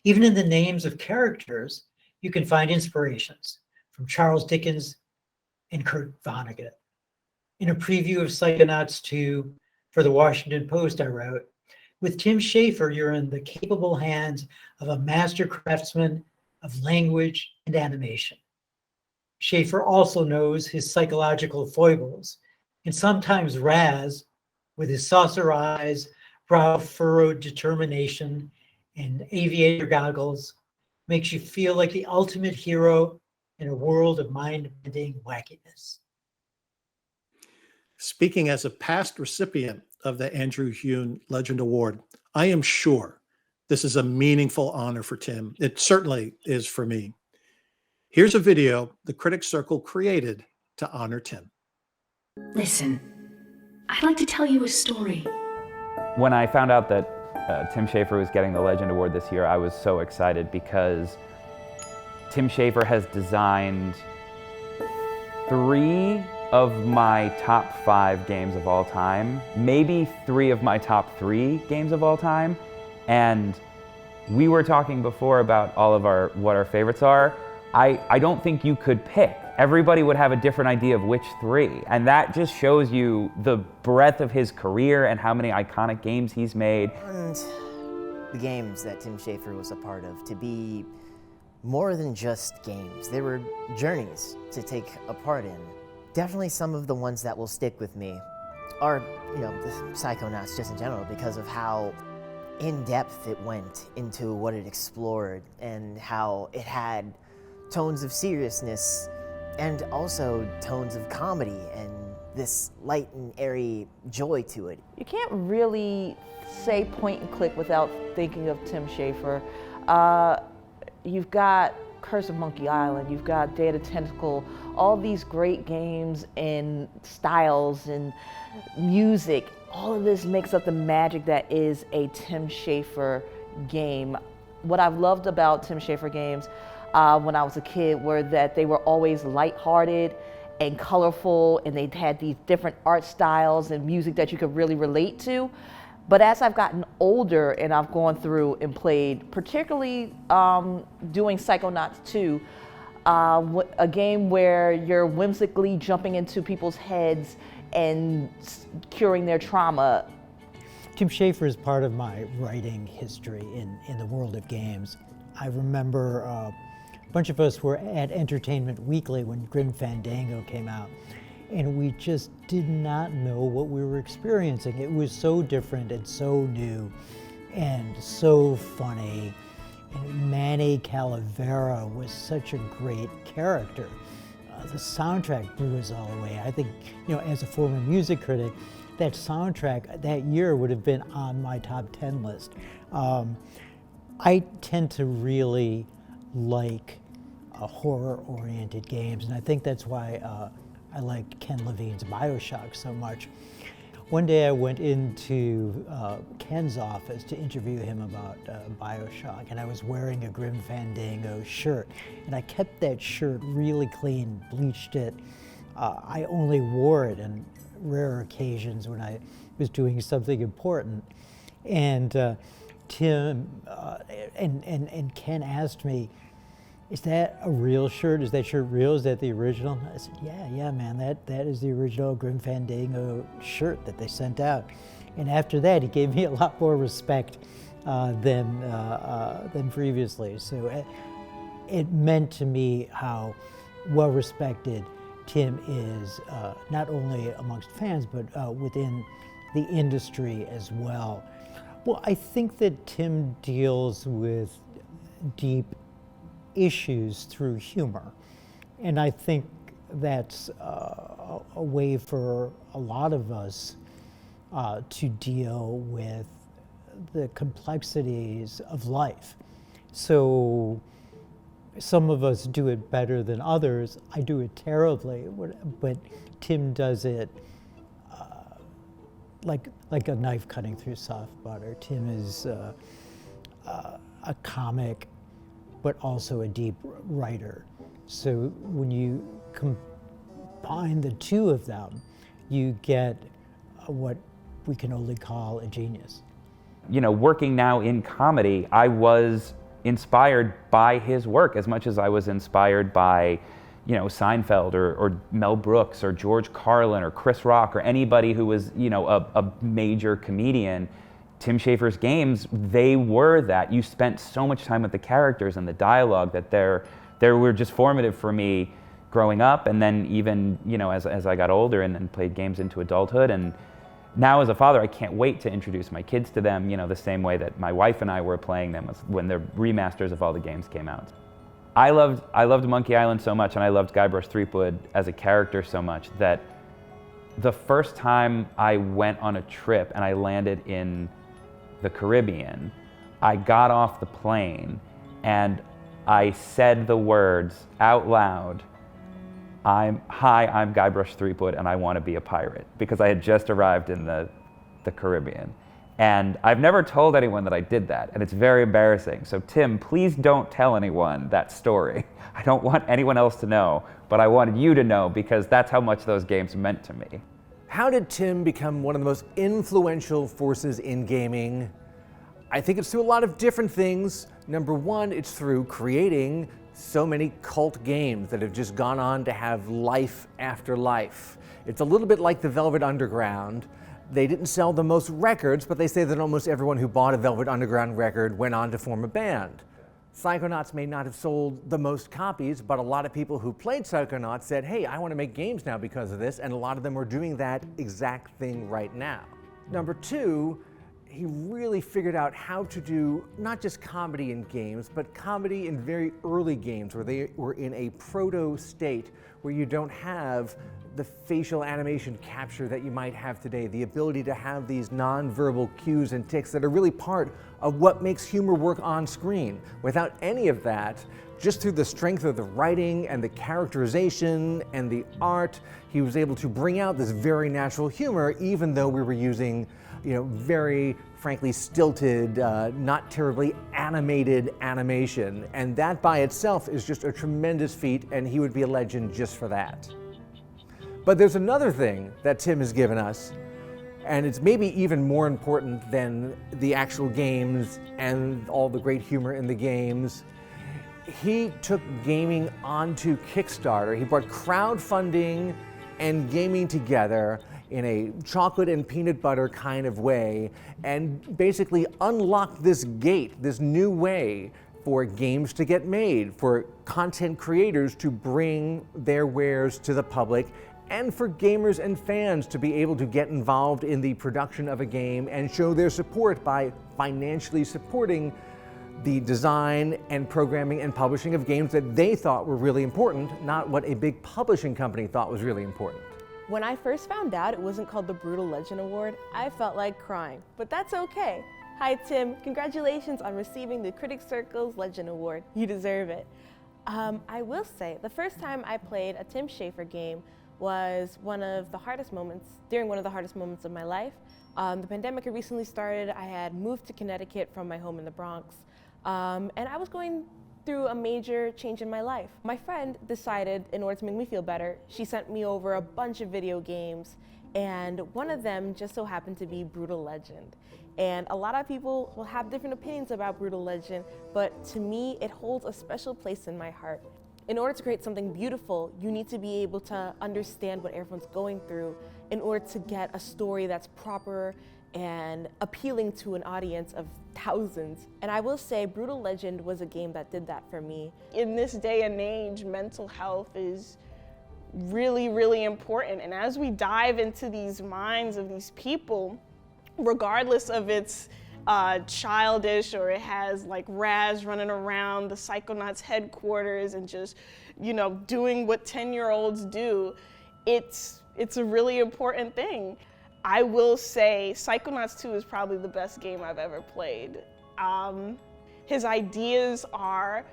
Even in the names of characters, you can find inspirations from Charles Dickens and Kurt Vonnegut. In a preview of Psychonauts 2 for the Washington Post I wrote, with Tim Schafer, you're in the capable hands of a master craftsman of language and animation. Schafer also knows his psychological foibles, and sometimes Raz, with his saucer eyes, brow-furrowed determination, and aviator goggles, makes you feel like the ultimate hero in a world of mind-bending wackiness. Speaking as a past recipient of the Andrew Yoon Legend Award, I am sure this is a meaningful honor for Tim. It certainly is for me. Here's a video the Critics Circle created to honor Tim. Listen, I'd like to tell you a story. When I found out that Tim Schafer was getting the Legend Award this year, I was so excited because Tim Schafer has designed 3 of my top 5 games of all time, maybe 3 of my top 3 games of all time. And we were talking before about all of what our favorites are. I don't think you could pick. Everybody would have a different idea of which 3. And that just shows you the breadth of his career and how many iconic games he's made. And the games that Tim Schafer was a part of, to be more than just games. They were journeys to take a part in. Definitely some of the ones that will stick with me are, the Psychonauts just in general, because of how in-depth it went into what it explored and how it had tones of seriousness and also tones of comedy and this light and airy joy to it. You can't really say point and click without thinking of Tim Schafer. You've got Curse of Monkey Island, you've got Day of the Tentacle, all these great games and styles and music. All of this makes up the magic that is a Tim Schafer game. What I've loved about Tim Schafer games when I was a kid were that they were always lighthearted and colorful, and they had these different art styles and music that you could really relate to. But as I've gotten older and I've gone through and played, particularly doing Psychonauts 2, a game where you're whimsically jumping into people's heads and curing their trauma. Tim Schafer is part of my writing history in the world of games. I remember a bunch of us were at Entertainment Weekly when Grim Fandango came out, and we just did not know what we were experiencing. It was so different and so new and so funny. And Manny Calavera was such a great character. The soundtrack blew us all away. I think, as a former music critic, that soundtrack that year would have been on my top 10 list. I tend to really like horror-oriented games, and I think that's why I like Ken Levine's BioShock so much. One day I went into Ken's office to interview him about BioShock, and I was wearing a Grim Fandango shirt, and I kept that shirt really clean, bleached it. I only wore it on rare occasions when I was doing something important. And Tim and Ken asked me, "Is that a real shirt? Is that shirt real? Is that the original?" I said, yeah, man, that is the original Grim Fandango shirt that they sent out. And after that, he gave me a lot more respect than previously. So it meant to me how well respected Tim is, not only amongst fans, but within the industry as well. Well, I think that Tim deals with deep issues through humor. And I think that's a way for a lot of us to deal with the complexities of life. So some of us do it better than others. I do it terribly, but Tim does it like a knife cutting through soft butter. Tim is a comic, but also a deep writer. So when you combine the two of them, you get what we can only call a genius. You know, working now in comedy, I was inspired by his work as much as I was inspired by, you know, Seinfeld or Mel Brooks or George Carlin or Chris Rock or anybody who was, you know, a major comedian. Tim Schafer's games, they were that. You spent so much time with the characters and the dialogue that they were just formative for me growing up, and then even, you know, as I got older and then played games into adulthood. And now as a father, I can't wait to introduce my kids to them, you know, the same way that my wife and I were playing them when the remasters of all the games came out. I loved Monkey Island so much, and I loved Guybrush Threepwood as a character so much, that the first time I went on a trip and I landed in the Caribbean, I got off the plane and I said the words out loud, "Hi, I'm Guybrush Threepwood and I want to be a pirate," because I had just arrived in the Caribbean. And I've never told anyone that I did that, and it's very embarrassing. So Tim, please don't tell anyone that story. I don't want anyone else to know, but I wanted you to know because that's how much those games meant to me. How did Tim become one of the most influential forces in gaming? I think it's through a lot of different things. Number one, it's through creating so many cult games that have just gone on to have life after life. It's a little bit like the Velvet Underground. They didn't sell the most records, but they say that almost everyone who bought a Velvet Underground record went on to form a band. Psychonauts may not have sold the most copies, but a lot of people who played Psychonauts said, hey, I want to make games now because of this, and a lot of them are doing that exact thing right now. Number two, he really figured out how to do not just comedy in games, but comedy in very early games where they were in a proto state where you don't have the facial animation capture that you might have today, the ability to have these non-verbal cues and tics that are really part of what makes humor work on screen. Without any of that, just through the strength of the writing and the characterization and the art, he was able to bring out this very natural humor, even though we were using, you know, very frankly stilted, not terribly animated animation. And that by itself is just a tremendous feat, and he would be a legend just for that. But there's another thing that Tim has given us, and it's maybe even more important than the actual games and all the great humor in the games. He took gaming onto Kickstarter. He brought crowdfunding and gaming together in a chocolate and peanut butter kind of way, and basically unlocked this gate, this new way for games to get made, for content creators to bring their wares to the public, and for gamers and fans to be able to get involved in the production of a game and show their support by financially supporting the design and programming and publishing of games that they thought were really important, not what a big publishing company thought was really important. When I first found out it wasn't called the Brutal Legend Award, I felt like crying, but that's okay. Hi Tim, congratulations on receiving the Critics Circle's Legend Award. You deserve it. I will say, the first time I played a Tim Schafer game was during one of the hardest moments of my life. The pandemic had recently started. I had moved to Connecticut from my home in the Bronx, and I was going through a major change in my life. My friend decided, in order to make me feel better, she sent me over a bunch of video games, and one of them just so happened to be Brutal Legend. And a lot of people will have different opinions about Brutal Legend, but to me, it holds a special place in my heart. In order to create something beautiful, you need to be able to understand what everyone's going through in order to get a story that's proper and appealing to an audience of thousands. And I will say Brutal Legend was a game that did that for me. In this day and age, mental health is really, really important. And as we dive into these minds of these people, regardless of its childish or it has like Raz running around the Psychonauts headquarters and just doing what 10-year-olds do, it's a really important thing. I will say Psychonauts 2 is probably the best game I've ever played. His ideas are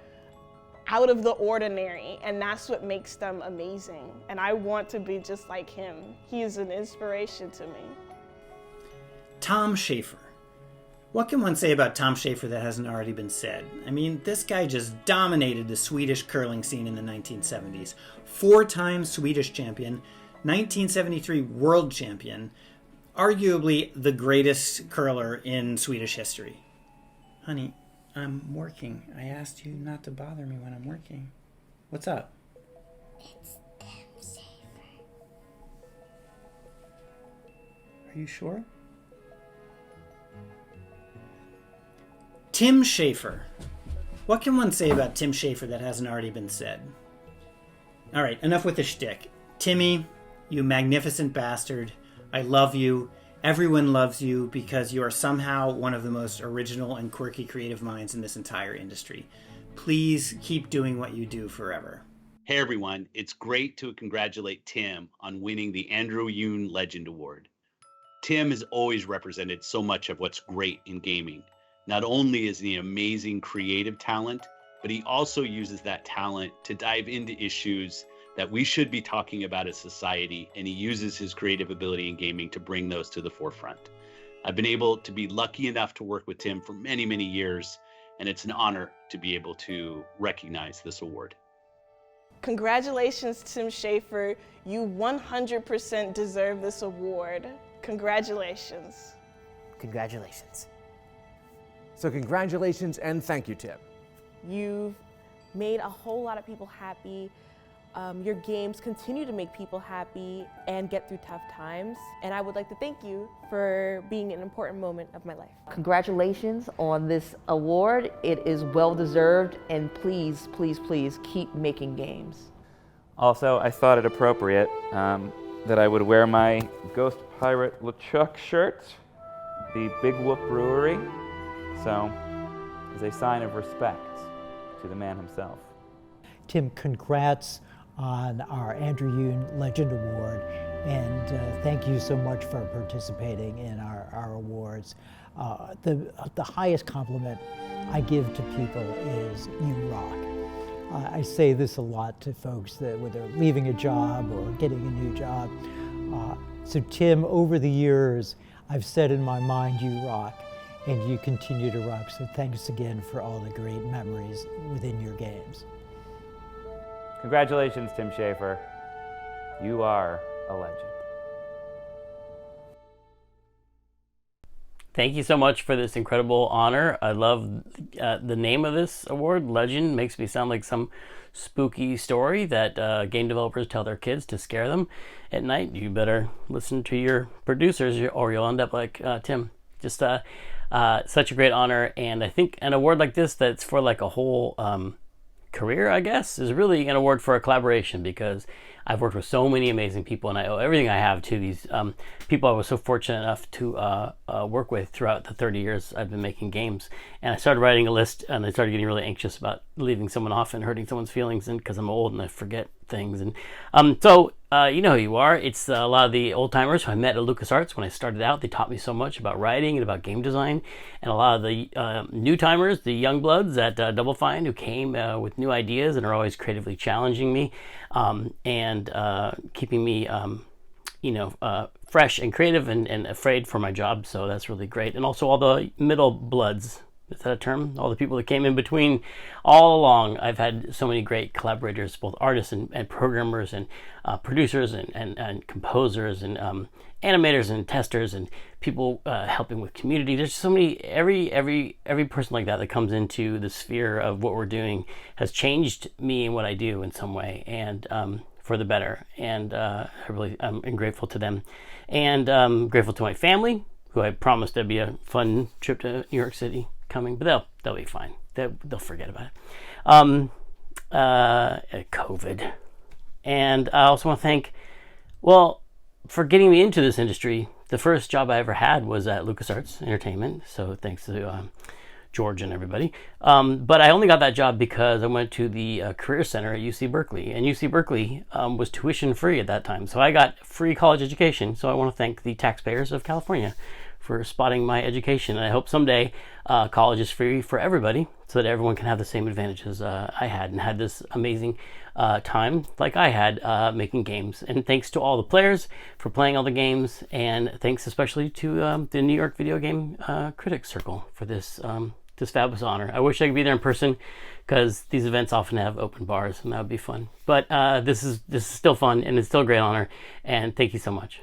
out of the ordinary, and that's what makes them amazing. And I want to be just like him. He is an inspiration to me. Tom Schafer. What can one say about Tom Schafer that hasn't already been said? I mean, this guy just dominated the Swedish curling scene in the 1970s. 4-time Swedish champion, 1973 world champion, arguably the greatest curler in Swedish history. Honey, I'm working. I asked you not to bother me when I'm working. What's up? It's Tim Schafer. Are you sure? Tim Schafer. What can one say about Tim Schafer that hasn't already been said? All right, enough with the shtick. Timmy, you magnificent bastard. I love you. Everyone loves you because you are somehow one of the most original and quirky creative minds in this entire industry. Please keep doing what you do forever. Hey everyone, it's great to congratulate Tim on winning the Andrew Yoon Legend Award. Tim has always represented so much of what's great in gaming. Not only is he an amazing creative talent, but he also uses that talent to dive into issues that we should be talking about as society, and he uses his creative ability in gaming to bring those to the forefront. I've been able to be lucky enough to work with Tim for many, many years, and it's an honor to be able to recognize this award. Congratulations, Tim Schafer. You 100% deserve this award. Congratulations. Congratulations. So congratulations and thank you, Tim. You've made a whole lot of people happy. Your games continue to make people happy and get through tough times. And I would like to thank you for being an important moment of my life. Congratulations on this award. It is well deserved, and please, please, please keep making games. Also, I thought it appropriate that I would wear my Ghost Pirate LeChuck shirt, the Big Whoop Brewery, so as a sign of respect to the man himself. Tim, congrats on our Andrew Yoon Legend Award, and thank you so much for participating in our awards. The highest compliment I give to people is you rock. I say this a lot to folks that when they're leaving a job or getting a new job. So Tim, over the years, I've said in my mind you rock, and you continue to rock. So thanks again for all the great memories within your games. Congratulations, Tim Schafer. You are a legend. Thank you so much for this incredible honor. I love the name of this award, Legend. Makes me sound like some spooky story that game developers tell their kids to scare them at night. You better listen to your producers or you'll end up like Tim. Just such a great honor. And I think an award like this that's for like a whole career, I guess, is really an award for a collaboration, because I've worked with so many amazing people, and I owe everything I have to these people I was so fortunate enough to work with throughout the 30 years I've been making games. And I started writing a list, and I started getting really anxious about leaving someone off and hurting someone's feelings, and because I'm old and I forget things. And so you know who you are. It's a lot of the old timers who I met at LucasArts when I started out. They taught me so much about writing and about game design, and a lot of the new timers, the young bloods at Double Fine, who came with new ideas and are always creatively challenging me and keeping me fresh and creative and afraid for my job. So that's really great. And also all the middle bloods. Is that a term? All the people that came in between all along. I've had so many great collaborators, both artists and programmers and producers and composers and animators and testers and people helping with community. There's so many, every person like that comes into the sphere of what we're doing has changed me and what I do in some way, and for the better. And I'm grateful to them, and grateful to my family, who I promised there'd be a fun trip to New York City coming, but they'll be fine. They'll forget about it. COVID. And I also want to thank, for getting me into this industry. The first job I ever had was at LucasArts Entertainment. So thanks to George and everybody. But I only got that job because I went to the Career Center at UC Berkeley, and UC Berkeley was tuition free at that time. So I got free college education. So I want to thank the taxpayers of California for spotting my education. And I hope someday college is free for everybody so that everyone can have the same advantages I had and had this amazing time like I had making games. And thanks to all the players for playing all the games, and thanks especially to the New York Videogame Critics Circle for this this fabulous honor. I wish I could be there in person because these events often have open bars and that would be fun. But this is still fun and it's still a great honor, and thank you so much.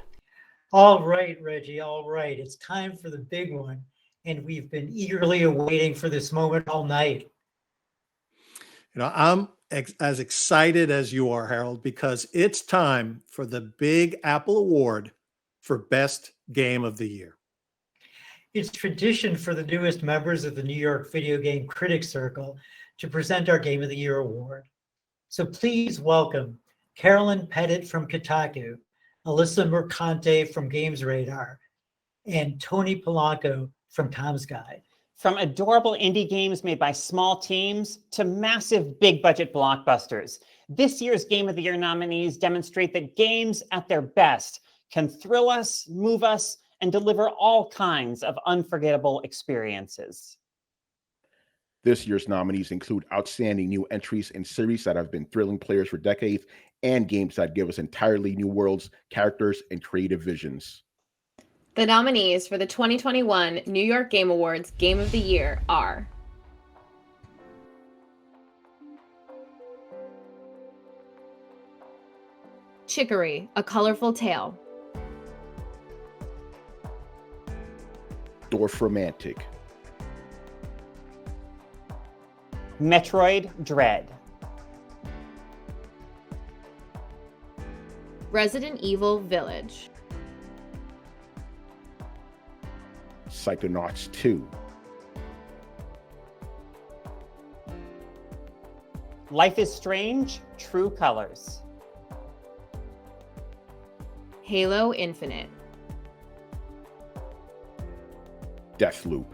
All right, Reggie, all right. It's time for the big one, and we've been eagerly awaiting for this moment all night. You know, I'm as excited as you are, Harold, because it's time for the Big Apple Award for Best Game of the Year. It's tradition for the newest members of the New York Videogame Critics Circle to present our Game of the Year award. So please welcome Carolyn Pettit from Kotaku, Alyssa Mercante from Games Radar, and Tony Polanco from Tom's Guide. From adorable indie games made by small teams to massive big budget blockbusters, this year's Game of the Year nominees demonstrate that games at their best can thrill us, move us, and deliver all kinds of unforgettable experiences. This year's nominees include outstanding new entries in series that have been thrilling players for decades and games that give us entirely new worlds, characters, and creative visions. The nominees for the 2021 New York Game Awards Game of the Year are Chicory, A Colorful Tale, Dwarf Romantic, Metroid Dread, Resident Evil Village, Psychonauts 2, Life is Strange, True Colors, Halo Infinite, Deathloop,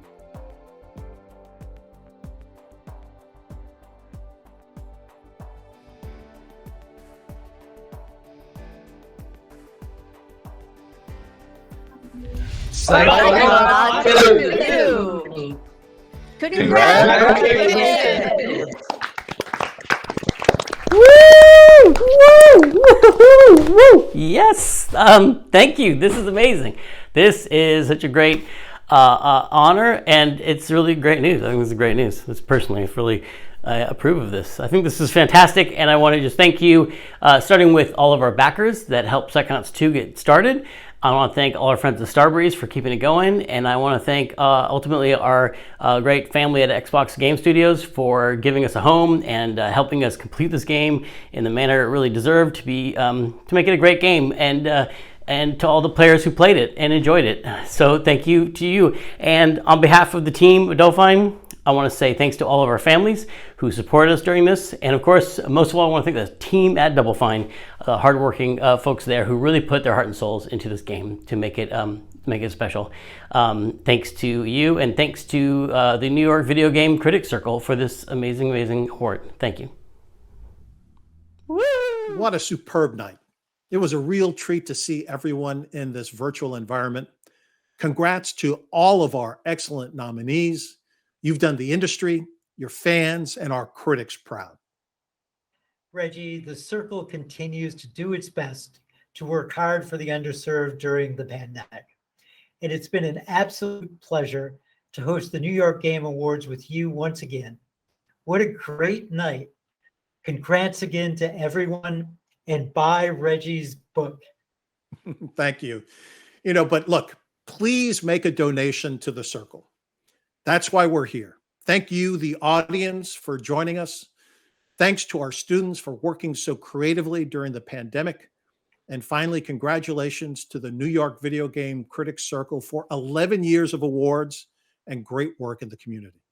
Psychonauts 2. Congratulations! Woo! Yes, thank you. This is amazing. This is such a great honor, and it's really great news. I think this is great news. It's personally, I approve of this. I think this is fantastic, and I want to just thank you, starting with all of our backers that helped Psychonauts 2 get started. I want to thank all our friends at Starbreeze for keeping it going, and I want to thank ultimately our great family at Xbox Game Studios for giving us a home and helping us complete this game in the manner it really deserved to be, to make it a great game, and to all the players who played it and enjoyed it. So thank you to you. And on behalf of the team at Dolphine, I want to say thanks to all of our families who supported us during this. And of course, most of all, I want to thank the team at Double Fine, hardworking folks there who really put their heart and souls into this game to make it special. Thanks to you, and thanks to the New York Videogame Critics Circle for this amazing award. Thank you. Woo! What a superb night. It was a real treat to see everyone in this virtual environment. Congrats to all of our excellent nominees. You've done the industry, your fans, and our critics proud. Reggie, the Circle continues to do its best to work hard for the underserved during the pandemic. And it's been an absolute pleasure to host the New York Game Awards with you once again. What a great night. Congrats again to everyone, and buy Reggie's book. Thank you. But look, please make a donation to the Circle. That's why we're here. Thank you, the audience, for joining us. Thanks to our students for working so creatively during the pandemic. And finally, congratulations to the New York Videogame Critics Circle for 11 years of awards and great work in the community.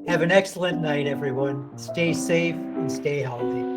Have an excellent night, everyone. Stay safe and stay healthy.